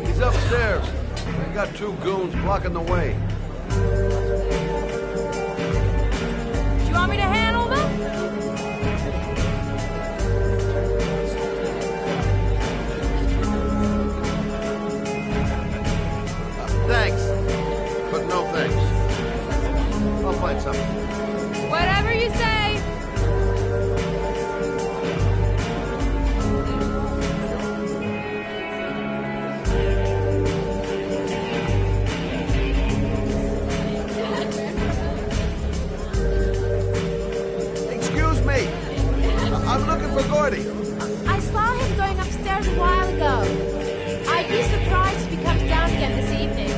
[SPEAKER 9] He's upstairs. We got two goons blocking the way.
[SPEAKER 5] Do you want me to handle them?
[SPEAKER 9] Thanks, but no thanks. I'll find something.
[SPEAKER 5] Whatever you say.
[SPEAKER 9] Excuse me. I'm looking for Gordy.
[SPEAKER 5] I saw him going upstairs a while ago. I'd be surprised if he comes down again this evening.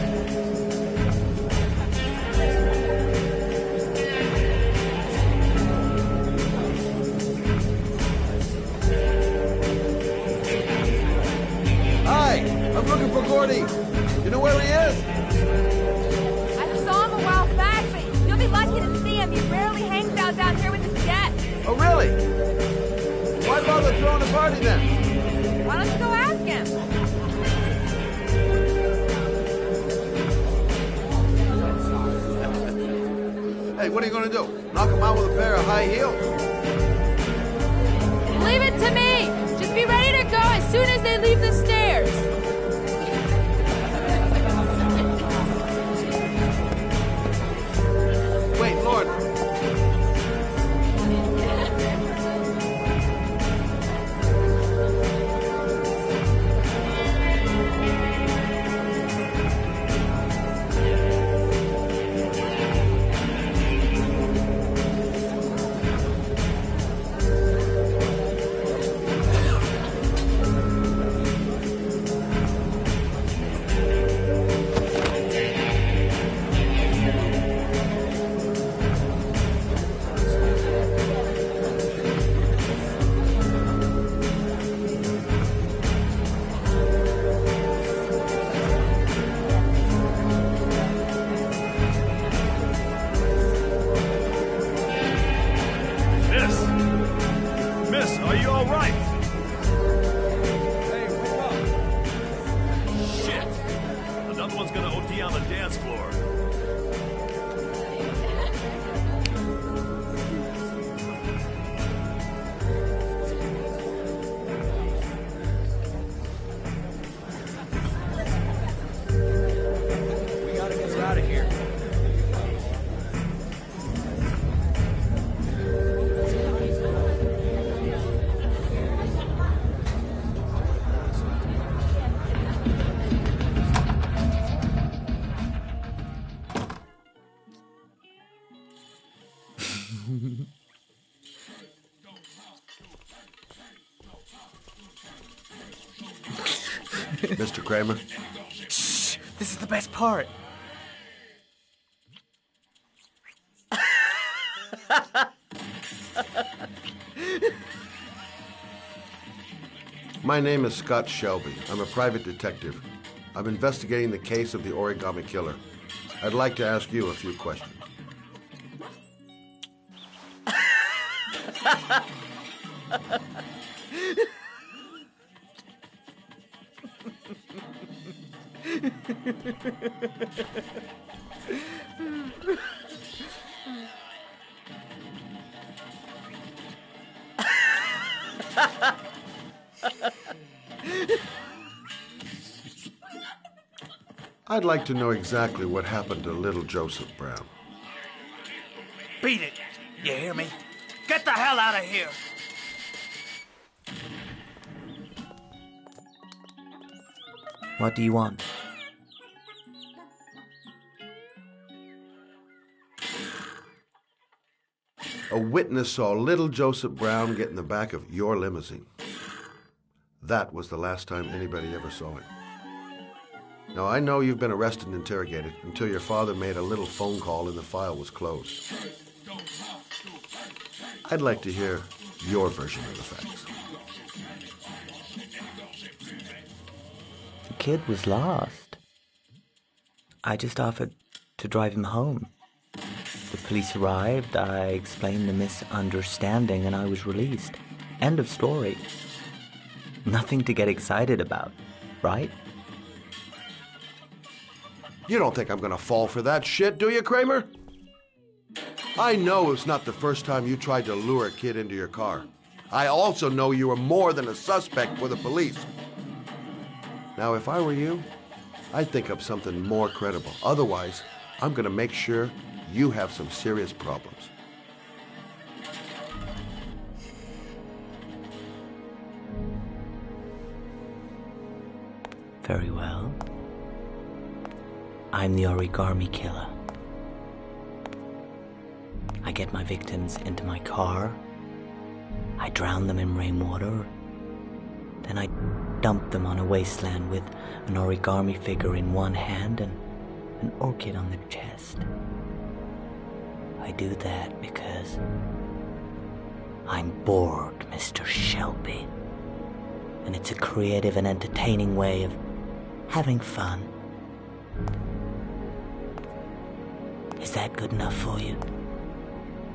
[SPEAKER 9] Hi, I'm looking for Gordy. You know where he is?
[SPEAKER 5] I saw him a while back, but you'll be lucky to see him. He rarely hangs out down here with his guests.
[SPEAKER 9] Oh, really? Why bother throwing a party then?
[SPEAKER 5] Why don't you go ask him?
[SPEAKER 9] Hey, what are you gonna do? Knock him out with a pair of high heels?
[SPEAKER 5] Leave it to me. Just be ready to go as soon as they leave the stairs.
[SPEAKER 9] Wait, Lord. Mr. Kramer?
[SPEAKER 8] Shh! This is the best part.
[SPEAKER 9] My name is Scott Shelby. I'm a private detective. I'm investigating the case of the Origami Killer. I'd like to ask you a few questions. I'd like to know exactly what happened to little Joseph Brown.
[SPEAKER 14] Beat it! You hear me? Get the hell out of here!
[SPEAKER 18] What do you want?
[SPEAKER 9] A witness saw little Joseph Brown get in the back of your limousine. That was the last time anybody ever saw him. Now, I know you've been arrested and interrogated until your father made a little phone call and the file was closed. I'd like to hear your version of the facts.
[SPEAKER 18] The kid was lost. I just offered to drive him home. The police arrived, I explained the misunderstanding, and I was released. End of story. Nothing to get excited about, right?
[SPEAKER 9] You don't think I'm gonna fall for that shit, do you, Kramer? I know it's not the first time you tried to lure a kid into your car. I also know you were more than a suspect for the police. Now, if I were you, I'd think up something more credible. Otherwise, I'm gonna make sure you have some serious problems.
[SPEAKER 18] Very well. I'm the Origami Killer. I get my victims into my car. I drown them in rainwater. Then I dump them on a wasteland with an origami figure in one hand and an orchid on the chest. I do that because I'm bored, Mr. Shelby. And it's a creative and entertaining way of having fun. Is that good enough for you?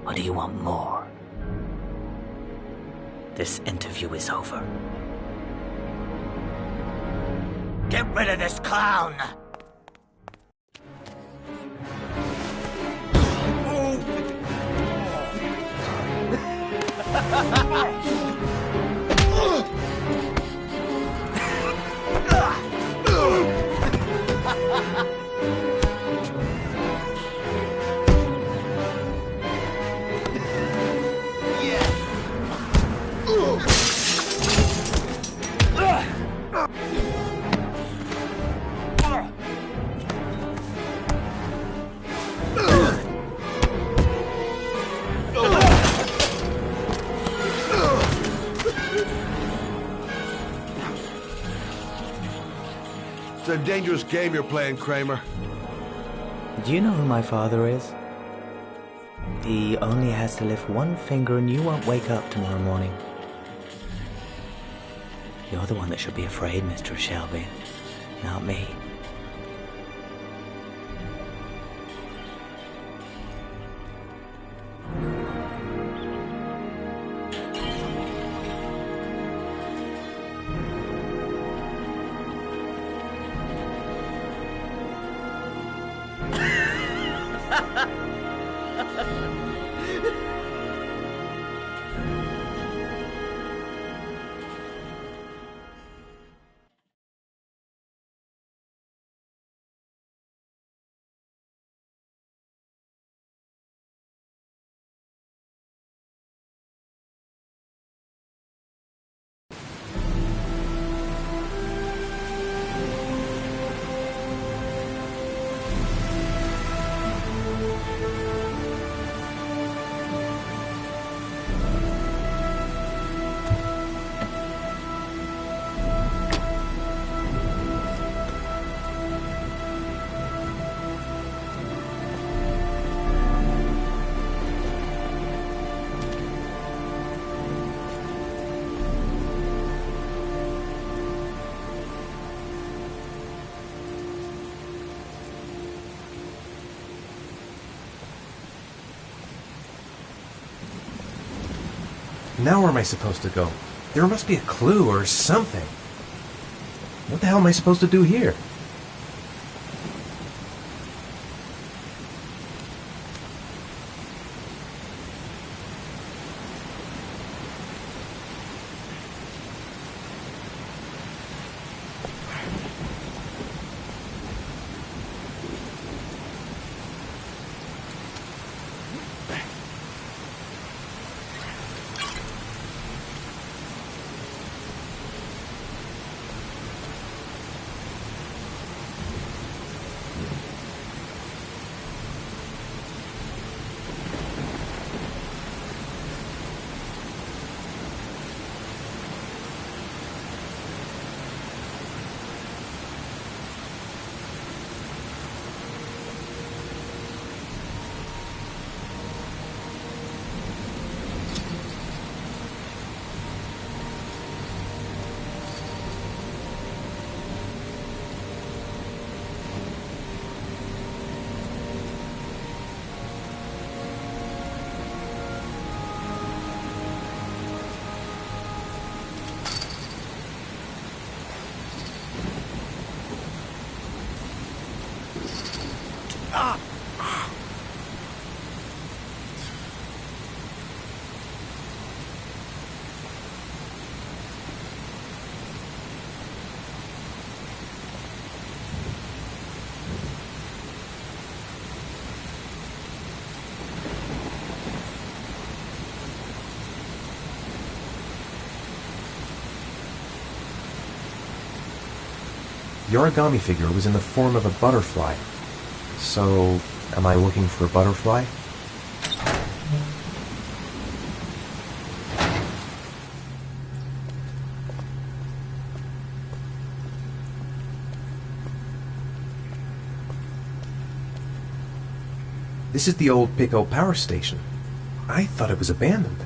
[SPEAKER 18] Or do you want more? This interview is over.
[SPEAKER 14] Get rid of this clown!
[SPEAKER 9] It's a dangerous game you're playing, Kramer.
[SPEAKER 18] Do you know who my father is? He only has to lift one finger and you won't wake up tomorrow morning. You're the one that should be afraid, Mr. Shelby, not me.
[SPEAKER 3] Now where am I supposed to go? There must be a clue or something. What the hell am I supposed to do here? The origami figure was in the form of a butterfly. So, am I looking for a butterfly? This is the old Pico power station. I thought it was abandoned.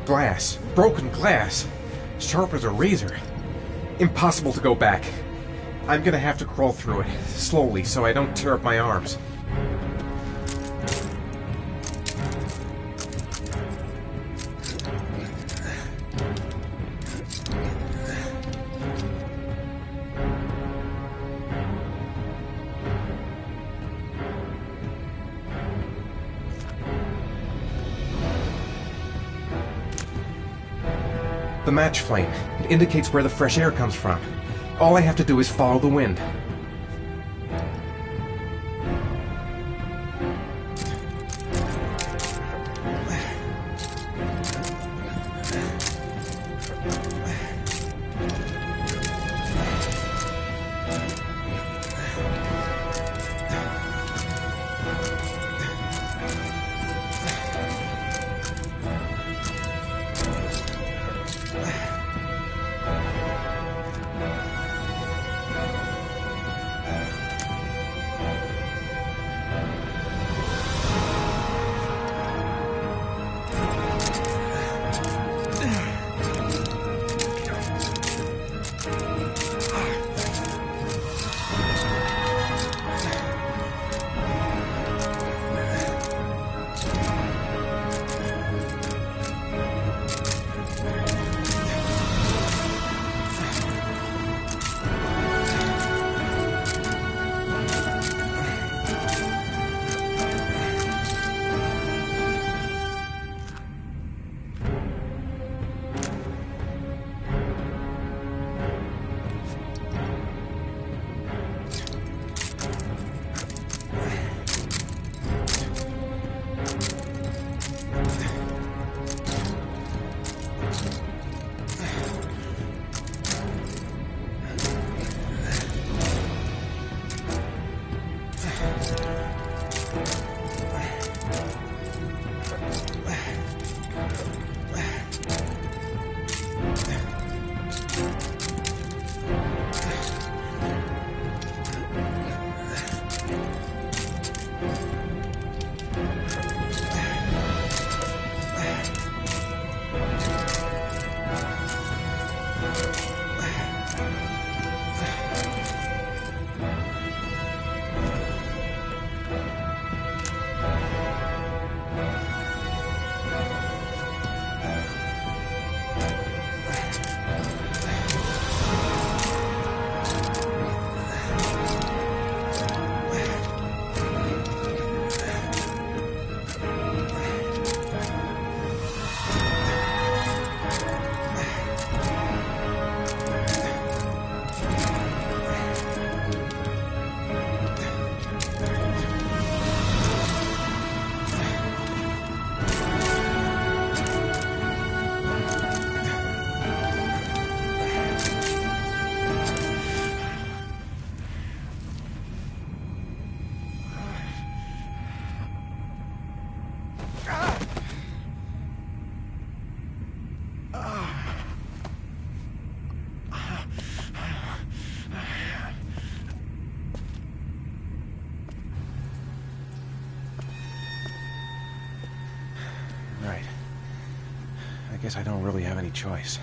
[SPEAKER 3] Glass. Broken glass. Sharp as a razor. Impossible to go back. I'm gonna have to crawl through it, slowly, so I don't tear up my arms. The match flame. It indicates where the fresh air comes from. All I have to do is follow the wind. Guess I don't really have any choice.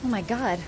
[SPEAKER 19] Oh my god.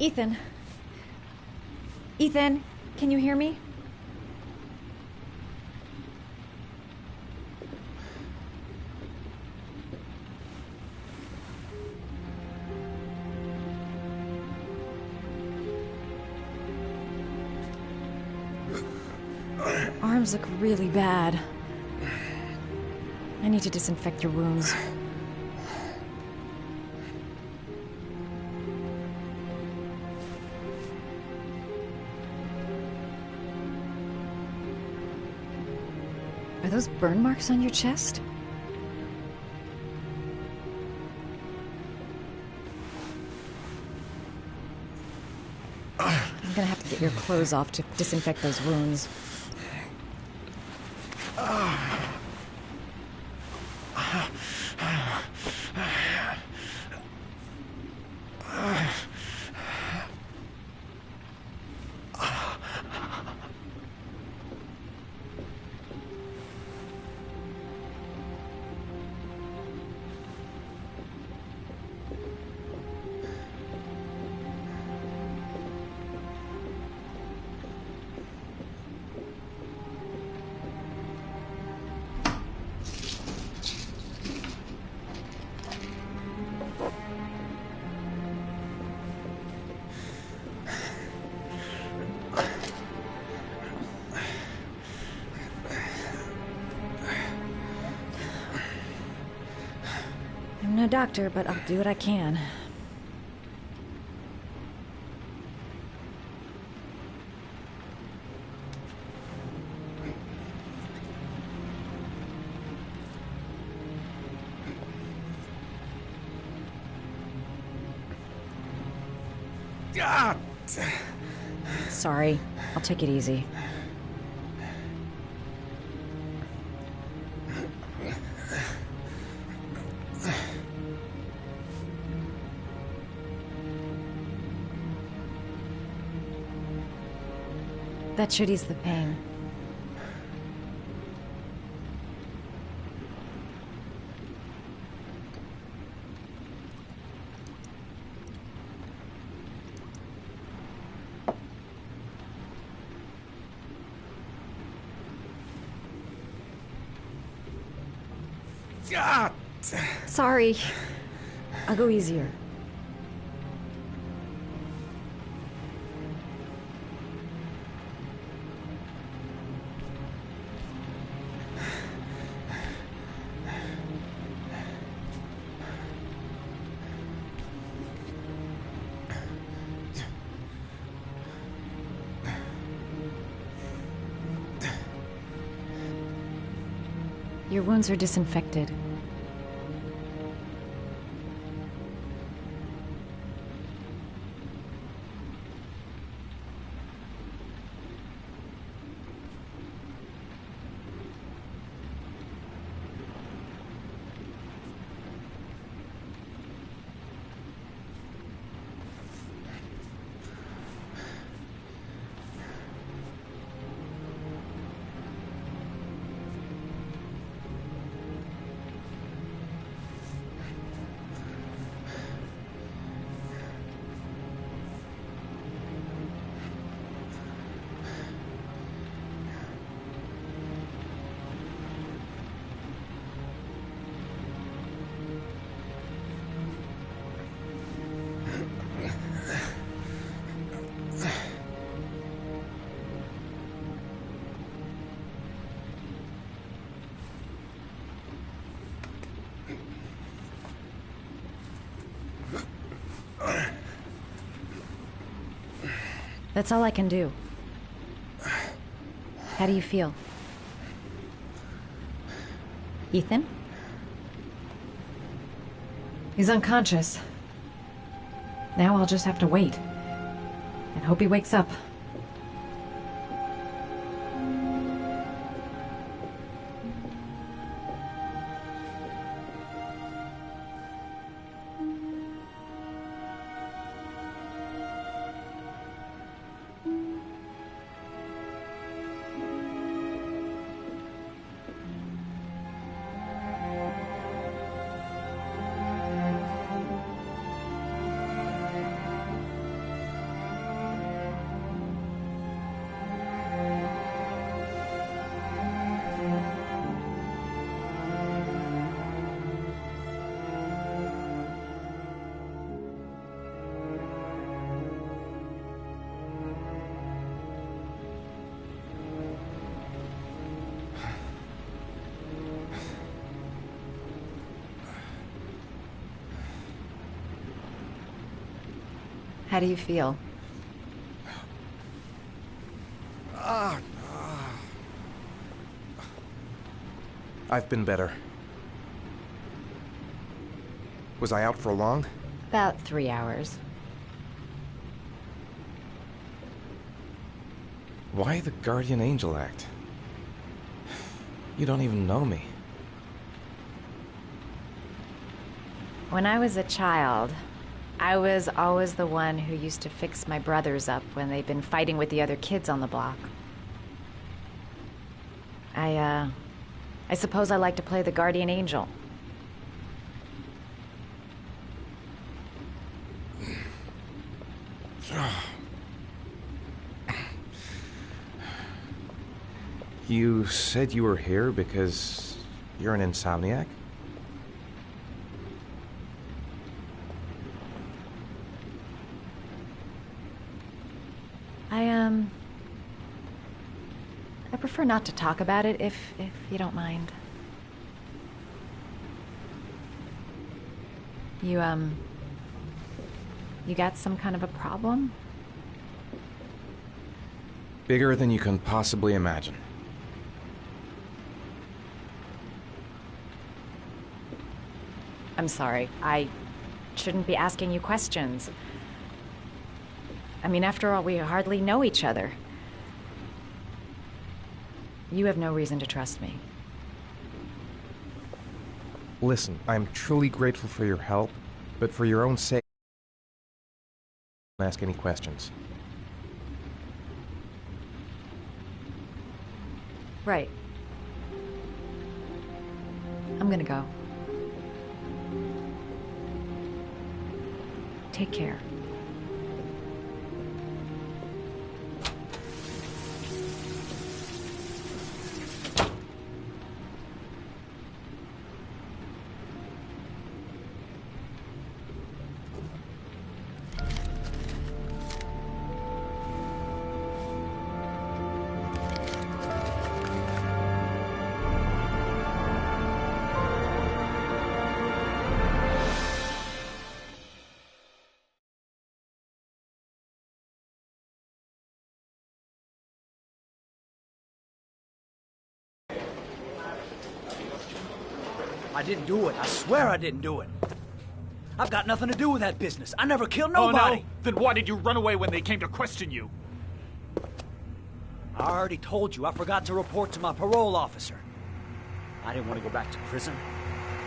[SPEAKER 19] Ethan. Ethan, can you hear me? Your arms look really bad. I need to disinfect your wounds. Are those burn marks on your chest? I'm gonna have to get your clothes off to disinfect those wounds. I'm no doctor, but I'll do what I can. Sorry. I'll take it easy. That should ease the pain. Sorry. I'll go easier. Your wounds are disinfected. That's all I can do. How do you feel? Ethan? He's unconscious. Now I'll just have to wait. And hope he wakes up. How do you feel?
[SPEAKER 3] I've been better. Was I out for long?
[SPEAKER 19] About 3 hours.
[SPEAKER 3] Why the Guardian Angel act? You don't even know me.
[SPEAKER 19] When I was a child, I was always the one who used to fix my brothers up when they'd been fighting with the other kids on the block. I suppose I like to play the Guardian Angel.
[SPEAKER 3] You said you were here because you're an insomniac?
[SPEAKER 19] I prefer not to talk about it if you don't mind. You got some kind of a problem?
[SPEAKER 3] Bigger than you can possibly imagine.
[SPEAKER 19] I'm sorry. I shouldn't be asking you questions. I mean, after all, we hardly know each other. You have no reason to trust me.
[SPEAKER 3] Listen, I'm truly grateful for your help, but for your own sake, don't ask any questions.
[SPEAKER 19] Right. I'm gonna go. Take care.
[SPEAKER 14] I didn't do it. I swear I didn't do it. I've got nothing to do with that business. I never killed nobody.
[SPEAKER 7] Oh, no? Then why did you run away when they came to question you?
[SPEAKER 14] I already told you I forgot to report to my parole officer. I didn't want to go back to prison.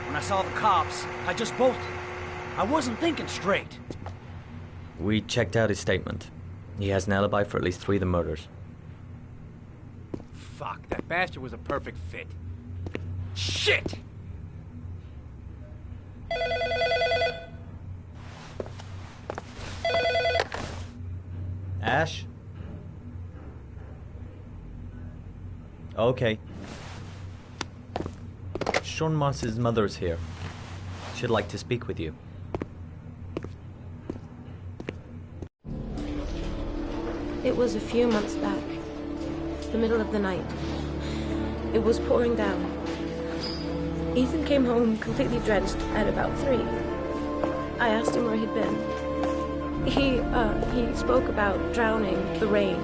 [SPEAKER 14] When I saw the cops, I just bolted. I wasn't thinking straight.
[SPEAKER 18] We checked out his statement. He has an alibi for at least 3 of the murders.
[SPEAKER 8] Fuck, that bastard was a perfect fit. Shit!
[SPEAKER 18] Ash? Okay. Sean Moss's mother is here. She'd like to speak with you.
[SPEAKER 5] It was a few months back. The middle of the night. It was pouring down. Ethan came home completely drenched at about 3. I asked him where he'd been. He spoke about drowning the rain.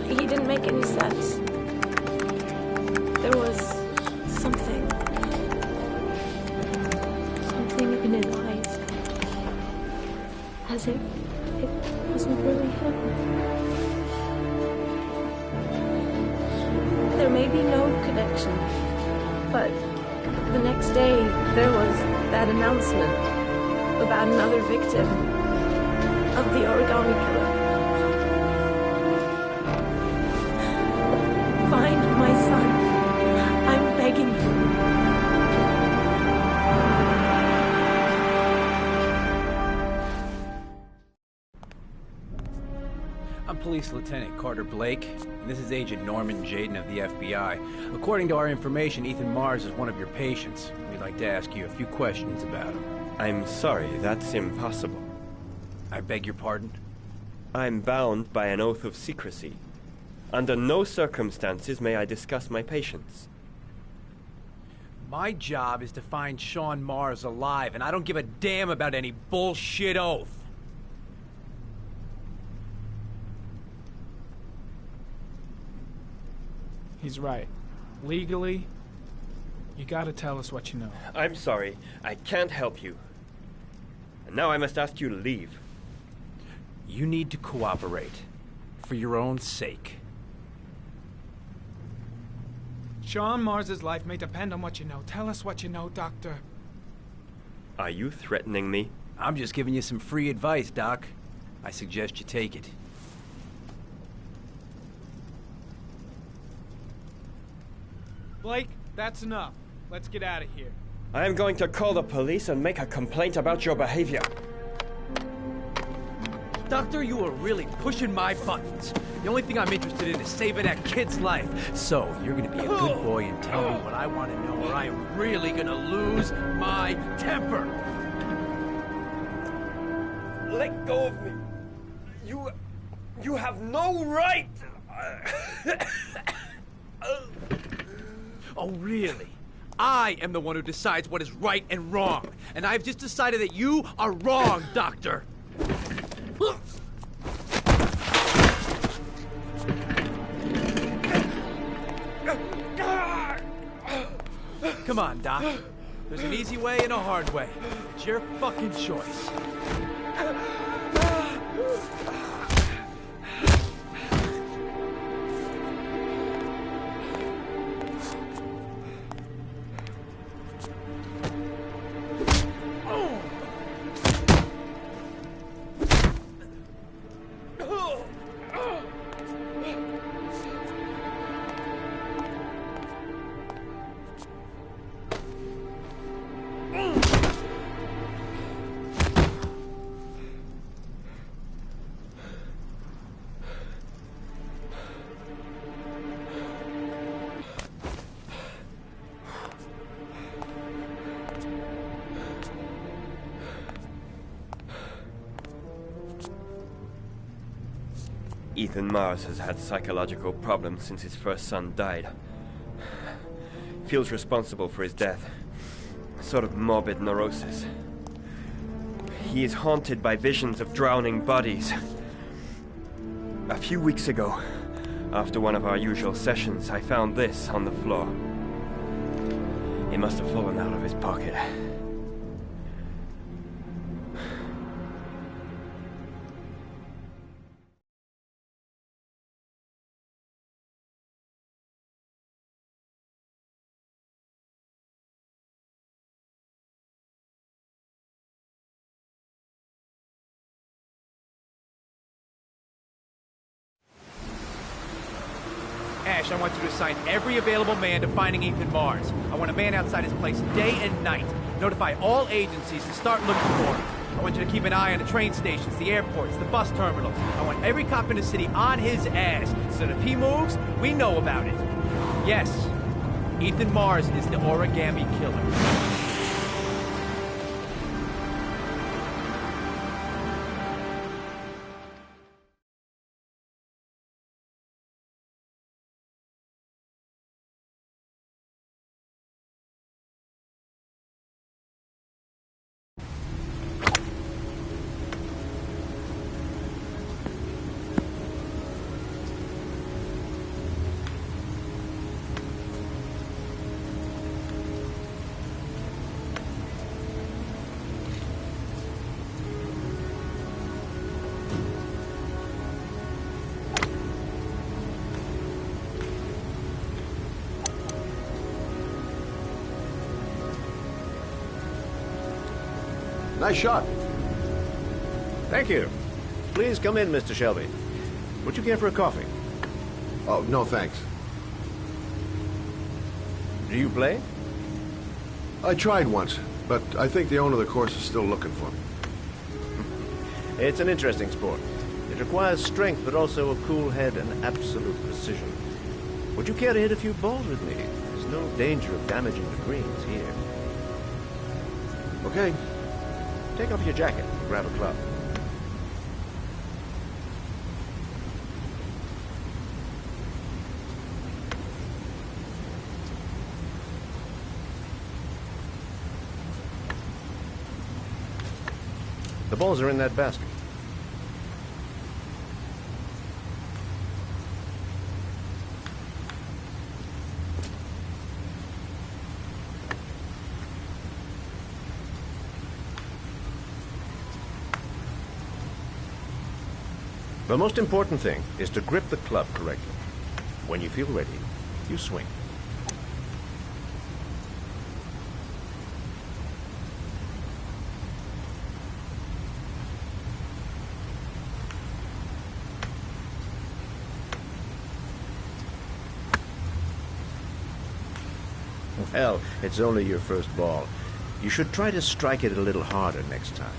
[SPEAKER 5] He didn't make any sense. There was something in his eyes. As if it wasn't really him. There may be no connection, but the next day there was that announcement about another victim of the origami killer. Find my son. I'm begging you.
[SPEAKER 8] I'm Police Lieutenant Carter Blake, and this is Agent Norman Jaden of the FBI. According to our information, Ethan Mars is one of your patients. We'd like to ask you a few questions about him.
[SPEAKER 1] I'm sorry, that's impossible.
[SPEAKER 8] I beg your pardon?
[SPEAKER 1] I'm bound by an oath of secrecy. Under no circumstances may I discuss my patients.
[SPEAKER 8] My job is to find Sean Mars alive, and I don't give a damn about any bullshit oath.
[SPEAKER 15] He's right. Legally, you gotta tell us what you know.
[SPEAKER 1] I'm sorry, I can't help you. And now I must ask you to leave.
[SPEAKER 8] You need to cooperate. For your own sake.
[SPEAKER 15] Sean Mars's life may depend on what you know. Tell us what you know, Doctor.
[SPEAKER 1] Are you threatening me?
[SPEAKER 8] I'm just giving you some free advice, Doc. I suggest you take it.
[SPEAKER 15] Blake, that's enough. Let's get out of here.
[SPEAKER 1] I am going to call the police and make a complaint about your behavior.
[SPEAKER 8] Doctor, you are really pushing my buttons. The only thing I'm interested in is saving that kid's life. So, you're gonna be a good boy and tell me what I want to know, or I am really gonna lose my temper.
[SPEAKER 1] Let go of me. You have no right.
[SPEAKER 8] Oh, really? I am the one who decides what is right and wrong. And I've just decided that you are wrong, Doctor. Come on, Doc. There's an easy way and a hard way. It's your fucking choice.
[SPEAKER 1] Ethan Mars has had psychological problems since his first son died. Feels responsible for his death. A sort of morbid neurosis. He is haunted by visions of drowning bodies. A few weeks ago, after one of our usual sessions, I found this on the floor. It must have fallen out of his pocket.
[SPEAKER 8] Ash, I want you to assign every available man to finding Ethan Mars. I want a man outside his place day and night. Notify all agencies to start looking for him. I want you to keep an eye on the train stations, the airports, the bus terminals. I want every cop in the city on his ass, so that if he moves, we know about it. Yes, Ethan Mars is the origami killer.
[SPEAKER 9] Nice shot.
[SPEAKER 2] Thank you. Please come in, Mr. Shelby. Would you care for a coffee?
[SPEAKER 9] Oh, no thanks.
[SPEAKER 2] Do you play?
[SPEAKER 9] I tried once, but I think the owner of the course is still looking for me.
[SPEAKER 2] It's an interesting sport. It requires strength, but also a cool head and absolute precision. Would you care to hit a few balls with me? There's no danger of damaging the greens here.
[SPEAKER 9] Okay.
[SPEAKER 2] Take off your jacket and grab a club. The balls are in that basket. The most important thing is to grip the club correctly. When you feel ready, you swing. Well, it's only your first ball. You should try to strike it a little harder next time.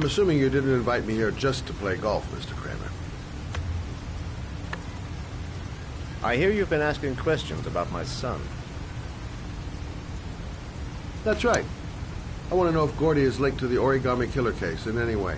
[SPEAKER 9] I'm assuming you didn't invite me here just to play golf, Mr. Kramer.
[SPEAKER 2] I hear you've been asking questions about my son.
[SPEAKER 9] That's right. I want to know if Gordy is linked to the Origami Killer case in any way.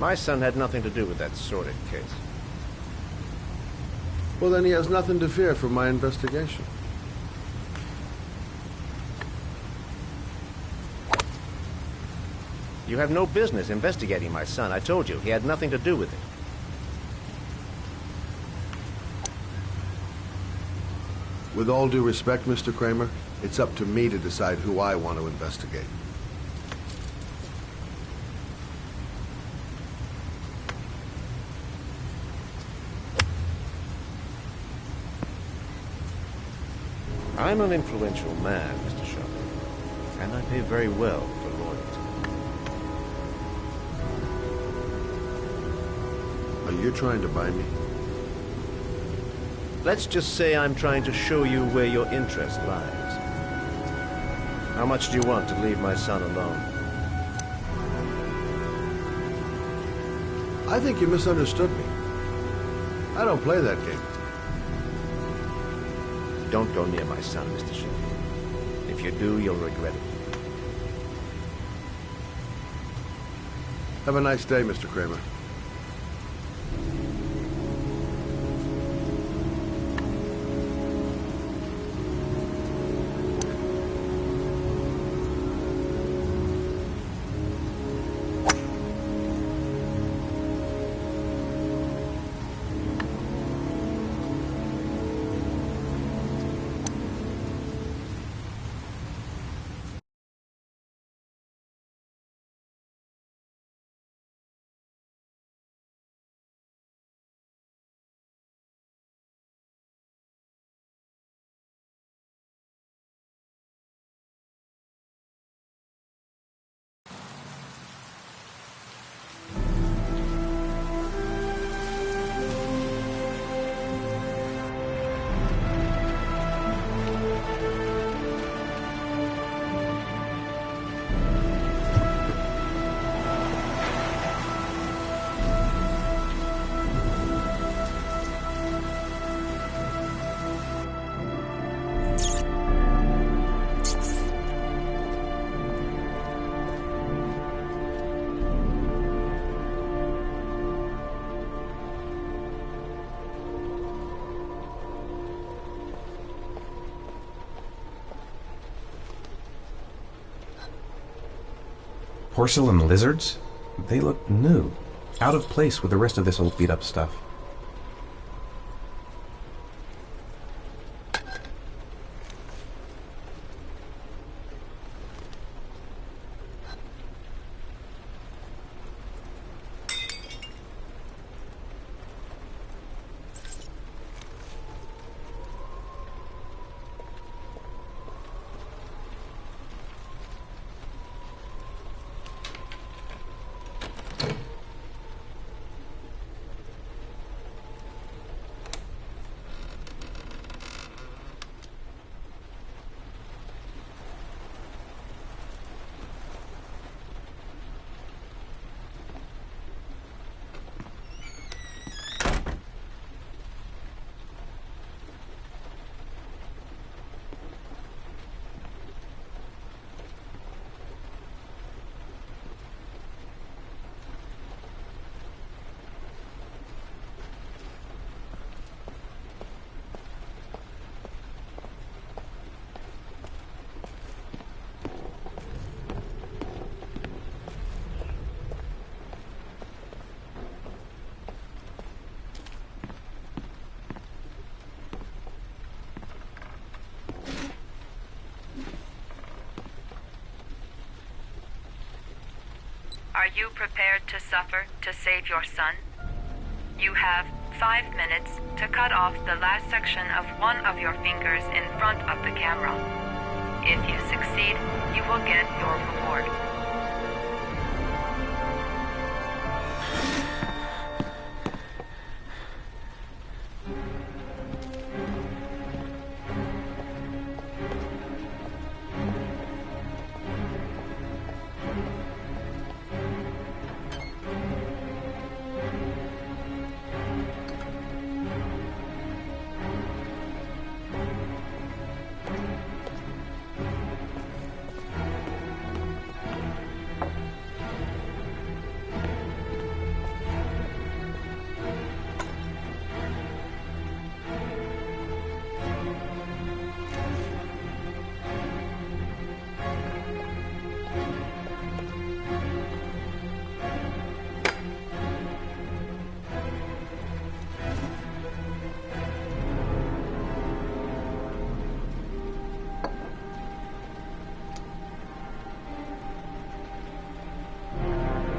[SPEAKER 2] My son had nothing to do with that sordid case.
[SPEAKER 9] Well, then he has nothing to fear from my investigation.
[SPEAKER 2] You have no business investigating my son. I told you, he had nothing to do with it.
[SPEAKER 9] With all due respect, Mr. Kramer, it's up to me to decide who I want to investigate.
[SPEAKER 2] I'm an influential man, Mr. Shelby, and I pay very well for loyalty.
[SPEAKER 9] Are you trying to buy me?
[SPEAKER 2] Let's just say I'm trying to show you where your interest lies. How much do you want to leave my son alone?
[SPEAKER 9] I think you misunderstood me. I don't play that game.
[SPEAKER 2] Don't go near my son, Mr. Shelby. If you do, you'll regret it.
[SPEAKER 9] Have a nice day, Mr. Kramer.
[SPEAKER 3] porcelain lizards? They look new, out of place with the rest of this old beat-up stuff.
[SPEAKER 21] Are you prepared to suffer to save your son? You have 5 minutes to cut off the last section of one of your fingers in front of the camera. If you succeed, you will get your reward.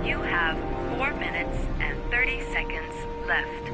[SPEAKER 21] You have 4 minutes and 30 seconds left.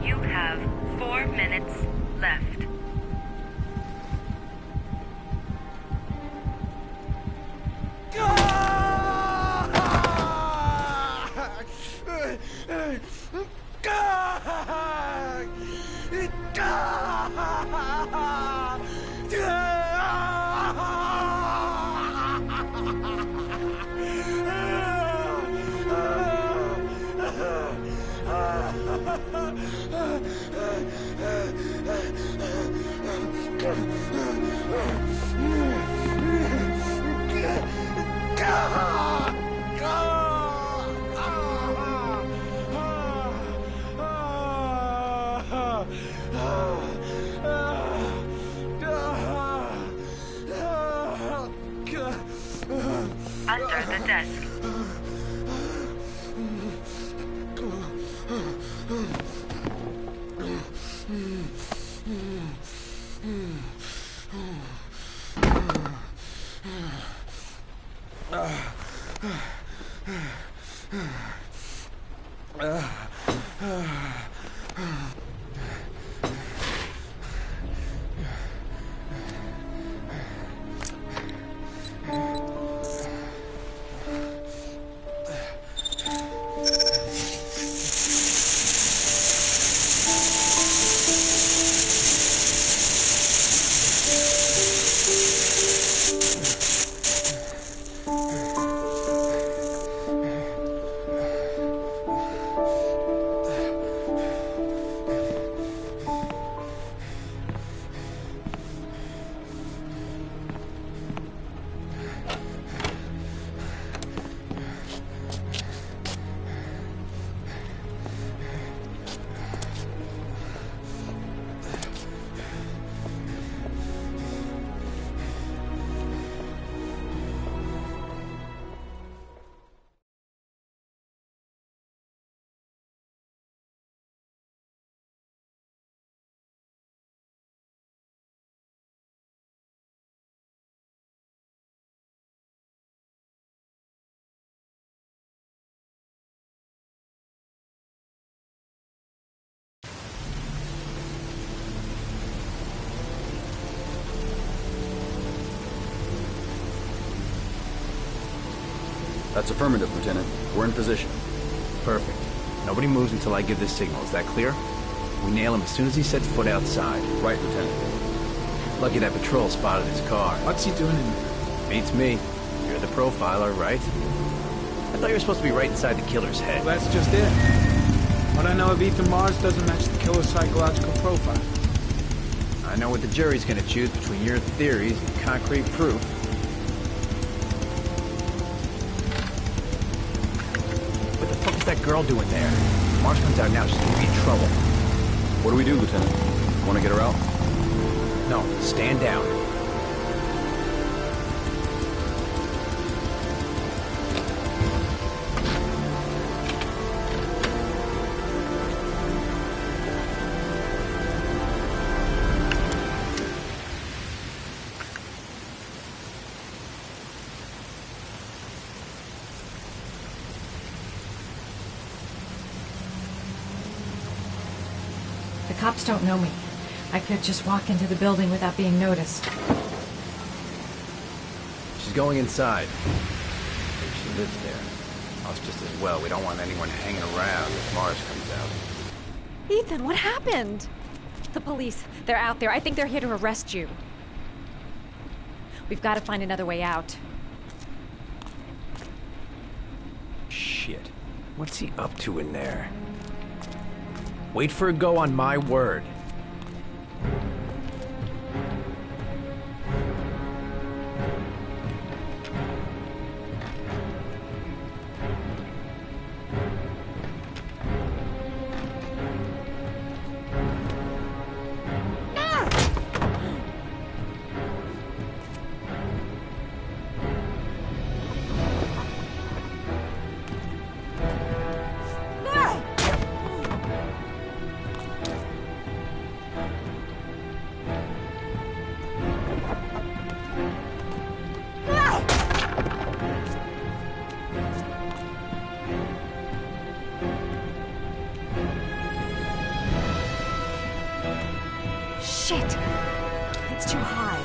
[SPEAKER 21] You have 4 minutes left. Under the desk.
[SPEAKER 4] That's affirmative, Lieutenant. We're in position.
[SPEAKER 8] Perfect. Nobody moves until I give this signal. Is that clear? We nail him as soon as he sets foot outside.
[SPEAKER 4] Right, Lieutenant.
[SPEAKER 8] Lucky that patrol spotted his car.
[SPEAKER 15] What's he doing in there?
[SPEAKER 8] Beats me. You're the profiler, right? I thought you were supposed to be right inside the killer's head.
[SPEAKER 15] Well, that's just it. What I know of Ethan Mars doesn't match the killer's psychological profile.
[SPEAKER 8] I know what the jury's gonna choose between your theories and concrete proof. What the fuck is that girl doing there? Mars comes out now, she's gonna be in trouble.
[SPEAKER 4] What do we do, Lieutenant? Want to get her out?
[SPEAKER 8] No, stand down.
[SPEAKER 19] The cops don't know me. I could just walk into the building without being noticed.
[SPEAKER 8] She's going inside. Maybe she lives there. Us just as well. We don't want anyone hanging around if Mars comes out.
[SPEAKER 19] Ethan, what happened? The police. They're out there. I think they're here to arrest you. We've got to find another way out.
[SPEAKER 8] Shit. What's he up to in there? Wait for a go on my word.
[SPEAKER 19] Shit! It's too high.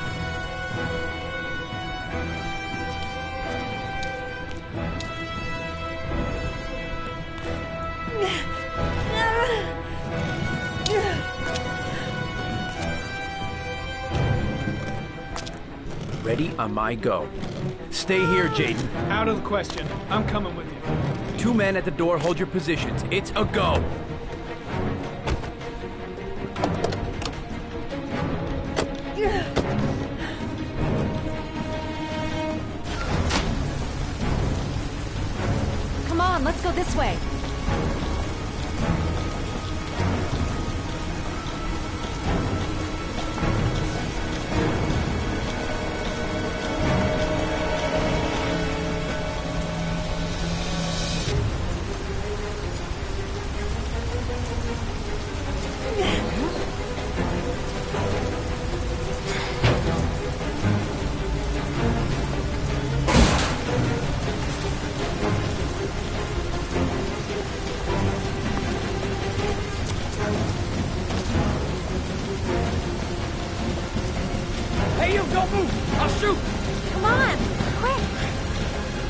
[SPEAKER 8] Ready on my go. Stay here, Jaden.
[SPEAKER 15] Out of the question. I'm coming with you.
[SPEAKER 8] 2 men at the door, hold your positions. It's a go.
[SPEAKER 19] Come on, let's go this way.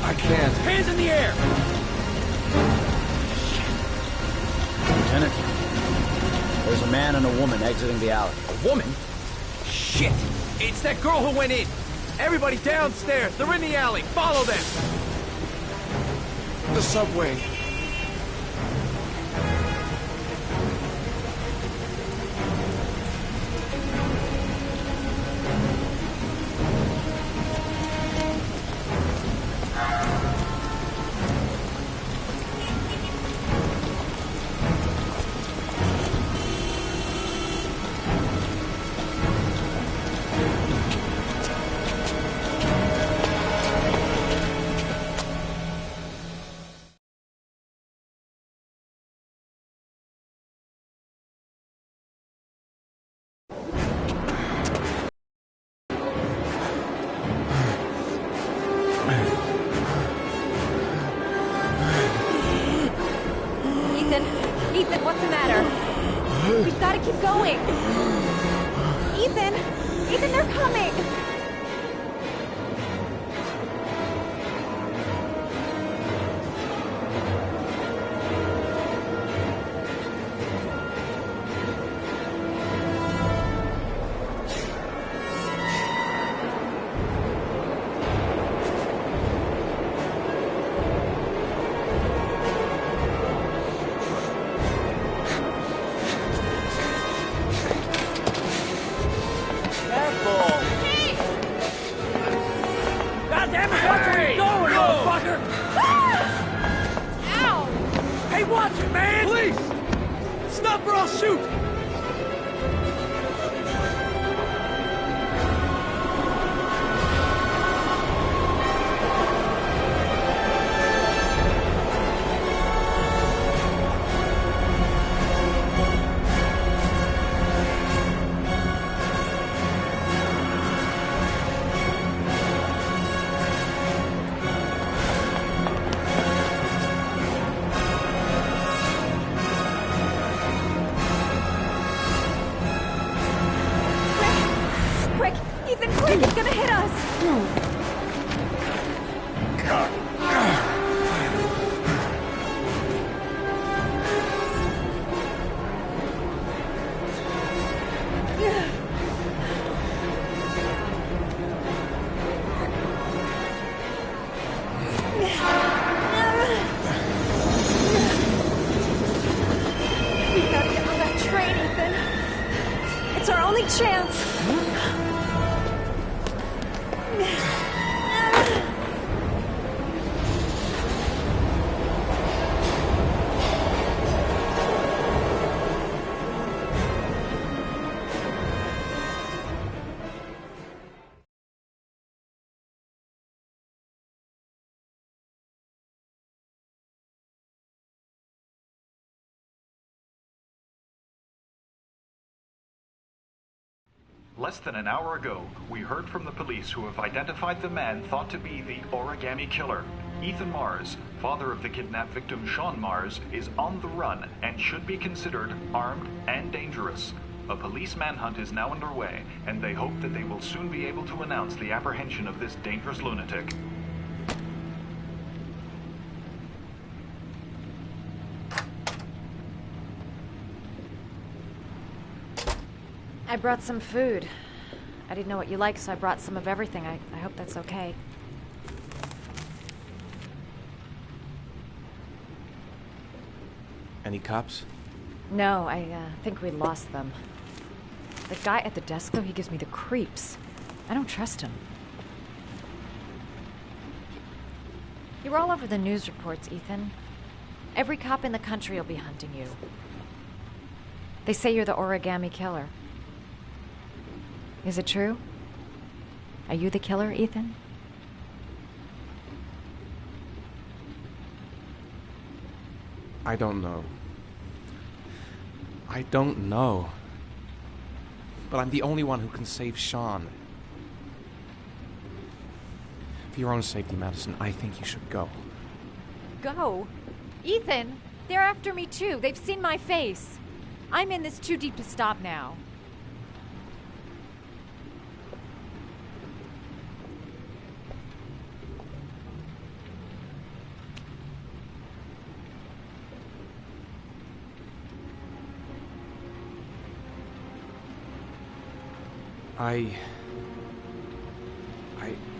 [SPEAKER 3] I can't.
[SPEAKER 14] Hands in the air!
[SPEAKER 6] Lieutenant, there's a man and a woman exiting the alley.
[SPEAKER 8] A woman? Shit! It's that girl who went in! Everybody downstairs! They're in the alley! Follow them!
[SPEAKER 3] The subway.
[SPEAKER 5] Ethan, what's the matter? We've got to keep going. Ethan, they're coming.
[SPEAKER 22] Less than an hour ago, we heard from the police who have identified the man thought to be the Origami Killer. Ethan Mars, father of the kidnapped victim Sean Mars, is on the run and should be considered armed and dangerous. A police manhunt is now underway, and they hope that they will soon be able to announce the apprehension of this dangerous lunatic.
[SPEAKER 19] I brought some food. I didn't know what you liked, so I brought some of everything. I hope that's okay.
[SPEAKER 3] Any cops?
[SPEAKER 19] No, I think we lost them. The guy at the desk, though, he gives me the creeps. I don't trust him. You're all over the news reports, Ethan. Every cop in the country will be hunting you. They say you're the Origami Killer. Is it true? Are you the killer, Ethan?
[SPEAKER 3] I don't know. I don't know. But I'm the only one who can save Sean. For your own safety, Madison, I think you should go.
[SPEAKER 19] Go? Ethan, they're after me too. They've seen my face. I'm in this too deep to stop now.
[SPEAKER 3] I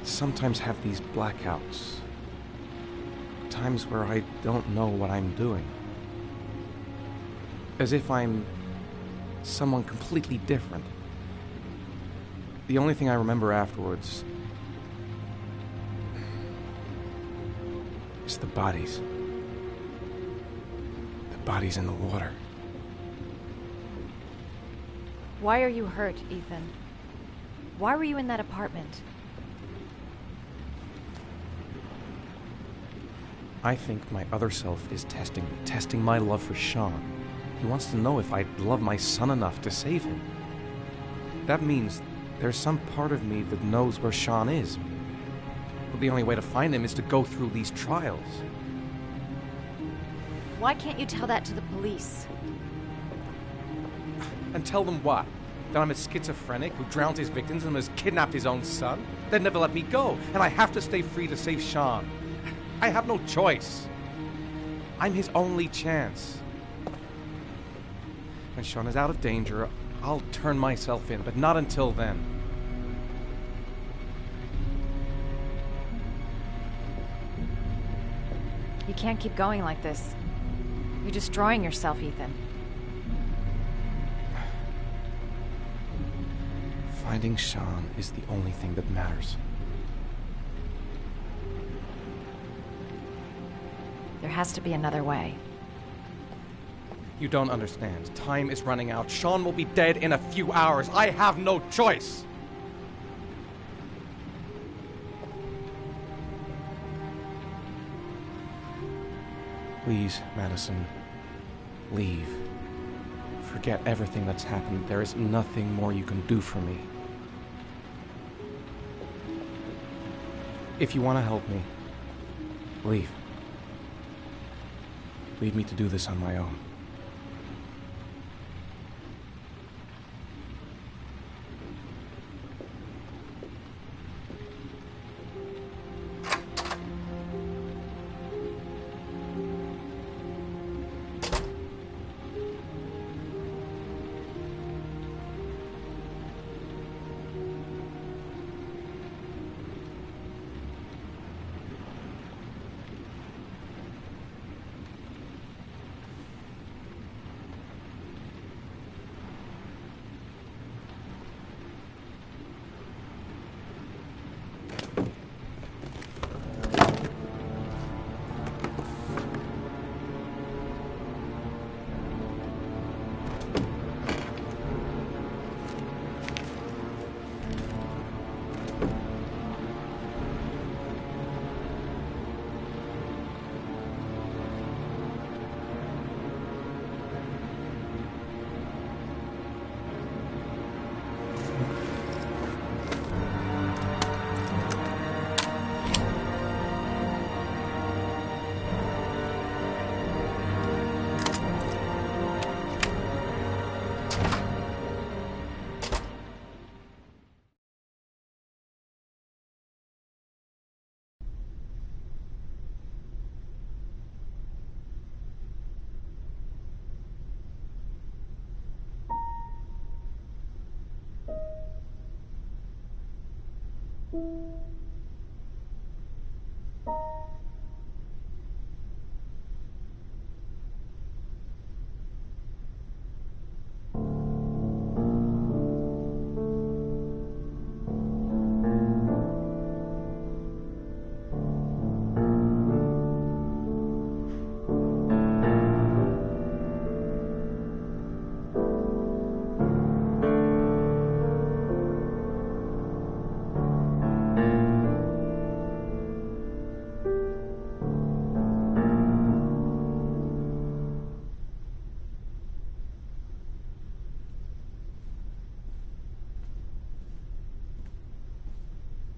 [SPEAKER 3] sometimes have these blackouts. Times where I don't know what I'm doing. As if I'm someone completely different. The only thing I remember afterwards is the bodies. The bodies in the water.
[SPEAKER 19] Why are you hurt, Ethan? Why were you in that apartment?
[SPEAKER 3] I think my other self is testing me, testing my love for Sean. He wants to know if I love my son enough to save him. That means there's some part of me that knows where Sean is. But the only way to find him is to go through these trials.
[SPEAKER 19] Why can't you tell that to the police?
[SPEAKER 3] And tell them what? That I'm a schizophrenic who drowns his victims and has kidnapped his own son? They'd never let me go, and I have to stay free to save Sean. I have no choice. I'm his only chance. When Sean is out of danger, I'll turn myself in, but not until then.
[SPEAKER 19] You can't keep going like this. You're destroying yourself, Ethan.
[SPEAKER 3] Finding Sean is the only thing that matters.
[SPEAKER 19] There has to be another way.
[SPEAKER 3] You don't understand. Time is running out. Sean will be dead in a few hours. I have no choice. Please, Madison, leave. Forget everything that's happened. There is nothing more you can do for me. If you want to help me, leave. Leave me to do this on my own.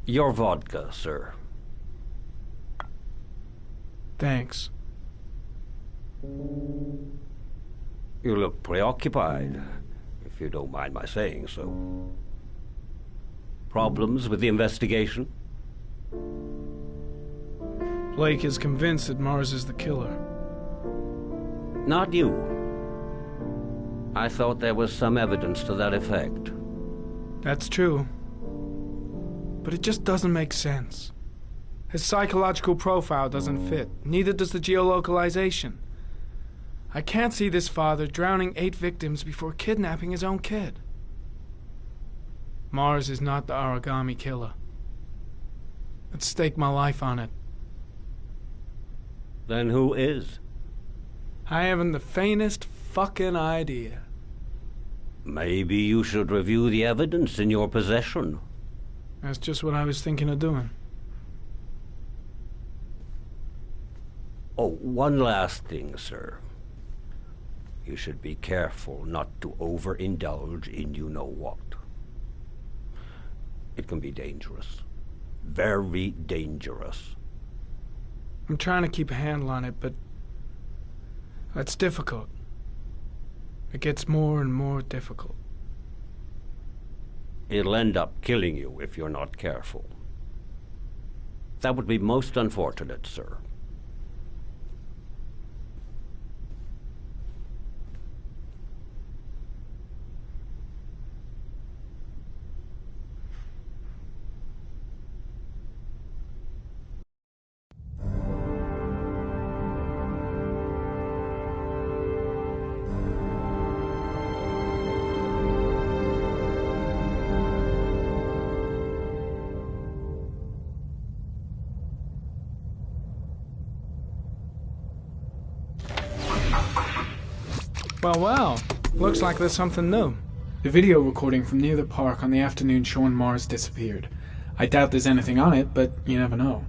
[SPEAKER 10] Your vodka, sir.
[SPEAKER 15] Thanks.
[SPEAKER 10] You look preoccupied, if you don't mind my saying so. Problems with the investigation?
[SPEAKER 15] Blake is convinced that Mars is the killer.
[SPEAKER 10] Not you. I thought there was some evidence to that effect.
[SPEAKER 15] That's true. But it just doesn't make sense. His psychological profile doesn't fit. Neither does the geolocalization. I can't see this father drowning 8 victims before kidnapping his own kid. Mars is not the Aragami killer. I'd stake my life on it.
[SPEAKER 10] Then who is?
[SPEAKER 15] I haven't the faintest fucking idea.
[SPEAKER 10] Maybe you should review the evidence in your possession.
[SPEAKER 15] That's just what I was thinking of doing.
[SPEAKER 10] Oh, one last thing, sir. You should be careful not to overindulge in you-know-what. It can be dangerous. Very dangerous.
[SPEAKER 15] I'm trying to keep a handle on it, but that's difficult. It gets more and more difficult.
[SPEAKER 10] It'll end up killing you if you're not careful. That would be most unfortunate, sir.
[SPEAKER 15] Well, looks like there's something new. The video recording from near the park on the afternoon Sean Mars disappeared. I doubt there's anything on it, but you never know.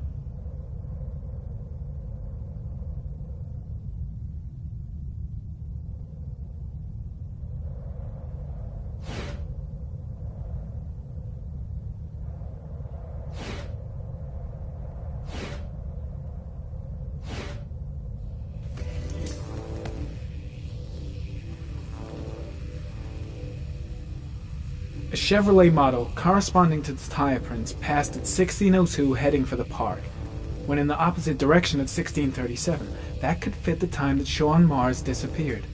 [SPEAKER 15] A Chevrolet model corresponding to the tire prints passed at 16:02 heading for the park, when in the opposite direction at 16:37. That could fit the time that Sean Mars disappeared.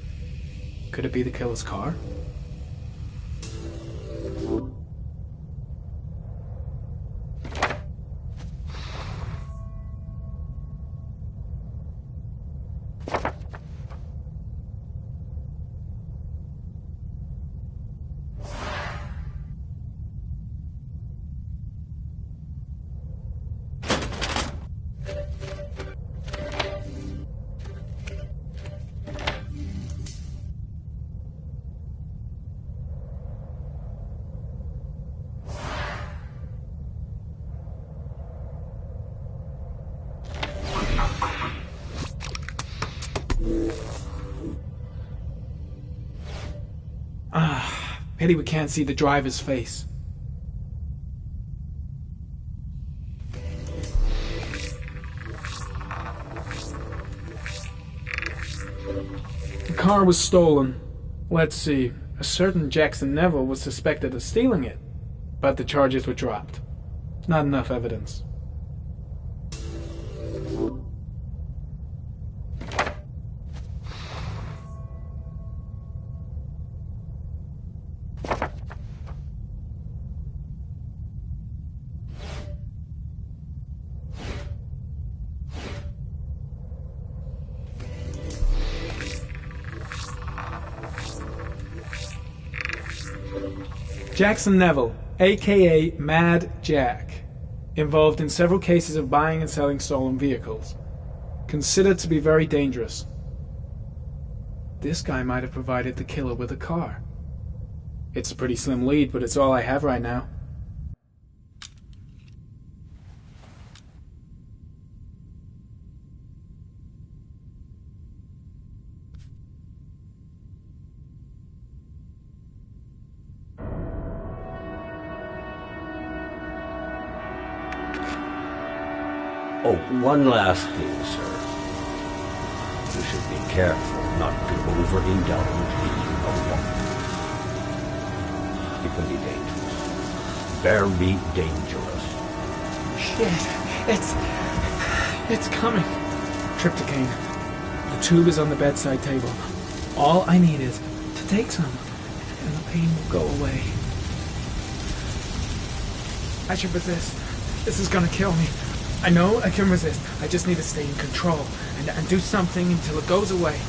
[SPEAKER 15] Could it be the killer's car? Pity we can't see the driver's face. The car was stolen. Let's see. A certain Jackson Neville was suspected of stealing it, but the charges were dropped. Not enough evidence. Jackson Neville, aka Mad Jack, involved in several cases of buying and selling stolen vehicles. Considered to be very dangerous. This guy might have provided the killer with a car. It's a pretty slim lead, but it's all I have right now.
[SPEAKER 10] Oh, one last thing, sir. You should be careful not to overindulge in you-know-what. It can be dangerous. Very dangerous.
[SPEAKER 15] Shit, it's coming. Trypticane. The tube is on the bedside table. All I need is to take some, and the pain will go away. I should resist. This is gonna kill me. I know I can resist. I just need to stay in control and do something until it goes away.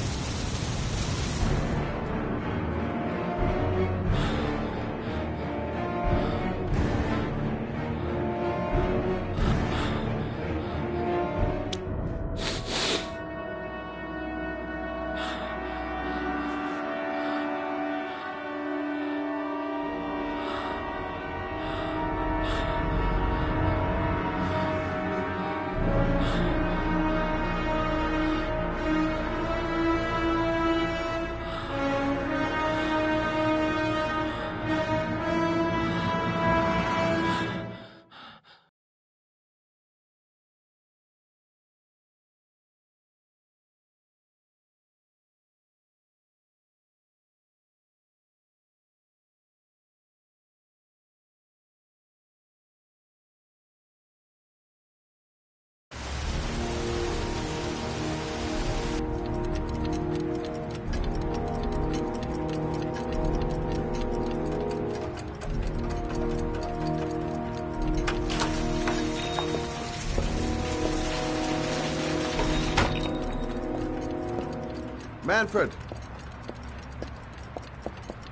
[SPEAKER 9] Manfred!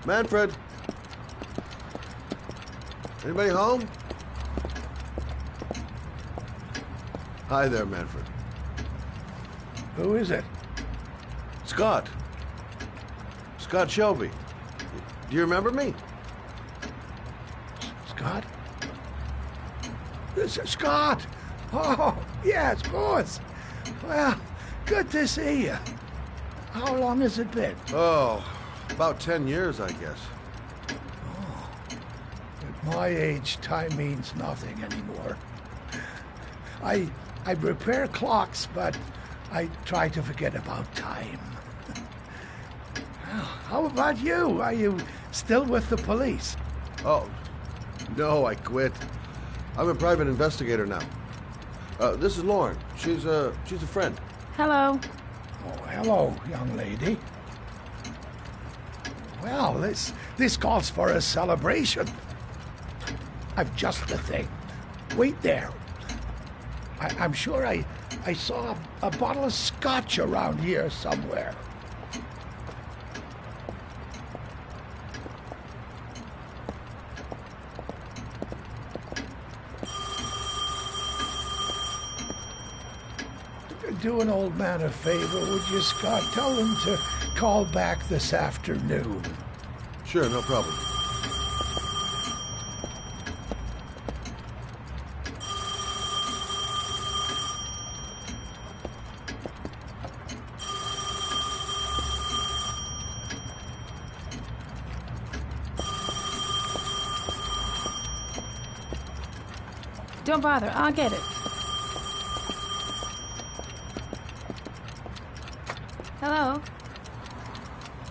[SPEAKER 9] Manfred! Anybody home? Hi there, Manfred.
[SPEAKER 13] Who is it?
[SPEAKER 9] Scott. Scott Shelby. Do you remember me?
[SPEAKER 13] Scott? Scott! Oh, yes, of course. Well, good to see you. How long has it been?
[SPEAKER 9] Oh, about 10 years, I guess.
[SPEAKER 13] Oh, at my age, time means nothing anymore. I repair clocks, but I try to forget about time. How about you? Are you still with the police?
[SPEAKER 9] Oh, no, I quit. I'm a private investigator now. This is Lauren. She's a friend.
[SPEAKER 11] Hello.
[SPEAKER 13] Oh, hello, young lady. Well, this calls for a celebration. I've just the thing. Wait there. I'm sure I saw a bottle of scotch around here somewhere. Do an old man a favor, would you, Scott? Tell him to call back this afternoon.
[SPEAKER 9] Sure, no problem.
[SPEAKER 11] Don't bother, I'll get it. Hello?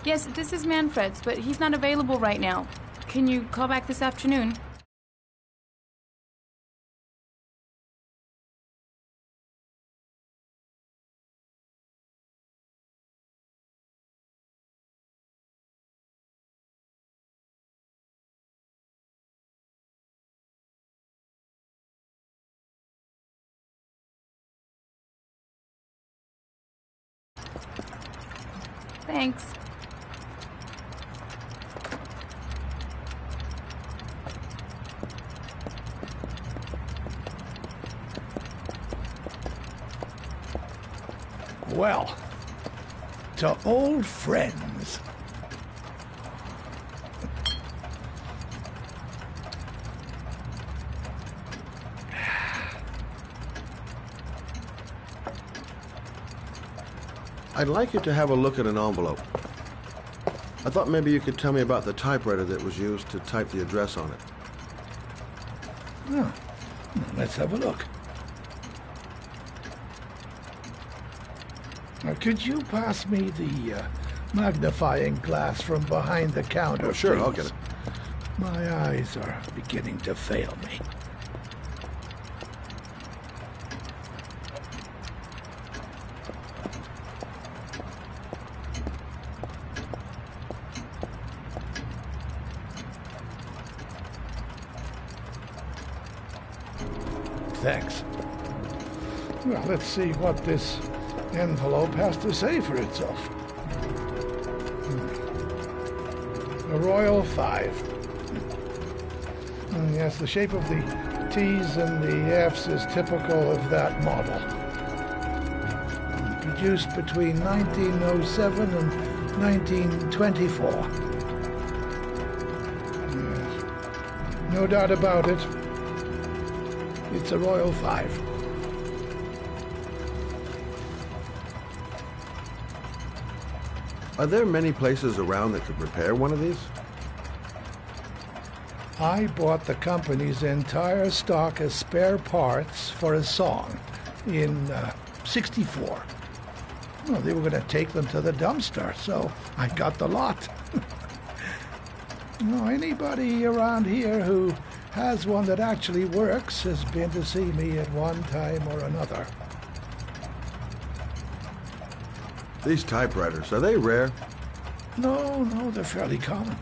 [SPEAKER 11] Yes, this is Manfred's, but he's not available right now. Can you call back this afternoon? Thanks.
[SPEAKER 13] Well, to old friends.
[SPEAKER 9] I'd like you to have a look at an envelope. I thought maybe you could tell me about the typewriter that was used to type the address on it.
[SPEAKER 13] Oh, let's have a look. Now, could you pass me the magnifying glass from behind the counter,
[SPEAKER 9] sure,
[SPEAKER 13] please?
[SPEAKER 9] I'll get it.
[SPEAKER 13] My eyes are beginning to fail me. thanks. Well, let's see what this envelope has to say for itself. The Royal 5. Yes, the shape of the T's and the F's is typical of that model. Produced between 1907 and 1924. Yes. No doubt about it. It's a Royal 5.
[SPEAKER 9] Are there many places around that could repair one of these?
[SPEAKER 13] I bought the company's entire stock of spare parts for a song in '64. Well, they were going to take them to the dumpster, so I got the lot. Anybody around here who has one that actually works has been to see me at one time or another.
[SPEAKER 9] These typewriters, are they rare?
[SPEAKER 13] No, they're fairly common.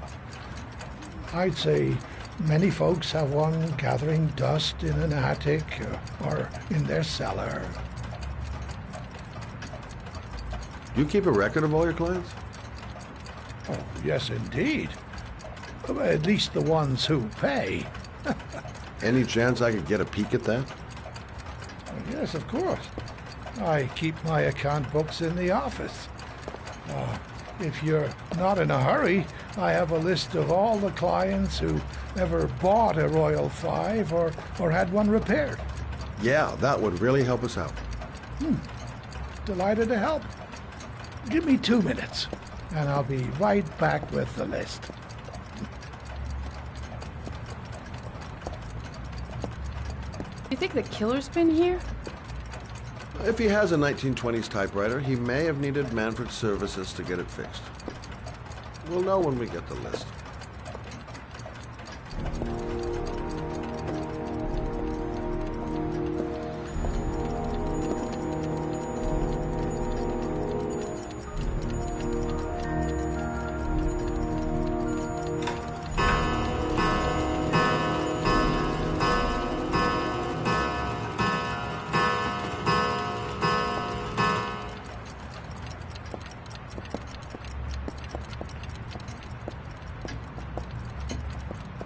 [SPEAKER 13] I'd say many folks have one gathering dust in an attic or in their cellar.
[SPEAKER 9] Do you keep a record of all your clients?
[SPEAKER 13] Oh, yes, indeed. At least the ones who pay.
[SPEAKER 9] Any chance I could get a peek at that?
[SPEAKER 13] Yes, of course. I keep my account books in the office. If you're not in a hurry, I have a list of all the clients who ever bought a Royal 5 or had one repaired.
[SPEAKER 9] Yeah, that would really help us out.
[SPEAKER 13] Delighted to help. Give me 2 minutes, and I'll be right back with the list.
[SPEAKER 11] You think the killer's been here?
[SPEAKER 9] If he has a 1920s typewriter, he may have needed Manfred's services to get it fixed. We'll know when we get the list.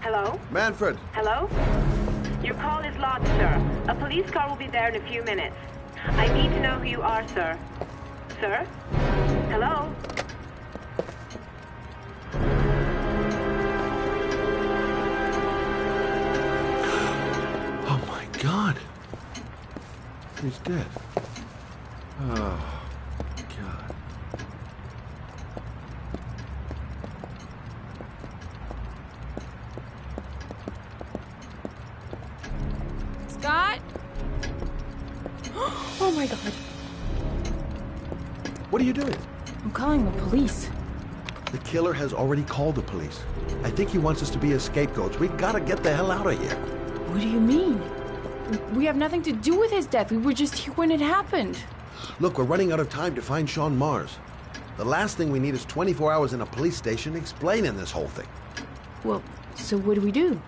[SPEAKER 16] Hello?
[SPEAKER 9] Manfred!
[SPEAKER 16] Hello? Your call is lodged, sir. A police car will be there in a few minutes. I need to know who you are, sir. Sir? Hello?
[SPEAKER 9] Oh my God! He's dead. Oh, God.
[SPEAKER 11] Scott? Oh my God.
[SPEAKER 9] What are you doing?
[SPEAKER 11] I'm calling the police.
[SPEAKER 9] The killer has already called the police. I think he wants us to be his scapegoats. We gotta get the hell out of here.
[SPEAKER 11] What do you mean? We have nothing to do with his death. We were just here when it happened.
[SPEAKER 9] Look, we're running out of time to find Sean Mars. The last thing we need is 24 hours in a police station explaining this whole thing.
[SPEAKER 11] Well, so what do we do?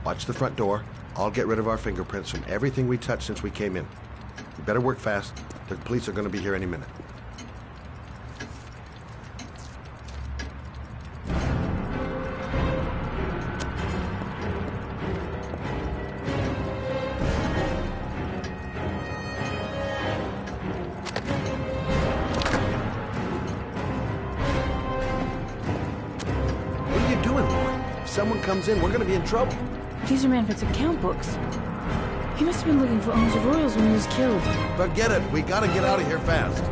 [SPEAKER 9] Watch the front door. I'll get rid of our fingerprints from everything we touched since we came in. You better work fast. The police are going to be here any minute. What are you doing, Lauren? If someone comes in, we're going to be in trouble.
[SPEAKER 11] These are Manfred's account books. He must have been looking for owners of Royals when he was killed.
[SPEAKER 9] Forget it. We got to get out of here fast.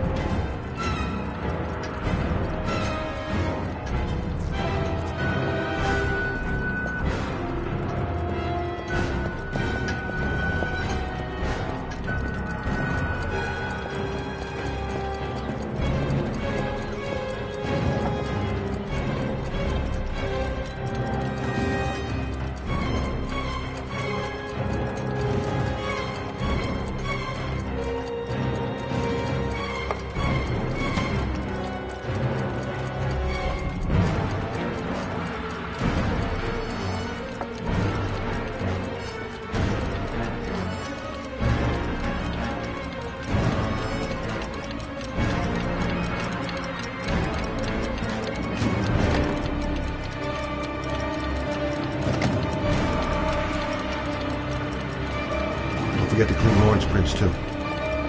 [SPEAKER 9] forget to clean Lauren's prints, too.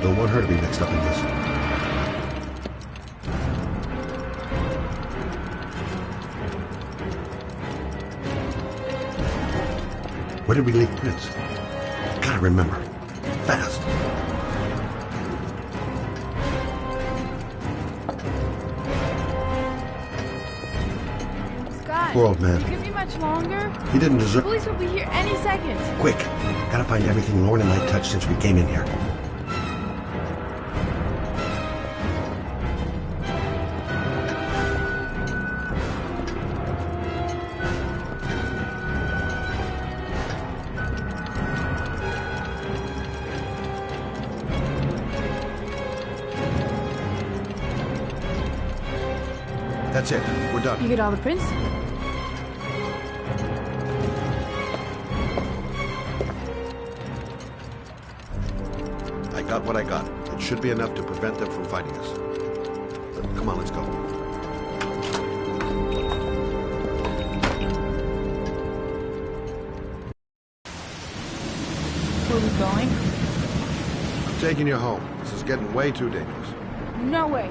[SPEAKER 9] Don't want her to be mixed up in this. Where did we leave prints? Gotta remember. Fast.
[SPEAKER 11] Scott,
[SPEAKER 9] Poor old man.
[SPEAKER 11] you give me much longer?
[SPEAKER 9] He didn't
[SPEAKER 11] The
[SPEAKER 9] deserve...
[SPEAKER 11] police will be here any second.
[SPEAKER 9] Quick! Gotta find everything Lauren and I touched since we came in here. That's it. We're done.
[SPEAKER 11] You get all the prints?
[SPEAKER 9] I got what I got. It should be enough to prevent them from finding us. Come on, let's go.
[SPEAKER 11] Where are we going?
[SPEAKER 9] I'm taking you home. This is getting way too dangerous.
[SPEAKER 11] No way.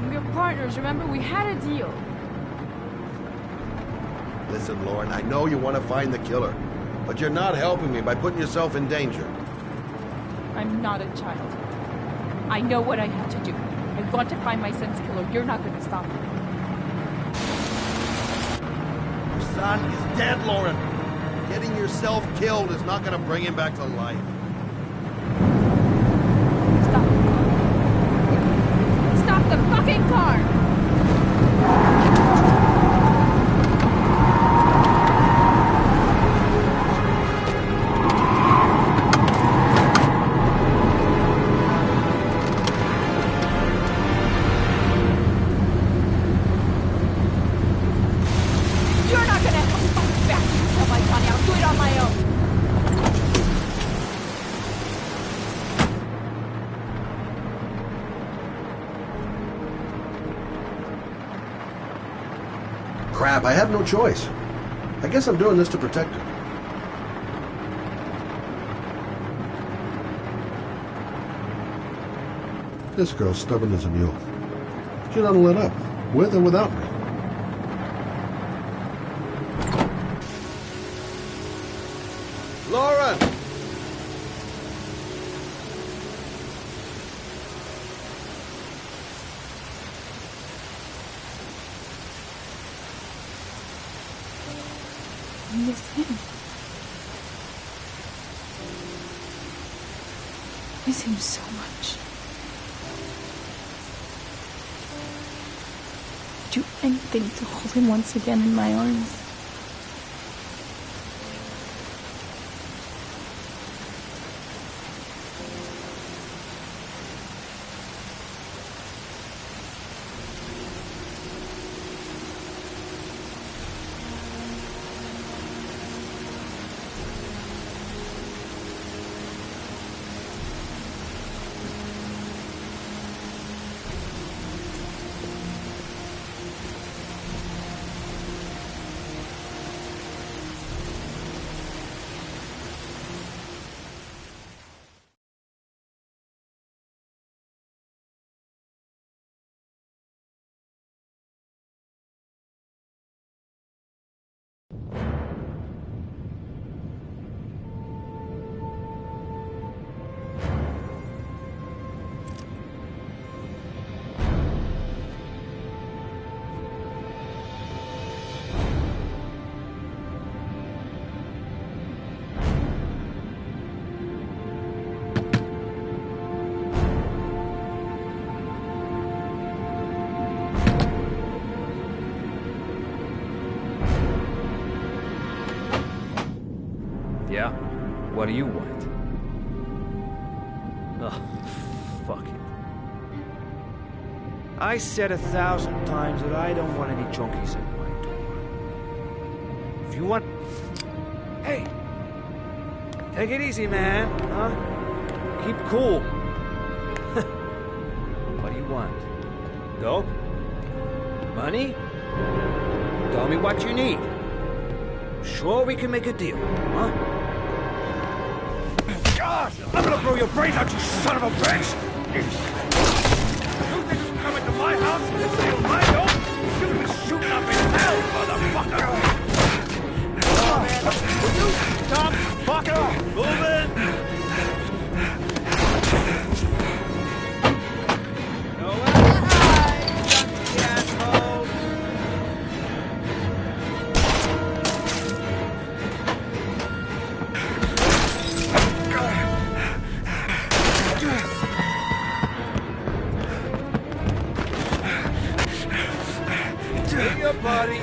[SPEAKER 11] We're partners, remember? We had a deal.
[SPEAKER 9] Listen, Lauren, I know you want to find the killer, but you're not helping me by putting yourself in danger.
[SPEAKER 11] I'm not a child. I know what I have to do. I want to find my son's killer. You're not going to stop me.
[SPEAKER 9] Your son is dead, Lauren. Getting yourself killed is not going to bring him back to life.
[SPEAKER 11] Stop the fucking car! You're not gonna help me find back to yourself like Connie. I'll do it on my own.
[SPEAKER 9] Crap, I have no choice. I guess I'm doing this to protect her. This girl's stubborn as a mule. She doesn't let up, with or without me. Lauren!
[SPEAKER 11] I miss him. I miss him so much. I'd do anything to hold him once again in my arms.
[SPEAKER 8] Yeah? What do you want? Oh, fuck it. I said 1,000 times that I don't want any junkies at my door. If you want... Hey! Take it easy, man, huh? Keep cool. What do you want? Dope? Money? Tell me what you need. Sure we can make a deal, huh?
[SPEAKER 13] God! I'm gonna blow your brains out, you son of a bitch! You think you can come into my house and steal my dope? You're gonna be shooting up in hell, motherfucker! Will you stop fucking moving? Buddy.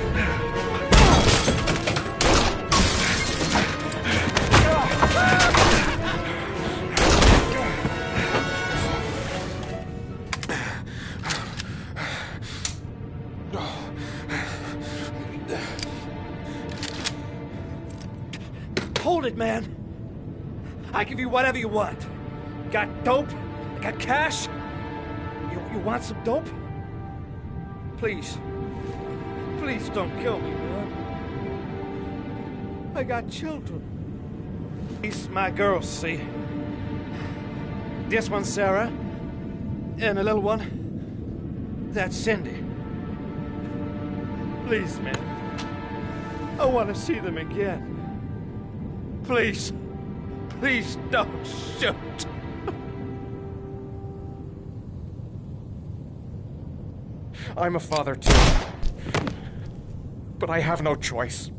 [SPEAKER 13] Hold it, man. I give you whatever you want. Got dope? Got cash? You want some dope? Please. Please don't kill me, man. I got children. These my girls, see? This one's Sarah. And a little one. That's Cindy. Please, man. I want to see them again. Please. Please don't shoot. I'm a father, too. But I have no choice.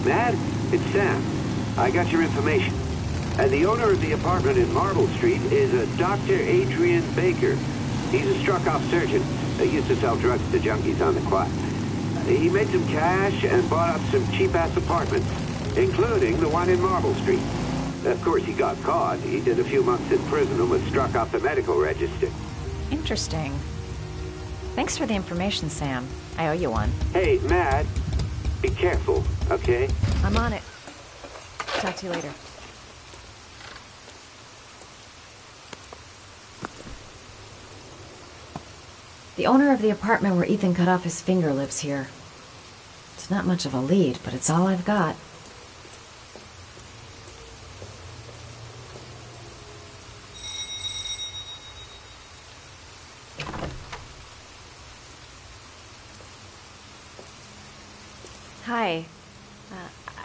[SPEAKER 12] Matt, it's Sam. I got your information. And the owner of the apartment in Marble Street is a Dr. Adrian Baker. He's a struck-off surgeon that used to sell drugs to junkies on the quad. He made some cash and bought up some cheap-ass apartments, including the one in Marble Street. Of course, he got caught. He did a few months in prison and was struck off the medical register.
[SPEAKER 19] Interesting. Thanks for the information, Sam. I owe you one.
[SPEAKER 12] Hey, Matt, be careful, okay?
[SPEAKER 19] I'm on it. Talk to you later. The owner of the apartment where Ethan cut off his finger lives here. It's not much of a lead, but it's all I've got. Hi.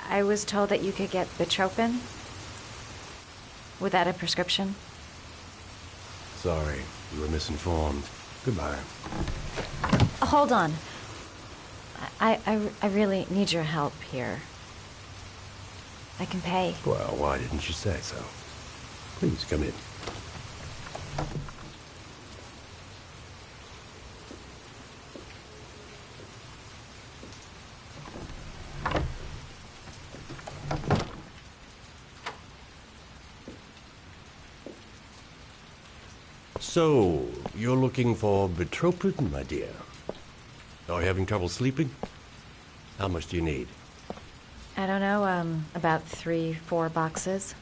[SPEAKER 19] I was told that you could get Bitropin without a prescription.
[SPEAKER 17] Sorry, you were misinformed. Goodbye.
[SPEAKER 19] Hold on. I really need your help here. I can pay.
[SPEAKER 17] Well, why didn't you say so? Please, come in. So, you're looking for Bitropin, my dear? Are you having trouble sleeping? How much do you need?
[SPEAKER 19] I don't know, about 3-4 boxes.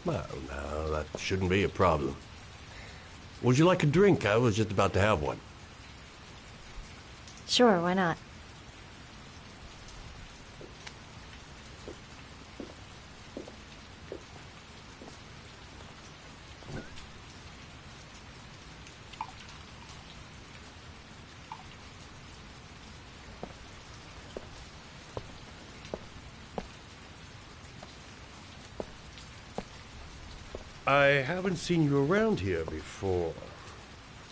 [SPEAKER 17] Well, no, that shouldn't be a problem. Would you like a drink? I was just about to have one.
[SPEAKER 19] Sure, why not?
[SPEAKER 17] I haven't seen you around here before.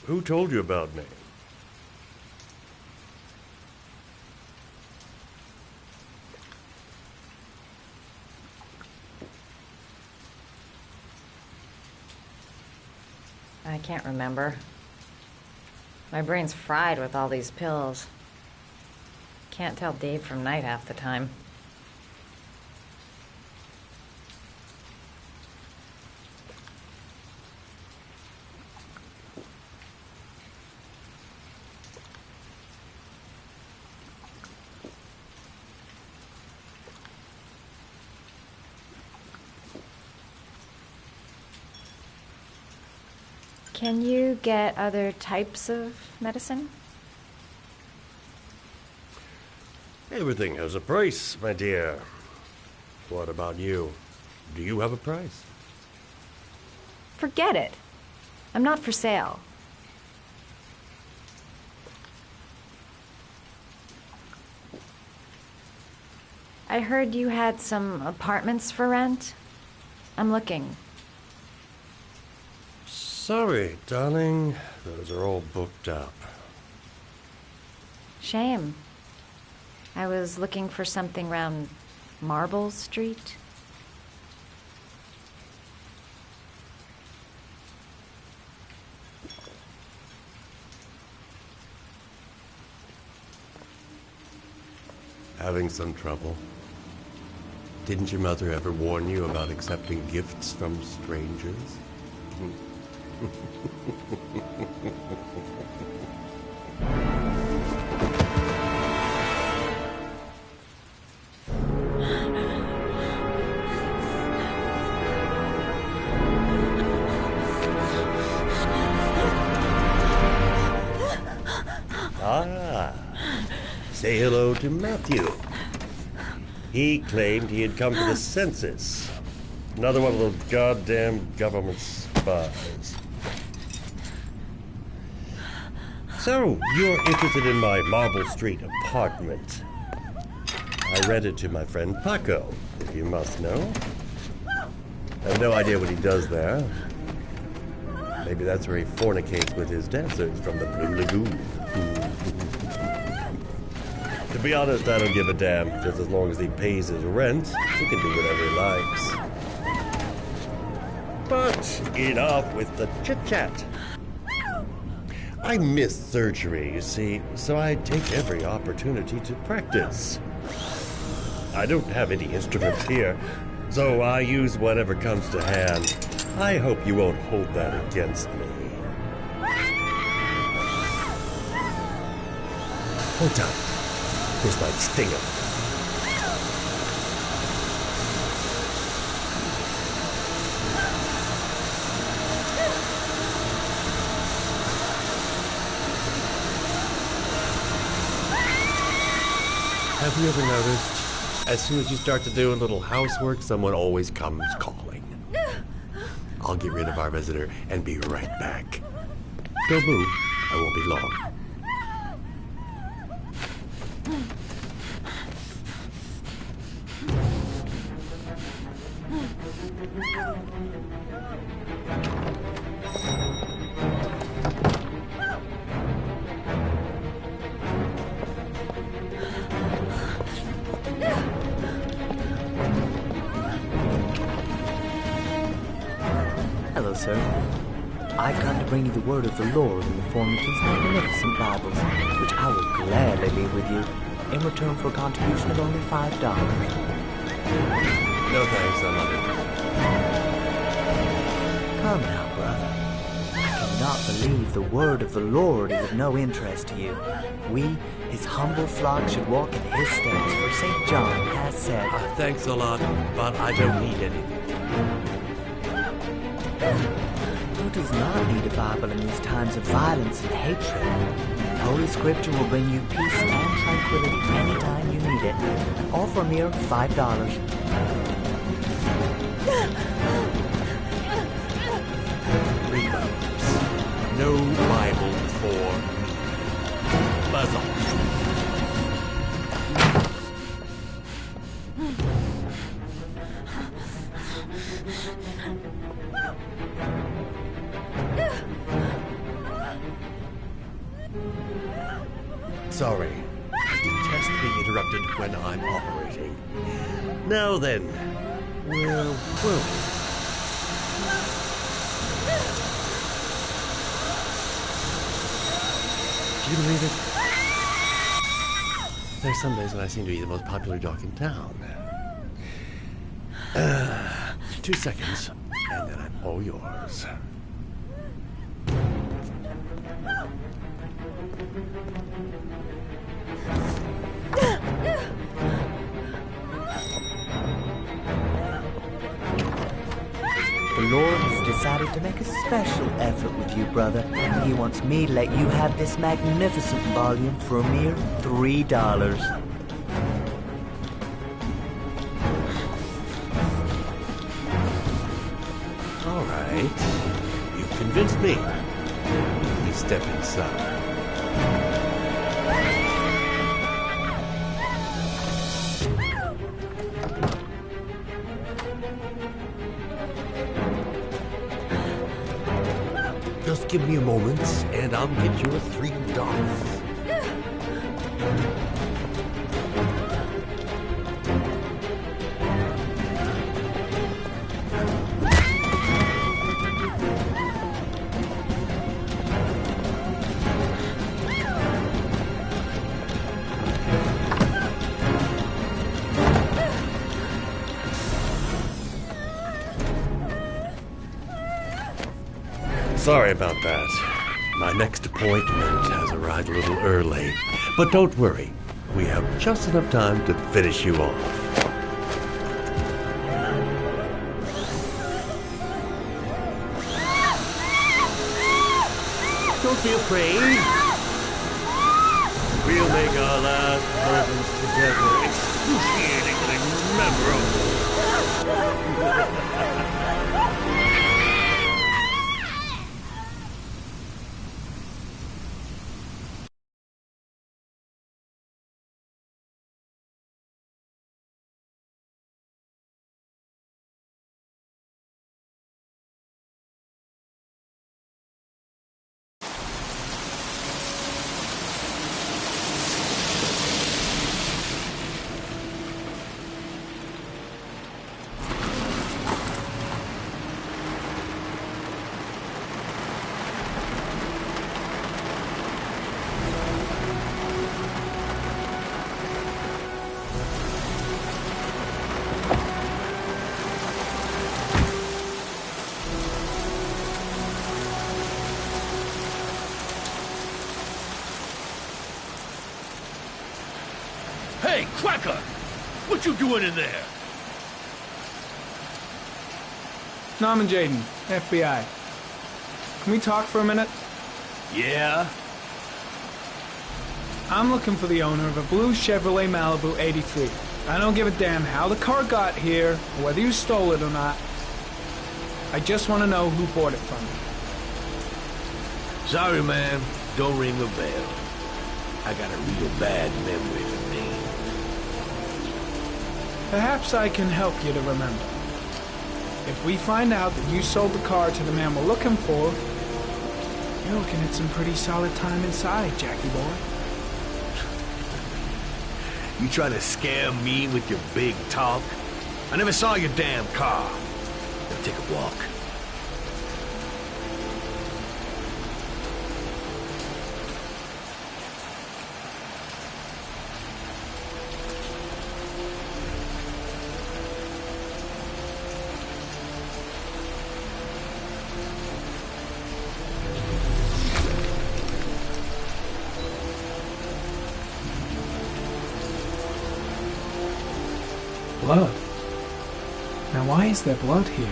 [SPEAKER 17] Who told you about me?
[SPEAKER 19] I can't remember. My brain's fried with all these pills. Can't tell day from night half the time. Can you get other types of medicine?
[SPEAKER 17] Everything has a price, my dear. What about you? Do you have a price?
[SPEAKER 19] Forget it. I'm not for sale. I heard you had some apartments for rent. I'm looking.
[SPEAKER 17] Sorry, darling. Those are all booked up.
[SPEAKER 19] Shame. I was looking for something around Marble Street.
[SPEAKER 17] Having some trouble? Didn't your mother ever warn you about accepting gifts from strangers? Say hello to Matthew. He claimed he had come for the census. Another one of those goddamn government spies. So, you're interested in my Marble Street apartment. I rent it to my friend Paco, if you must know. I have no idea what he does there. Maybe that's where he fornicates with his dancers from the Blue Lagoon. To be honest, I don't give a damn. Just as long as he pays his rent, he can do whatever he likes. But enough with the chit-chat. I miss surgery, you see, so I take every opportunity to practice. I don't have any instruments here, so I use whatever comes to hand. I hope you won't hold that against me. Hold on. This might sting him. Have you ever noticed, as soon as you start to do a little housework, someone always comes calling? I'll get rid of our visitor and be right back. Don't move. I won't be long.
[SPEAKER 18] sir. I've come to bring you the word of the Lord in the form of these magnificent Bibles, which I will gladly leave with you in return for a contribution of only $5.
[SPEAKER 17] No thanks, I'm not interested.
[SPEAKER 18] Come now, brother. I cannot believe the word of the Lord is of no interest to you. We, his humble flock, should walk in his steps, for St. John has said...
[SPEAKER 17] Thanks a lot, but I don't need anything.
[SPEAKER 18] Who does not need a Bible in these times of violence and hatred? Holy Scripture will bring you peace and tranquility anytime you need it, all for a mere $5.
[SPEAKER 17] No Bible for buzz off. Sorry. I detest being interrupted when I'm operating. Now then. Well. Do you believe it? There's some days when I seem to be the most popular jock in town. 2 seconds, and then I'm all yours.
[SPEAKER 18] The Lord has decided to make a special effort with you, brother. He wants me to let you have this magnificent volume for a mere $3.
[SPEAKER 17] All right. You've convinced me. Please step inside. Just give me a moment, and I'll get you a $3. Sorry about that. My next appointment has arrived a little early. But don't worry. We have just enough time to finish you off. Don't be afraid. We'll make our last moments together excruciatingly memorable.
[SPEAKER 7] Hey, Cracker! What you doing in there?
[SPEAKER 15] Norman Jayden, FBI. Can we talk for a minute?
[SPEAKER 7] Yeah?
[SPEAKER 15] I'm looking for the owner of a blue Chevrolet Malibu 83. I don't give a damn how the car got here, or whether you stole it or not. I just want to know who bought it from you.
[SPEAKER 7] Sorry, man. Don't ring the bell. I got a real bad memory for names.
[SPEAKER 15] Perhaps I can help you to remember. If we find out that you sold the car to the man we're looking for, you're looking at some pretty solid time inside, Jackie boy.
[SPEAKER 7] You trying to scare me with your big talk? I never saw your damn car. Now take a walk.
[SPEAKER 15] Blood. Now why is there blood here?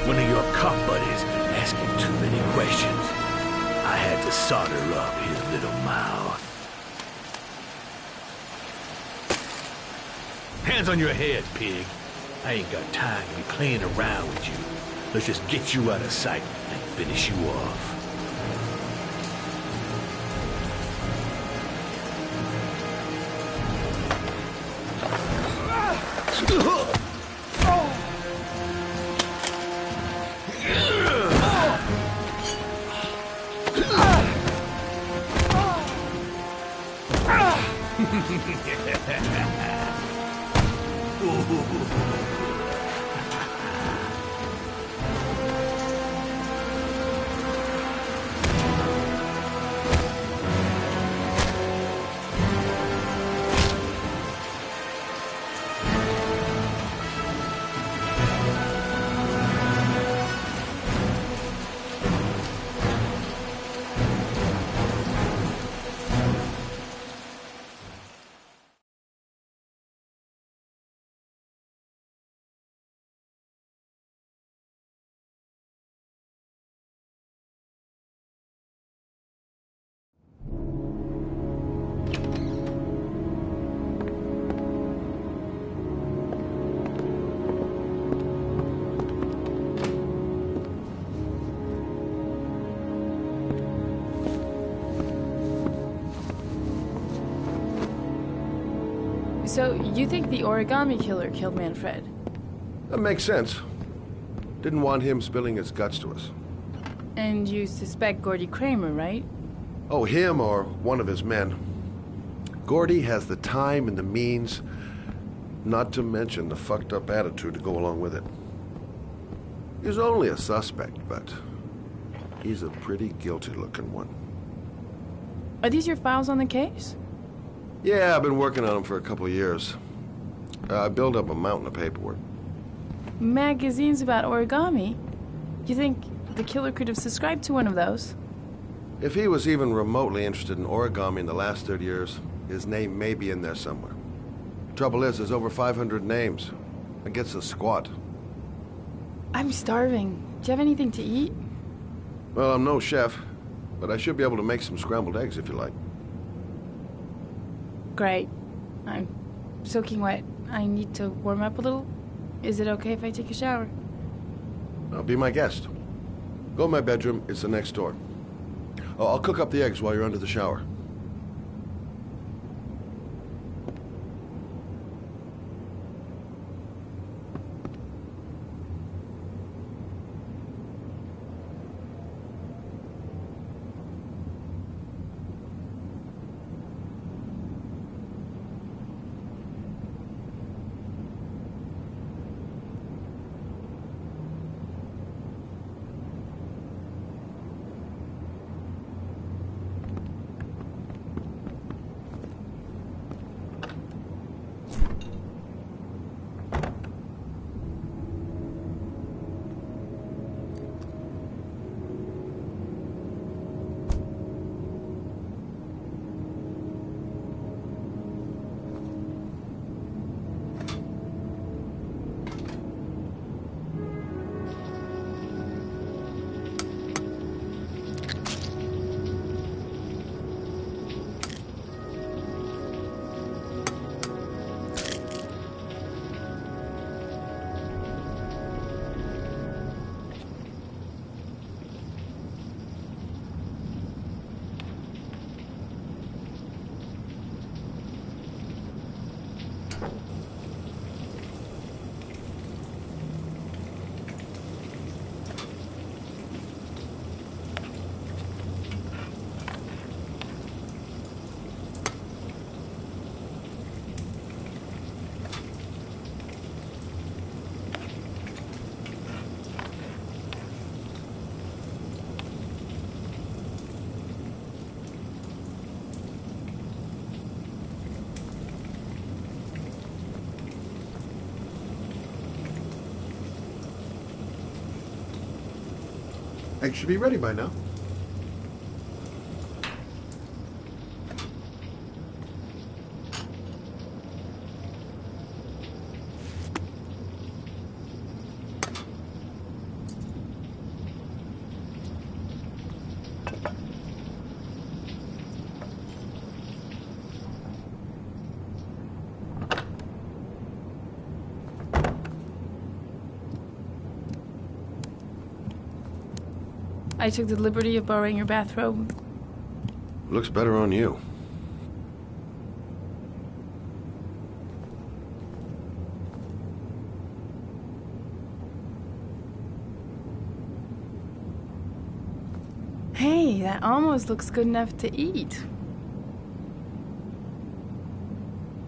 [SPEAKER 7] One of your cop buddies asking too many questions. I had to solder up his little mouth. Hands on your head, pig. I ain't got time to be playing around with you. Let's just get you out of sight and finish you off.
[SPEAKER 11] So, you think the origami killer killed Manfred?
[SPEAKER 9] That makes sense. Didn't want him spilling his guts to us.
[SPEAKER 11] And you suspect Gordy Kramer, right?
[SPEAKER 9] Oh, him or one of his men. Gordy has the time and the means, not to mention the fucked up attitude to go along with it. He's only a suspect, but he's a pretty guilty looking one.
[SPEAKER 11] Are these your files on the case?
[SPEAKER 9] Yeah, I've been working on them for a couple of years. I built up a mountain of paperwork.
[SPEAKER 11] Magazines about origami? You think the killer could have subscribed to one of those?
[SPEAKER 9] If he was even remotely interested in origami in the last 30 years, his name may be in there somewhere. Trouble is, there's over 500 names. It gets a squat.
[SPEAKER 11] I'm starving. Do you have anything to eat?
[SPEAKER 9] Well, I'm no chef, but I should be able to make some scrambled eggs if you like.
[SPEAKER 11] Great. I'm soaking wet. I need to warm up a little. Is it okay if I take a shower?
[SPEAKER 9] Be my guest. Go in my bedroom. It's the next door. Oh, I'll cook up the eggs while you're under the shower. Eggs should be ready by now.
[SPEAKER 11] I took the liberty of borrowing your bathrobe.
[SPEAKER 9] Looks better on you.
[SPEAKER 11] Hey, that almost looks good enough to eat.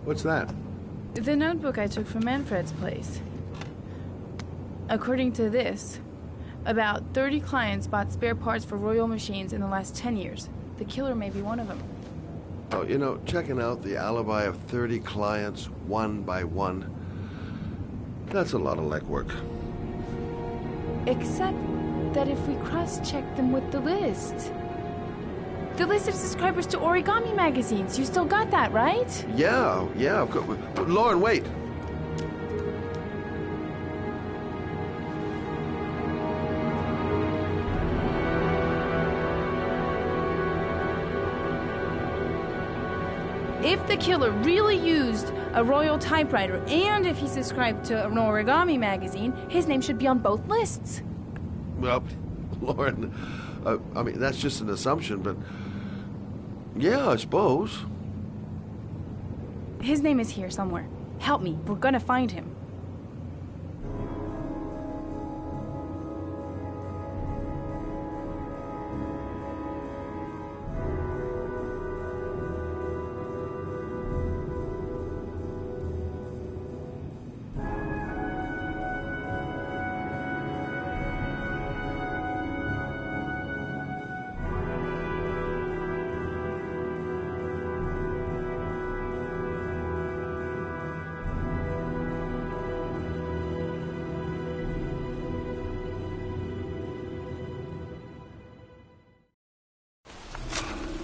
[SPEAKER 9] What's that?
[SPEAKER 11] The notebook I took from Manfred's place. According to this, about 30 clients bought spare parts for Royal machines in the last 10 years. The killer may be one of them.
[SPEAKER 9] Oh, you know, checking out the alibi of 30 clients one by one, that's a lot of legwork.
[SPEAKER 11] Except that if we cross-check them with the list. The list of subscribers to Origami magazines. You still got that, right?
[SPEAKER 9] Yeah, of course. Lauren, wait.
[SPEAKER 11] If the killer really used a Royal typewriter and if he subscribed to an Origami magazine, his name should be on both lists.
[SPEAKER 9] Well, Lauren, I mean, that's just an assumption, but yeah, I suppose.
[SPEAKER 11] His name is here somewhere. Help me. We're gonna find him.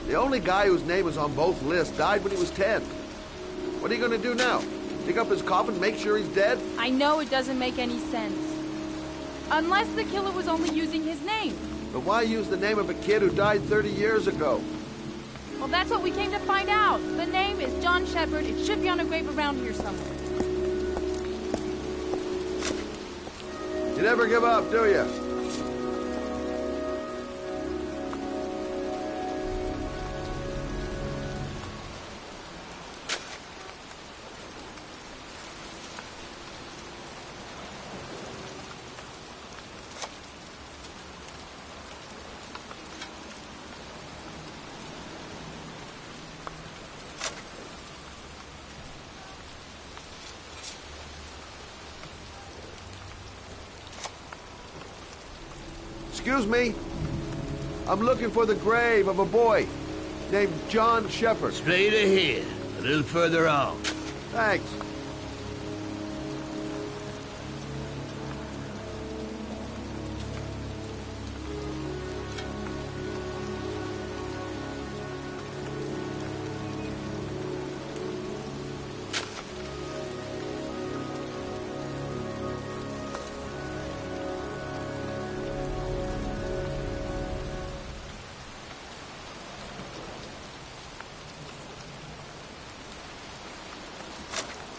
[SPEAKER 9] The only guy whose name was on both lists died when he was 10. What are you gonna do now? Dig up his coffin, make sure he's dead?
[SPEAKER 11] I know it doesn't make any sense. Unless the killer was only using his name.
[SPEAKER 9] But why use the name of a kid who died 30 years ago?
[SPEAKER 11] Well, that's what we came to find out. The name is John Shepard. It should be on a grave around here somewhere.
[SPEAKER 9] You never give up, do you? Excuse me. I'm looking for the grave of a boy named John Shepard.
[SPEAKER 7] Straight ahead, a little further on.
[SPEAKER 9] Thanks.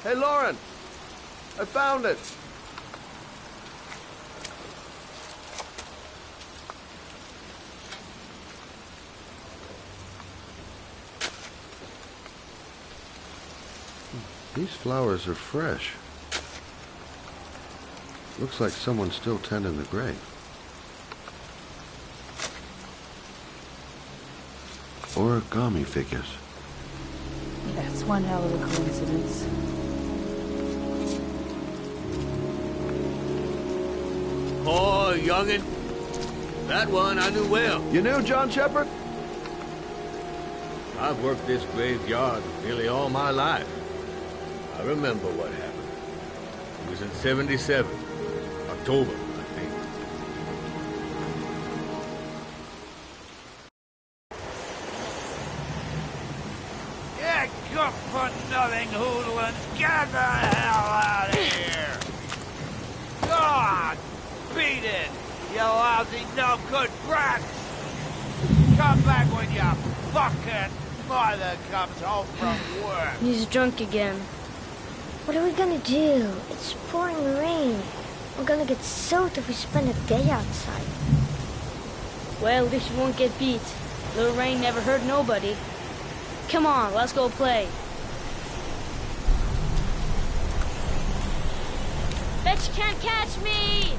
[SPEAKER 9] Hey, Lauren! I found it! These flowers are fresh. Looks like someone's still tending the grave. Origami figures.
[SPEAKER 11] That's one hell of a coincidence.
[SPEAKER 7] Oh, youngin'. That one I knew well.
[SPEAKER 9] You knew John Shepard?
[SPEAKER 7] I've worked this graveyard nearly all my life. I remember what happened. It was in '77. October, I think. the hell out of here! God, beat it, you lousy, no-good brat! Come back when your fucking mother comes home from work.
[SPEAKER 1] He's drunk again. What are we gonna do? It's pouring rain. We're gonna get soaked if we spend a day outside.
[SPEAKER 20] Well, at least you won't get beat. Little rain never hurt nobody. Come on, let's go play.
[SPEAKER 5] Bet you can't catch me!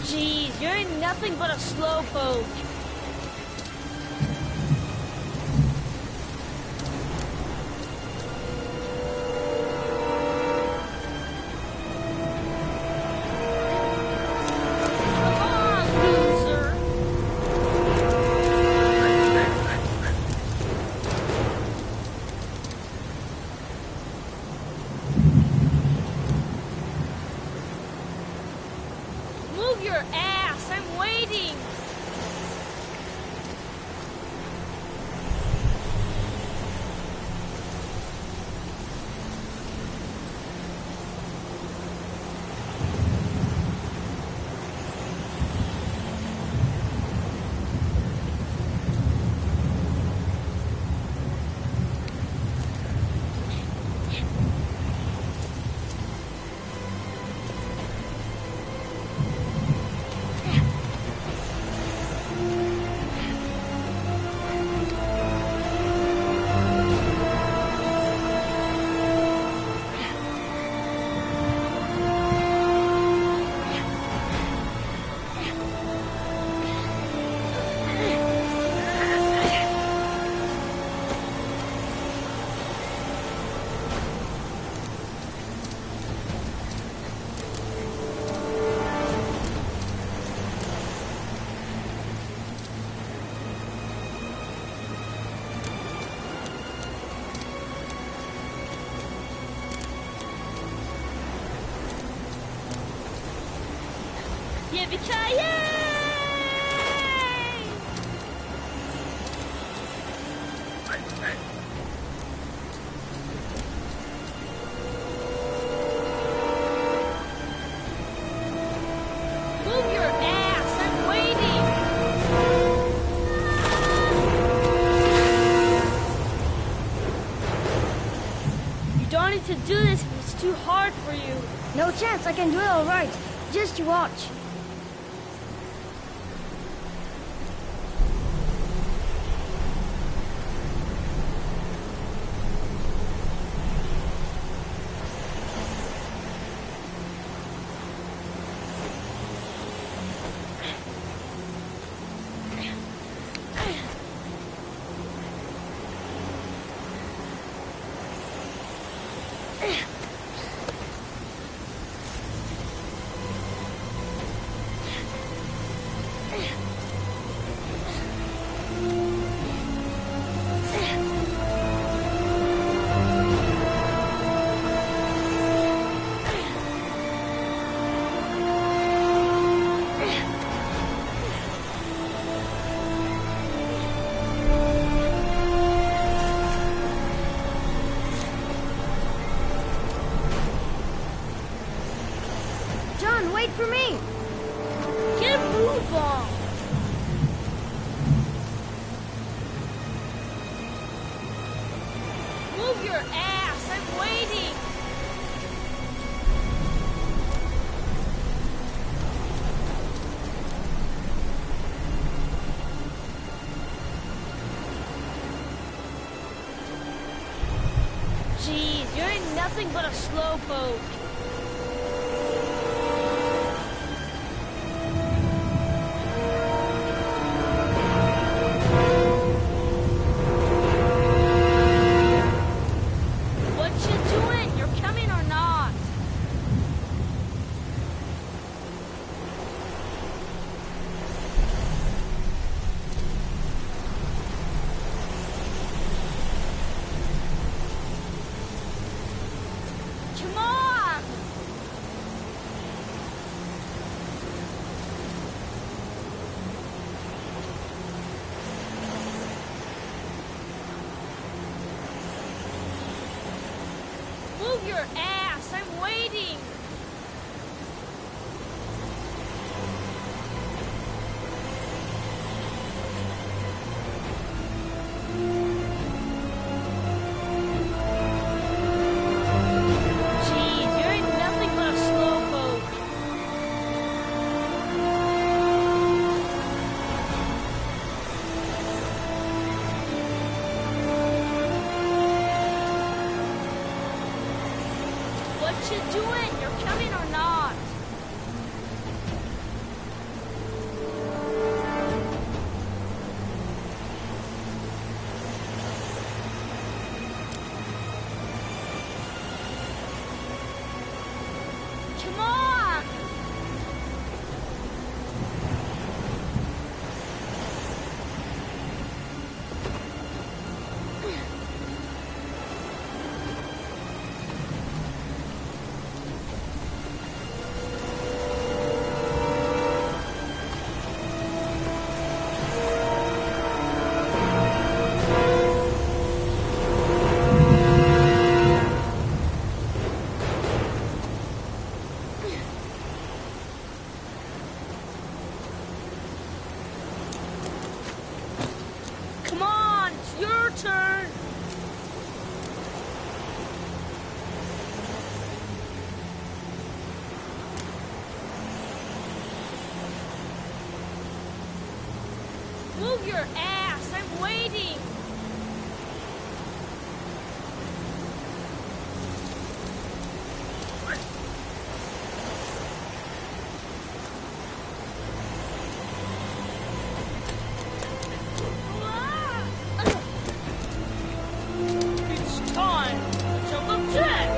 [SPEAKER 20] Jeez, you're nothing but a slowpoke. Move your ass! I'm waiting! Yippee-ki-yay! wanted to do this, but it's too hard for you.
[SPEAKER 1] No chance, I can do it all right. Just you watch. John, wait for me!
[SPEAKER 20] Get a move on! Move your ass! I'm waiting! Jeez, you're nothing but a slowpoke. Move your ass! I'm waiting! Jeez, you're nothing but a slowpoke. What you doing? You're coming or not? Come on! Come on, it's your turn. Move your ass, I'm waiting. It's time to jump up jack.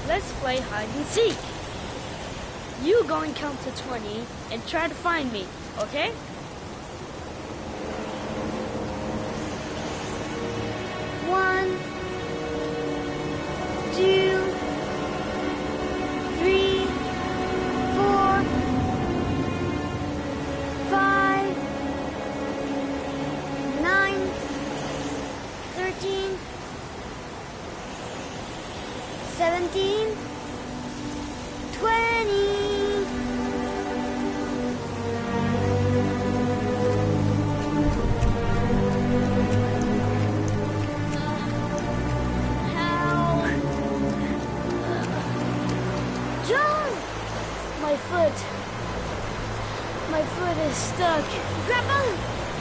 [SPEAKER 20] Let's play hide and seek. You go and count to 20 and try to find me, okay? is stuck.
[SPEAKER 1] Grandpa,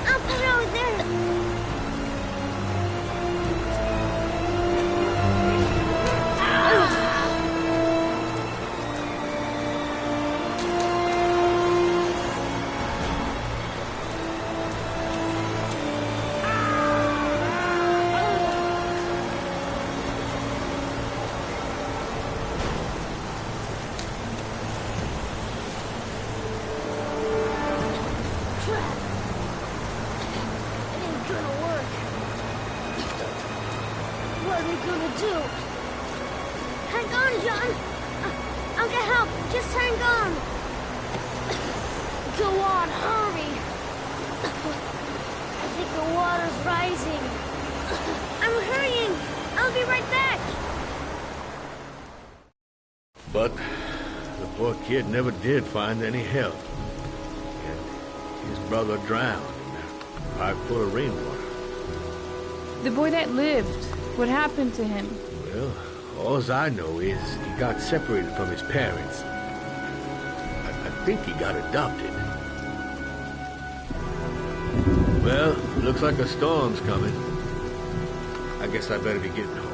[SPEAKER 1] I'll put it over there.
[SPEAKER 17] But the poor kid never did find any help. And his brother drowned in a pipe full of rainwater.
[SPEAKER 11] The boy that lived, what happened to him?
[SPEAKER 17] Well, all I know is he got separated from his parents. I think he got adopted. Well, looks like a storm's coming. I guess I better be getting home.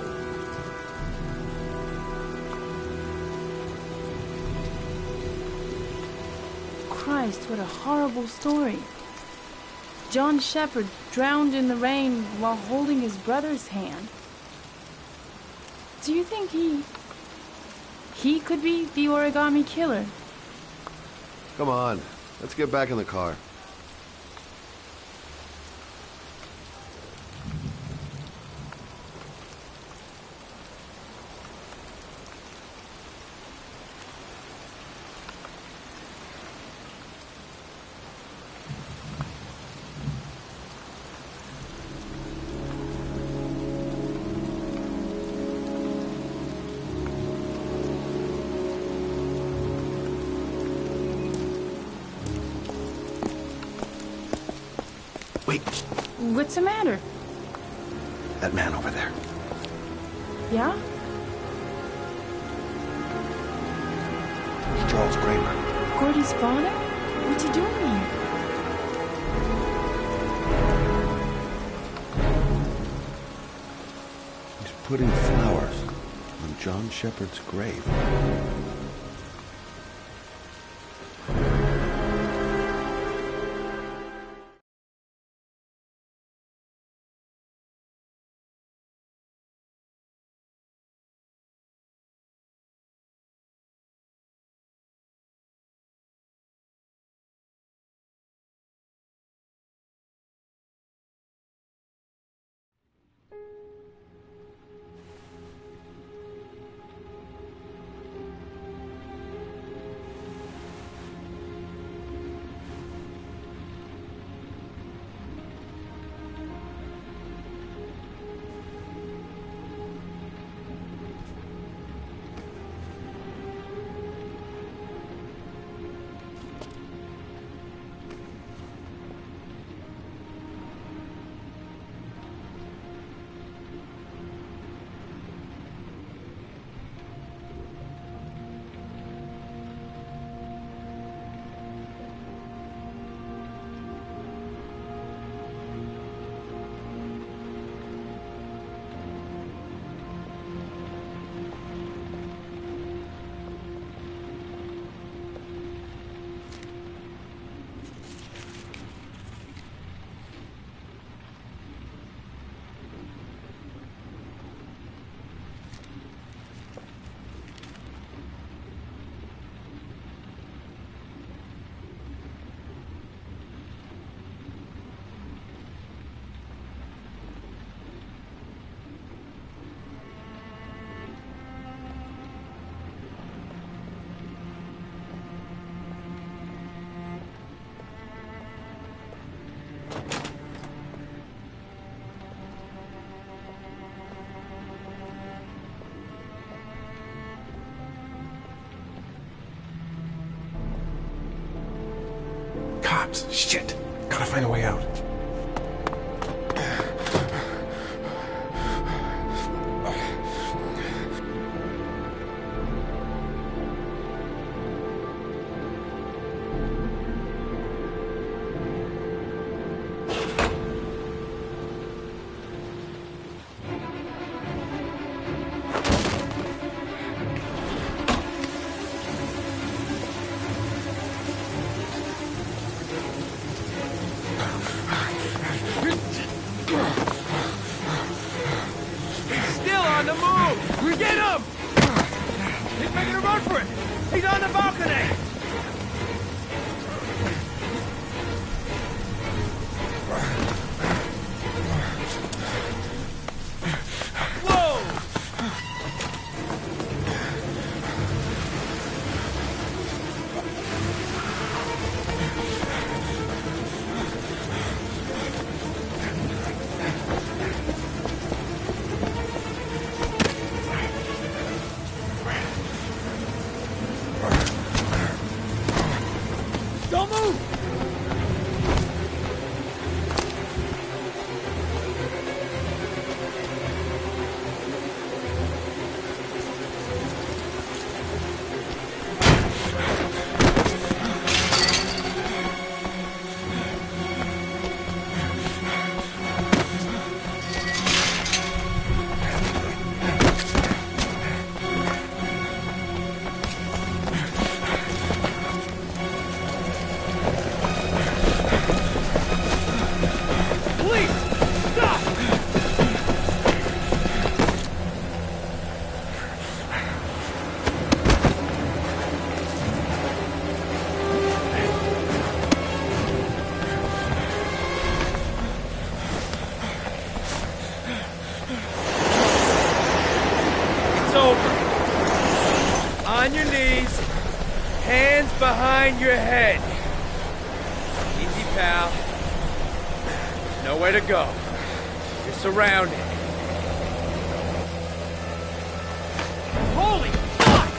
[SPEAKER 11] Christ, what a horrible story. John Shepherd drowned in the rain while holding his brother's hand. Do you think he could be the origami killer?
[SPEAKER 9] Come on, let's get back in the car.
[SPEAKER 3] Wait.
[SPEAKER 11] What's the matter?
[SPEAKER 3] That man over there.
[SPEAKER 11] Yeah?
[SPEAKER 3] It's Charles Kramer.
[SPEAKER 11] Gordy's father? What's he doing here?
[SPEAKER 9] He's putting flowers on John Shepherd's grave.
[SPEAKER 3] Cops! Shit! Gotta find a way out.
[SPEAKER 7] Get him! He's making a run for it! He's on the balcony! On your knees, hands behind your head. Easy, pal. Nowhere to go. You're surrounded. Holy fuck!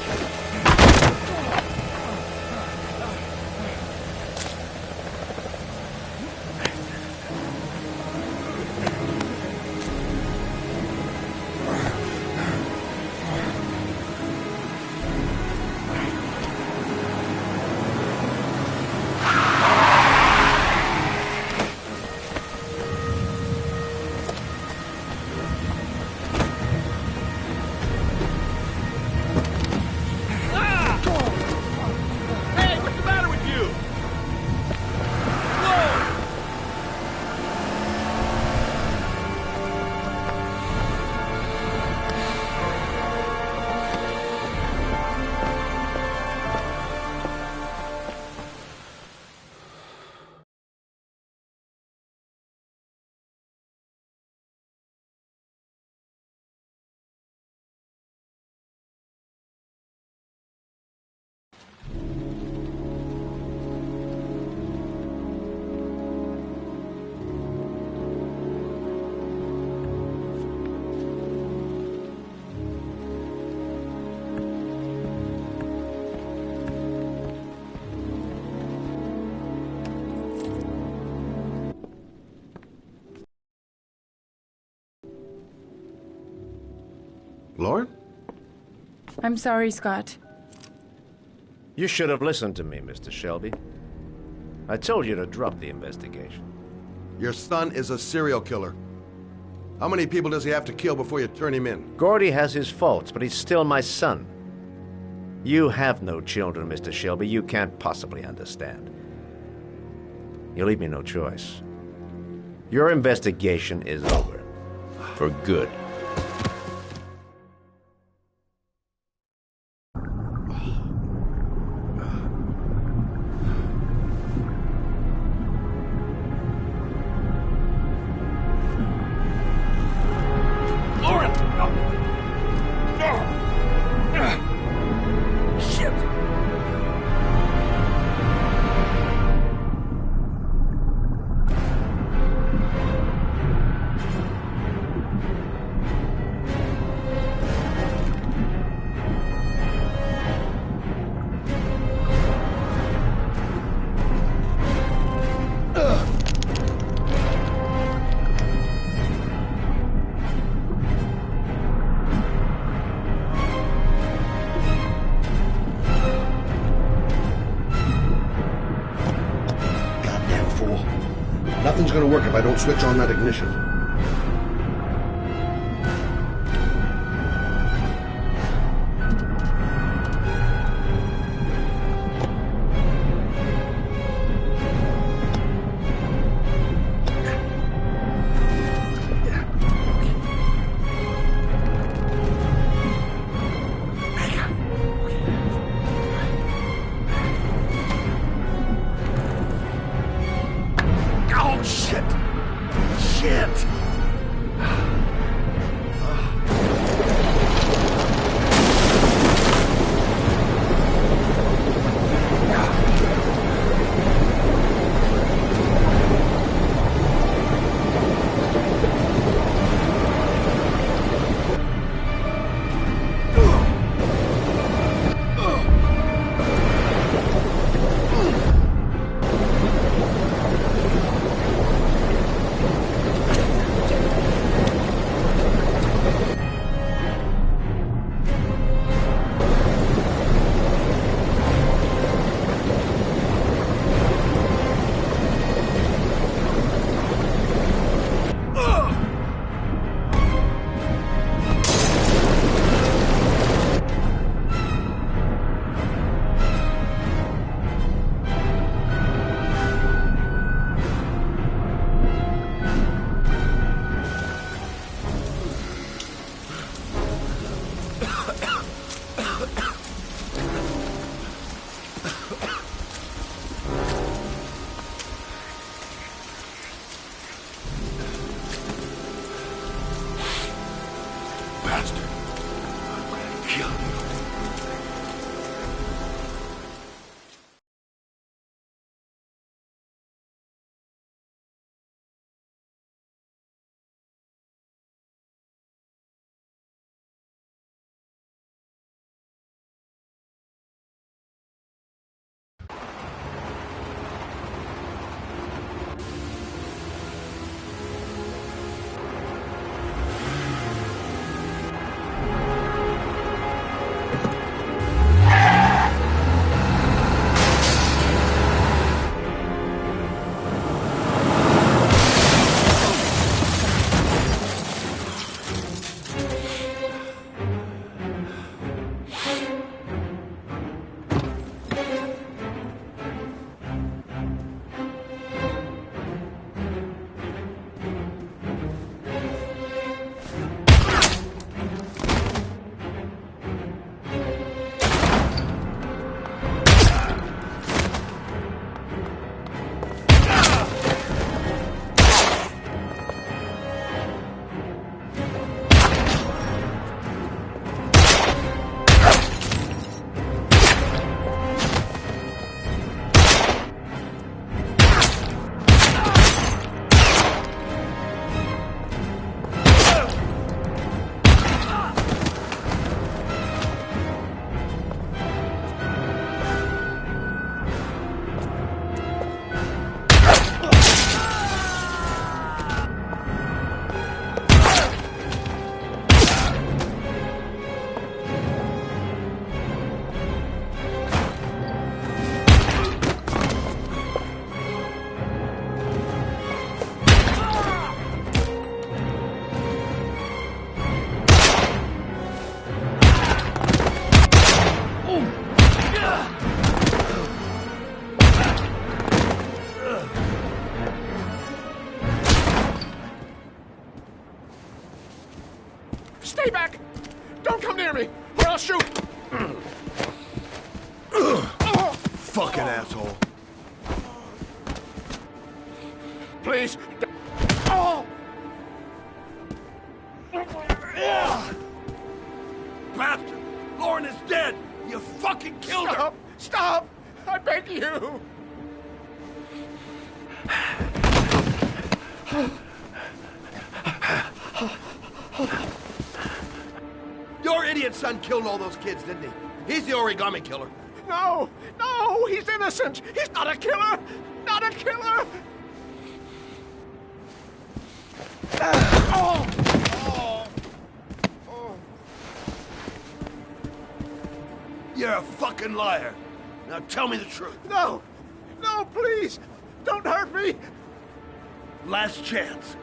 [SPEAKER 17] Lauren?
[SPEAKER 11] I'm sorry, Scott.
[SPEAKER 2] You should have listened to me, Mr. Shelby. I told you to drop the investigation.
[SPEAKER 9] Your son is a serial killer. How many people does he have to kill before you turn him in?
[SPEAKER 2] Gordy has his faults, but he's still my son. You have no children, Mr. Shelby. You can't possibly understand. You leave me no choice. Your investigation is over. For good.
[SPEAKER 9] Nothing's gonna work if I don't switch on that ignition. Shit! Shit!
[SPEAKER 13] Stay back! Don't come near me, or I'll shoot!
[SPEAKER 9] Fucking asshole.
[SPEAKER 13] Please. Oh!
[SPEAKER 9] Bastard! Lauren is dead! You fucking killed her!
[SPEAKER 13] Stop! I beg you!
[SPEAKER 9] Your idiot son killed all those kids, didn't he? He's the origami killer.
[SPEAKER 13] No! No! He's innocent! He's not a killer! Not a killer! Oh!
[SPEAKER 9] You're a fucking liar. Now tell me the truth.
[SPEAKER 13] No! No, please! Don't hurt me!
[SPEAKER 9] Last chance.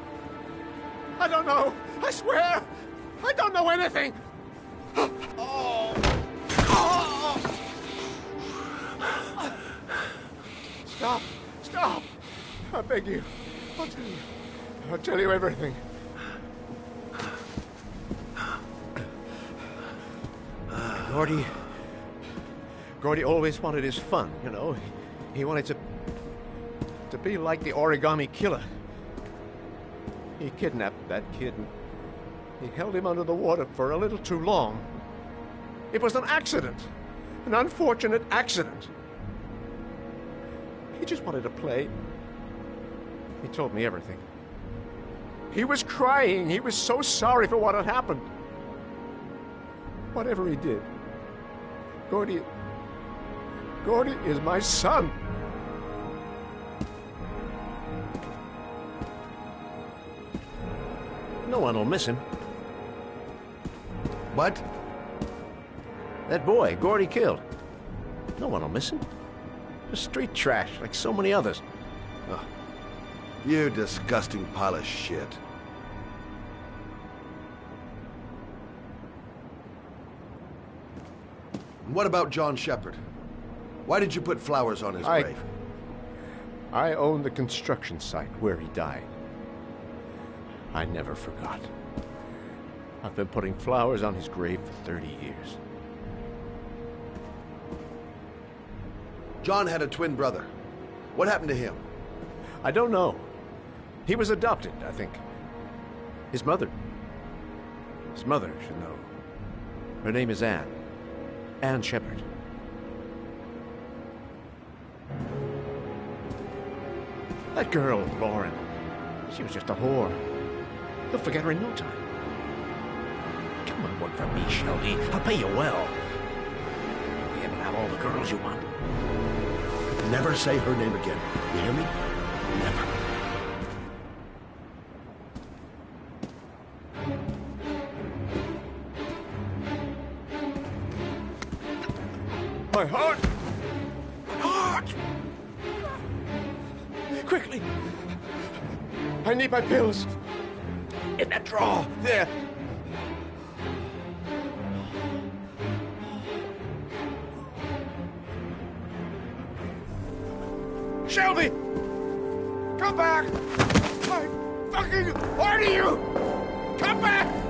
[SPEAKER 13] I don't know. I swear. I don't know anything. Stop. Stop. I beg you. I'll tell you. I'll tell you everything.
[SPEAKER 2] Gordy always wanted his fun, you know. He wanted to be like the origami killer. He kidnapped that kid and he held him under the water for a little too long. It was an accident. An unfortunate accident. He just wanted to play. He told me everything. He was crying. He was so sorry for what had happened. Whatever he did, Gordy is my son. No one will miss him.
[SPEAKER 9] What?
[SPEAKER 2] That boy, Gordy killed. No one will miss him. Just street trash, like so many others.
[SPEAKER 9] Oh, you disgusting pile of shit. And what about John Shepard? Why did you put flowers on his grave?
[SPEAKER 2] I own the construction site where he died. I never forgot. I've been putting flowers on his grave for 30 years.
[SPEAKER 9] John had a twin brother. What happened to him?
[SPEAKER 2] I don't know. He was adopted, I think. His mother should know. Her name is Anne. Anne Shepard. That girl, Lauren, she was just a whore. You'll forget her in no time. Come and work for me, Shelby. I'll pay you well. You'll be able to have all the girls you want.
[SPEAKER 9] Never say her name again. You hear me? Never.
[SPEAKER 2] My heart! My heart! Quickly! I need my pills. In that drawer, there. Shelby! Come back! I fucking order you! Come back!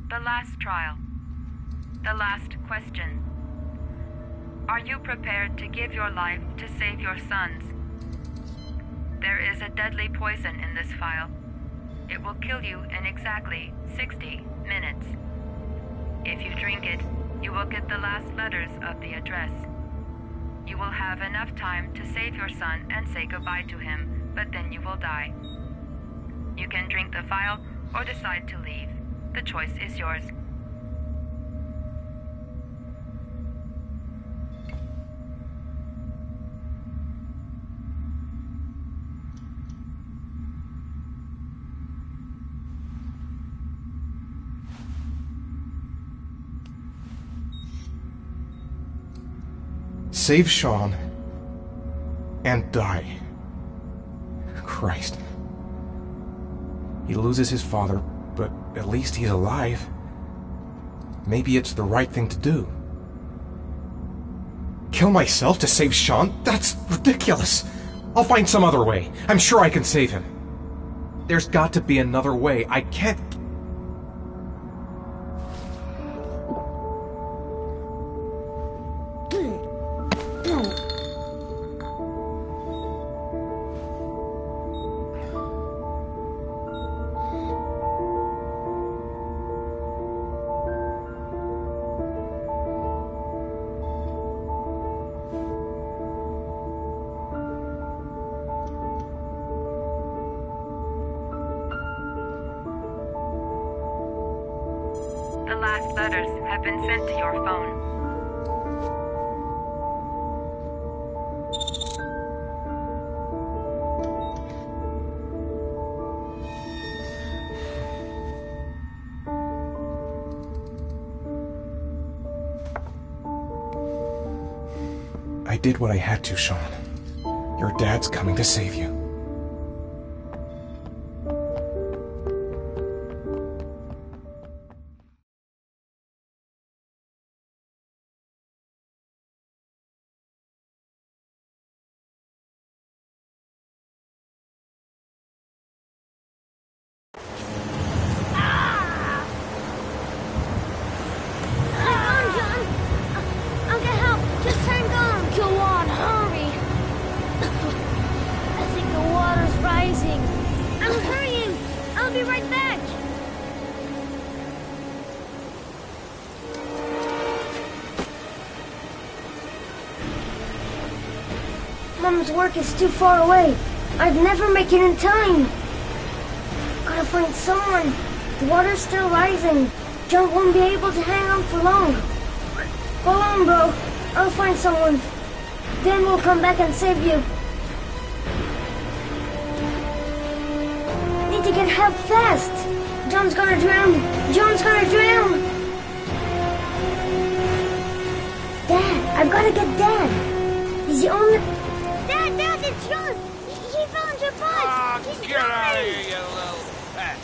[SPEAKER 4] The last trial. The last question. Are you prepared to give your life to save your sons? There is a deadly poison in this vial. It will kill you in exactly 60 minutes. If you drink it, you will get the last letters of the address. You will have enough time to save your son and say goodbye to him, but then you will die. You can drink the vial or decide to leave. The choice is yours.
[SPEAKER 3] Save Sean and die. Christ. He loses his father, but at least he's alive. Maybe it's the right thing to do. Kill myself to save Sean? That's ridiculous. I'll find some other way. I'm sure I can save him. There's got to be another way. I can't...
[SPEAKER 4] last letters have been sent to your phone.
[SPEAKER 3] I did what I had to, Sean. Your dad's coming to save you.
[SPEAKER 1] Mom's work is too far away. I'd never make it in time. Gotta find someone. The water's still rising. John won't be able to hang on for long. Hold on, bro. I'll find someone. Then we'll come back and save you. Need to get help fast. John's gonna drown. John's gonna drown. Dad, I've gotta get Dad. He's the only... Dad, it's John. He found your bike. He's
[SPEAKER 7] Get out of here, you little pet.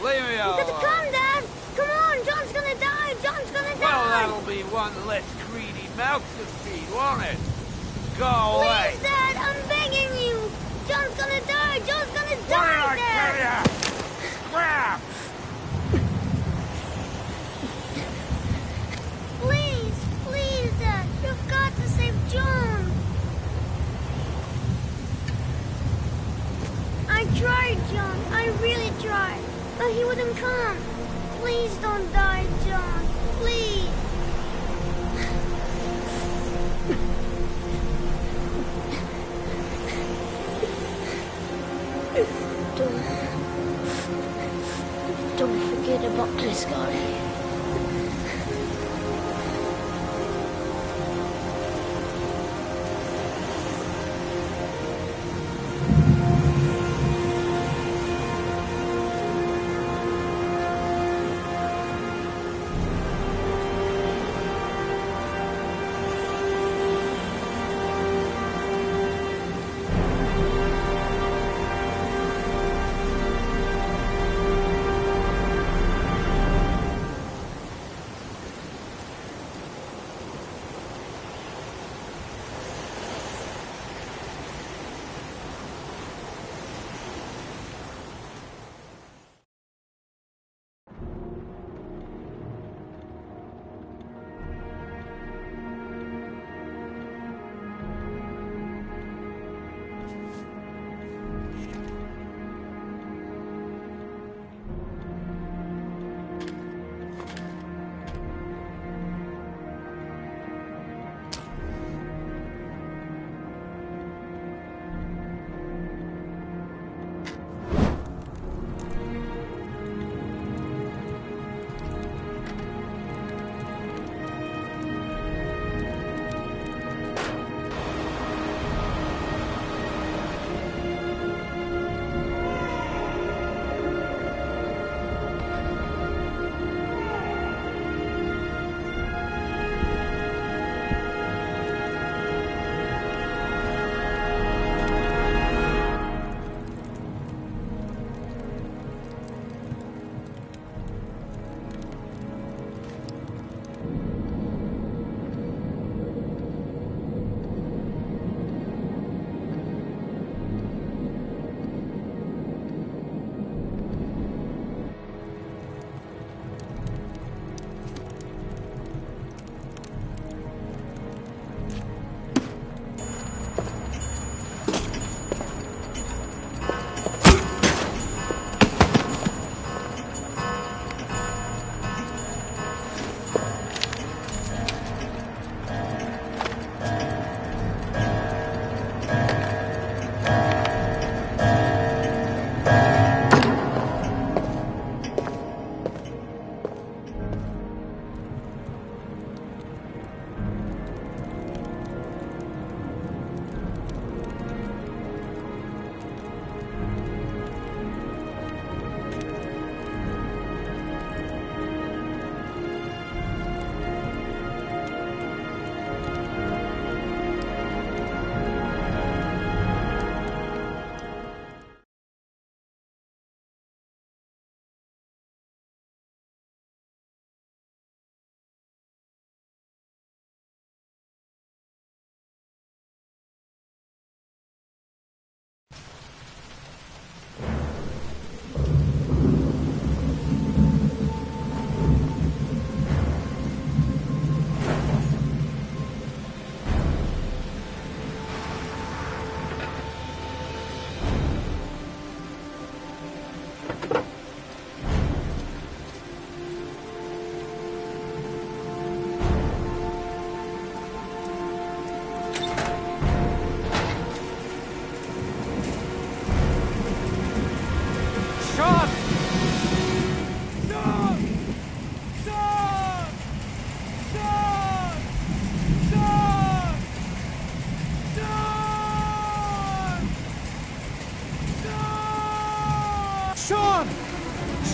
[SPEAKER 7] Leave me alone.
[SPEAKER 1] You gotta come, Dad. Come on, John's gonna die. John's gonna die.
[SPEAKER 7] Well, that'll be one less greedy mouth to feed, won't it? Go away.
[SPEAKER 1] Please, Dad, I'm begging you. John's gonna die. John's gonna die, Dad.
[SPEAKER 7] Crap!
[SPEAKER 1] Please, Dad. You've got to save John. I tried, John. I really tried. But he wouldn't come. Please don't die, John. Please. Don't forget about this guy.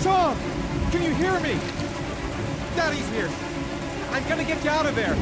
[SPEAKER 3] Sean! Can you hear me? Daddy's here. I'm gonna get you out of there.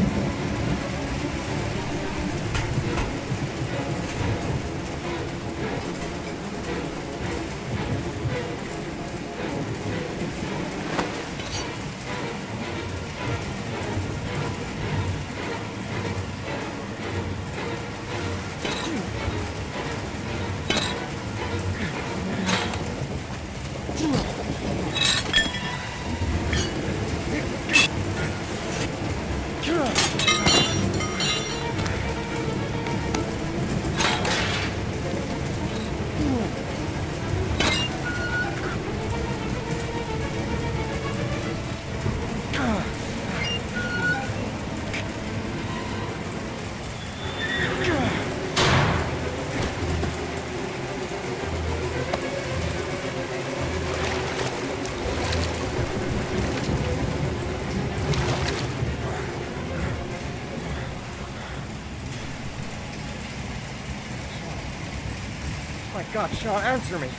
[SPEAKER 3] My God, Sean, answer me.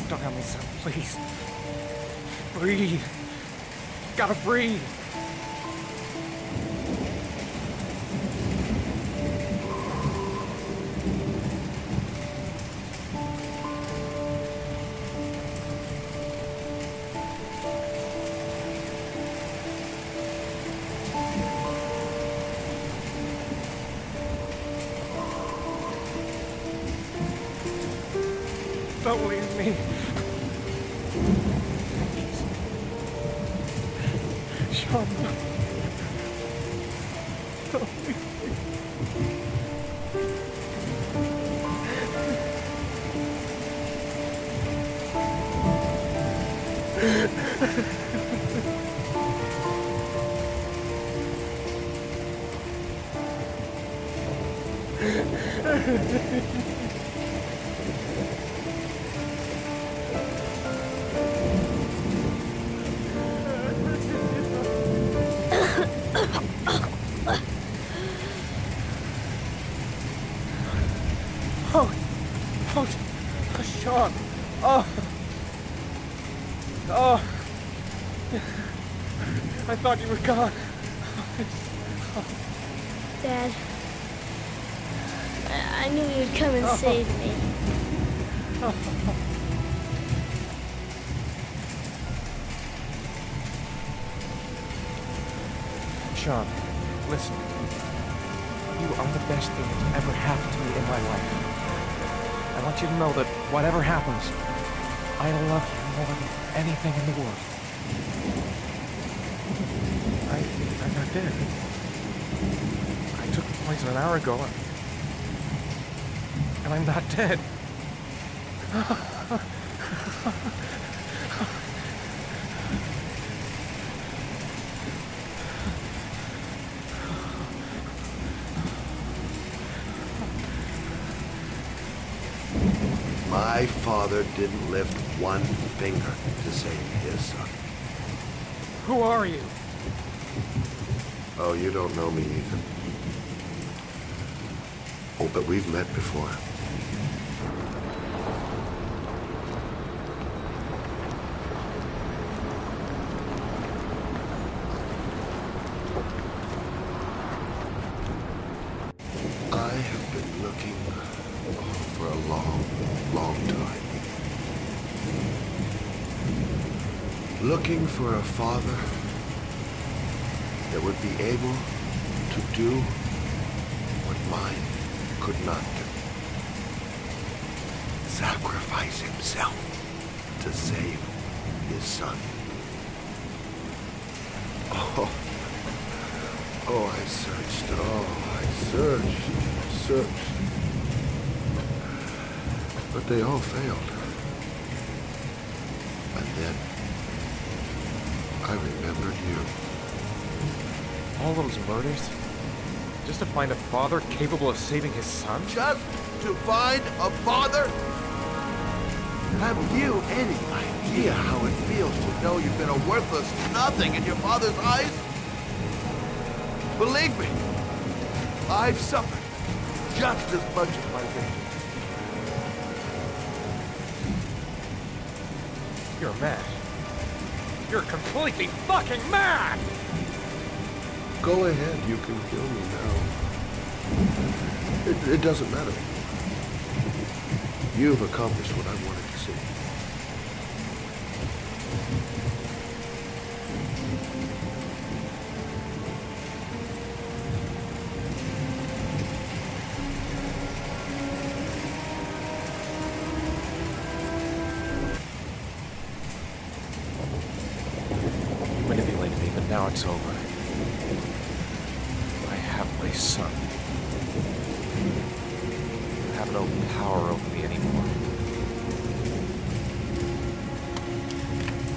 [SPEAKER 3] Don't have me, son, please. Breathe. Gotta breathe. Don't leave me. Sean, no. Don't leave me. Sean! Oh! I thought you were gone.
[SPEAKER 20] Dad, I knew you'd come and save me.
[SPEAKER 3] Sean, listen. You are the best thing that's ever happened to me in my life. I want you to know that whatever happens, I love you more than anything in the world. I'm not dead. I took the poison an hour ago, and I'm not dead.
[SPEAKER 9] My father didn't lift one finger to save his son.
[SPEAKER 3] Who are you?
[SPEAKER 9] Oh, you don't know me, Ethan. Oh, but we've met before. I have been looking for a long, long time. Looking for a father that would be able to do what mine could not do. Sacrifice himself to save his son. Oh, I searched. Oh, I searched. But they all failed. And then I remembered you.
[SPEAKER 3] All those murders? Just to find a father capable of saving his son?
[SPEAKER 9] Just to find a father? Have you any idea how it feels to know you've been a worthless nothing in your father's eyes? Believe me, I've suffered just as much as my victims.
[SPEAKER 3] You're mad. You're completely fucking mad!
[SPEAKER 9] Go ahead, you can kill me now. It doesn't matter. You've accomplished what I wanted to see.
[SPEAKER 3] You manipulated me, but now it's over. I have my son. You have no power over me anymore.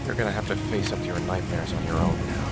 [SPEAKER 3] You're gonna have to face up to your nightmares on your own now.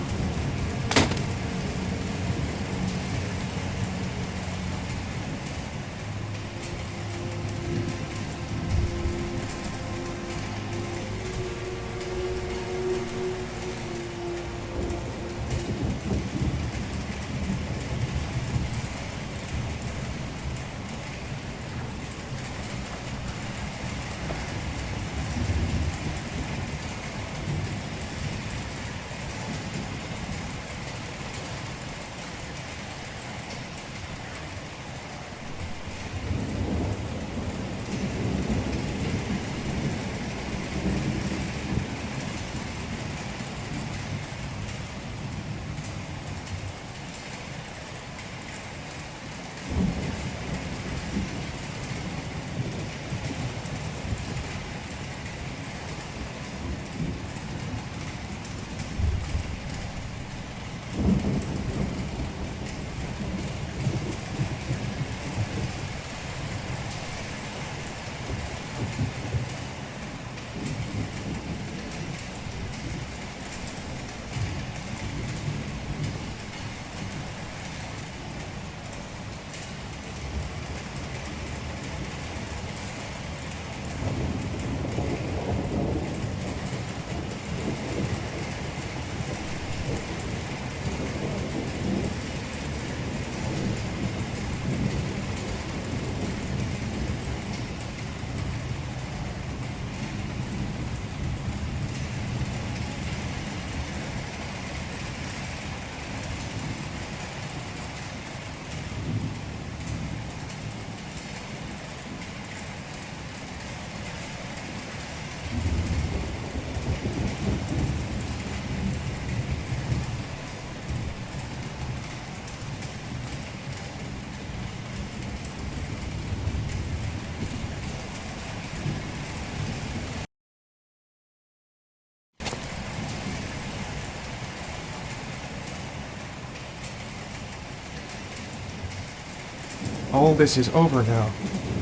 [SPEAKER 3] All this is over now.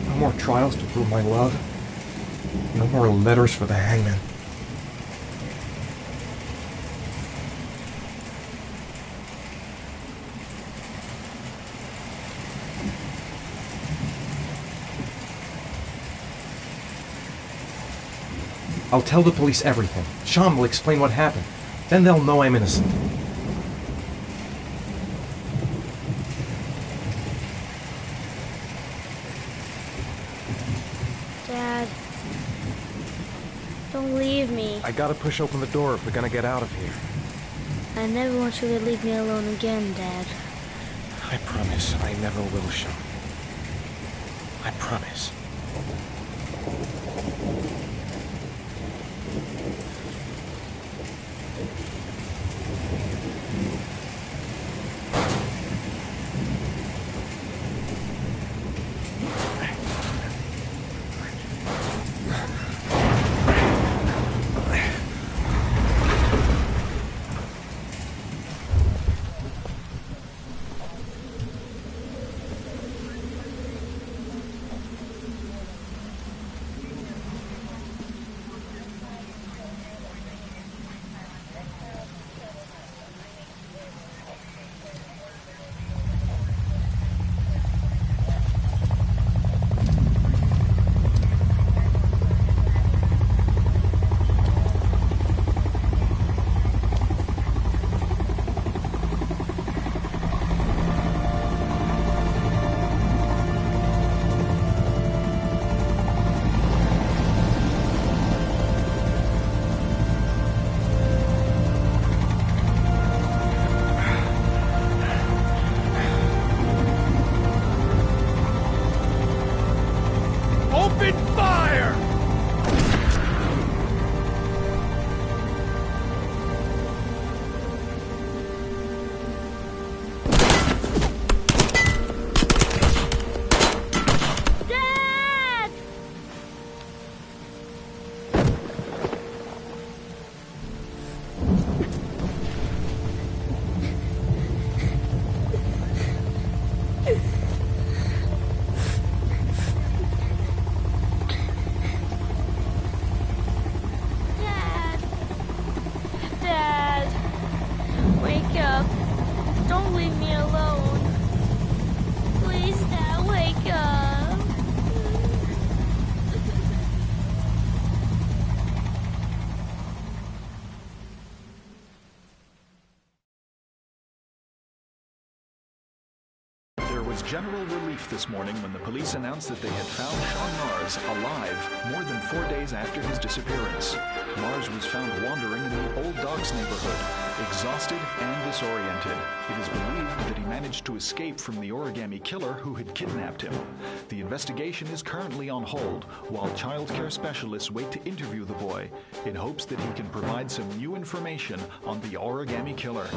[SPEAKER 3] No more trials to prove my love. No more letters for the hangman. I'll tell the police everything. Sean will explain what happened. Then they'll know I'm innocent.
[SPEAKER 20] Dad, don't leave me.
[SPEAKER 3] I gotta push open the door if we're gonna get out of here.
[SPEAKER 20] I never want you to leave me alone again, Dad.
[SPEAKER 3] I promise I never will, Sean. I promise.
[SPEAKER 22] was general relief this morning when the police announced that they had found Sean Mars alive more than 4 days after his disappearance. Mars was found wandering in the Old Docks neighborhood, exhausted and disoriented. It is believed that he managed to escape from the origami killer who had kidnapped him. The investigation is currently on hold, while child care specialists wait to interview the boy in hopes that he can provide some new information on the origami killer.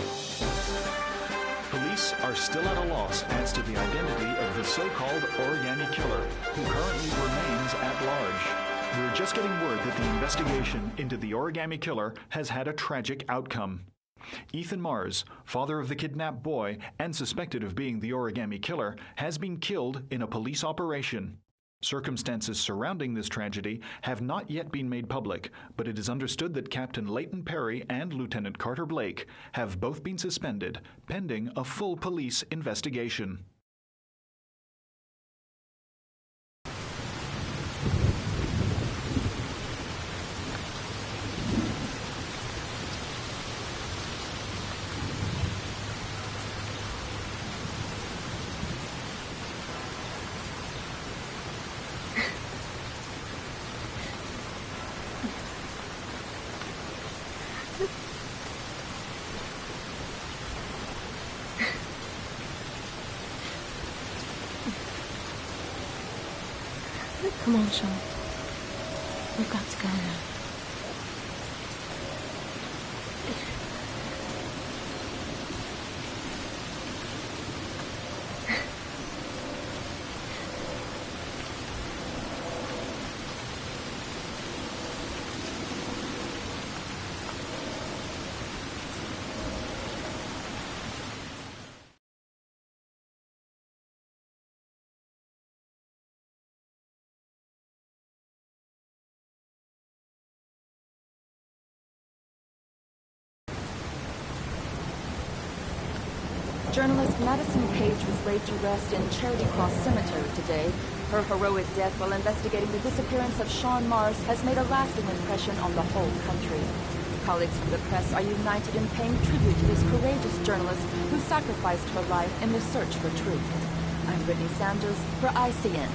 [SPEAKER 22] Police are still at a loss as to the identity of the so-called origami killer, who currently remains at large. We're just getting word that the investigation into the origami killer has had a tragic outcome. Ethan Mars, father of the kidnapped boy and suspected of being the origami killer, has been killed in a police operation. Circumstances surrounding this tragedy have not yet been made public, but it is understood that Captain Leighton Perry and Lieutenant Carter Blake have both been suspended, pending a full police investigation.
[SPEAKER 5] Come on, Sean. We've got to go now.
[SPEAKER 14] Journalist Madison Page was laid to rest in Charity Cross Cemetery today. Her heroic death while investigating the disappearance of Sean Mars has made a lasting impression on the whole country. Colleagues from the press are united in paying tribute to this courageous journalist who sacrificed her life in the search for truth. I'm Brittany Sanders for ICN.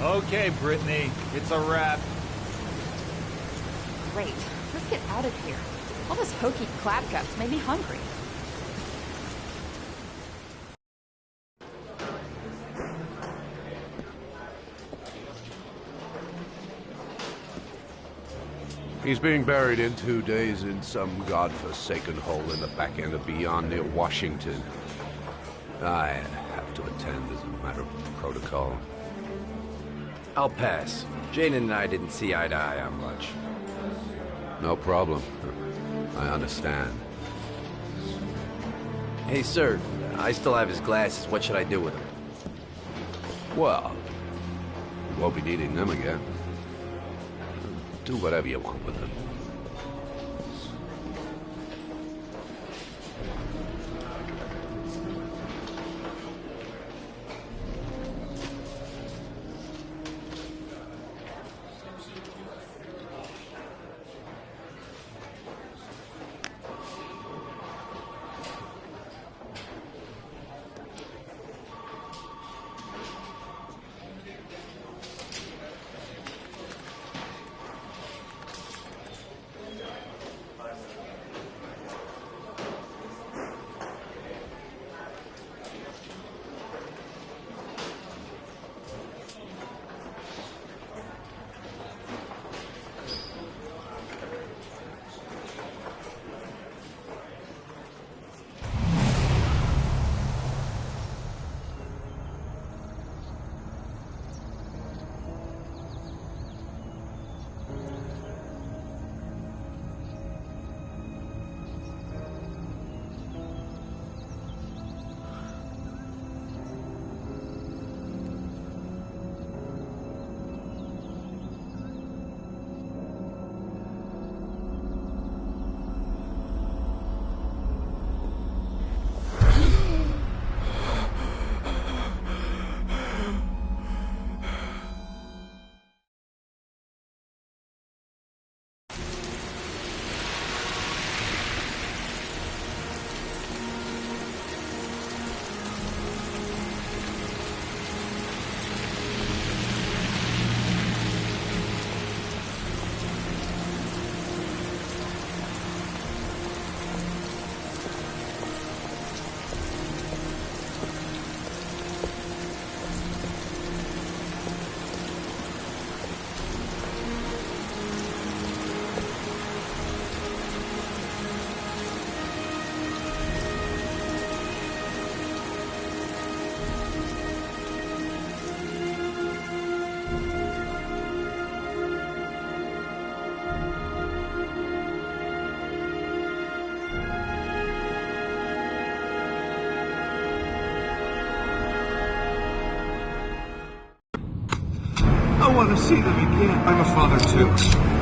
[SPEAKER 7] Okay, Brittany, it's a wrap.
[SPEAKER 14] Great. Let's get out of here. All those hokey clap guts made me hungry.
[SPEAKER 21] He's being buried in 2 days in some godforsaken hole in the back end of Beyond near Washington. I have to attend as a matter of protocol.
[SPEAKER 6] I'll pass. Jane and I didn't see eye to eye on much.
[SPEAKER 21] No problem. I understand.
[SPEAKER 6] Hey, sir, I still have his glasses. What should I do with them?
[SPEAKER 21] Well, you won't be needing them again. Do whatever you want with them.
[SPEAKER 10] I want to see them again.
[SPEAKER 3] I'm a father too.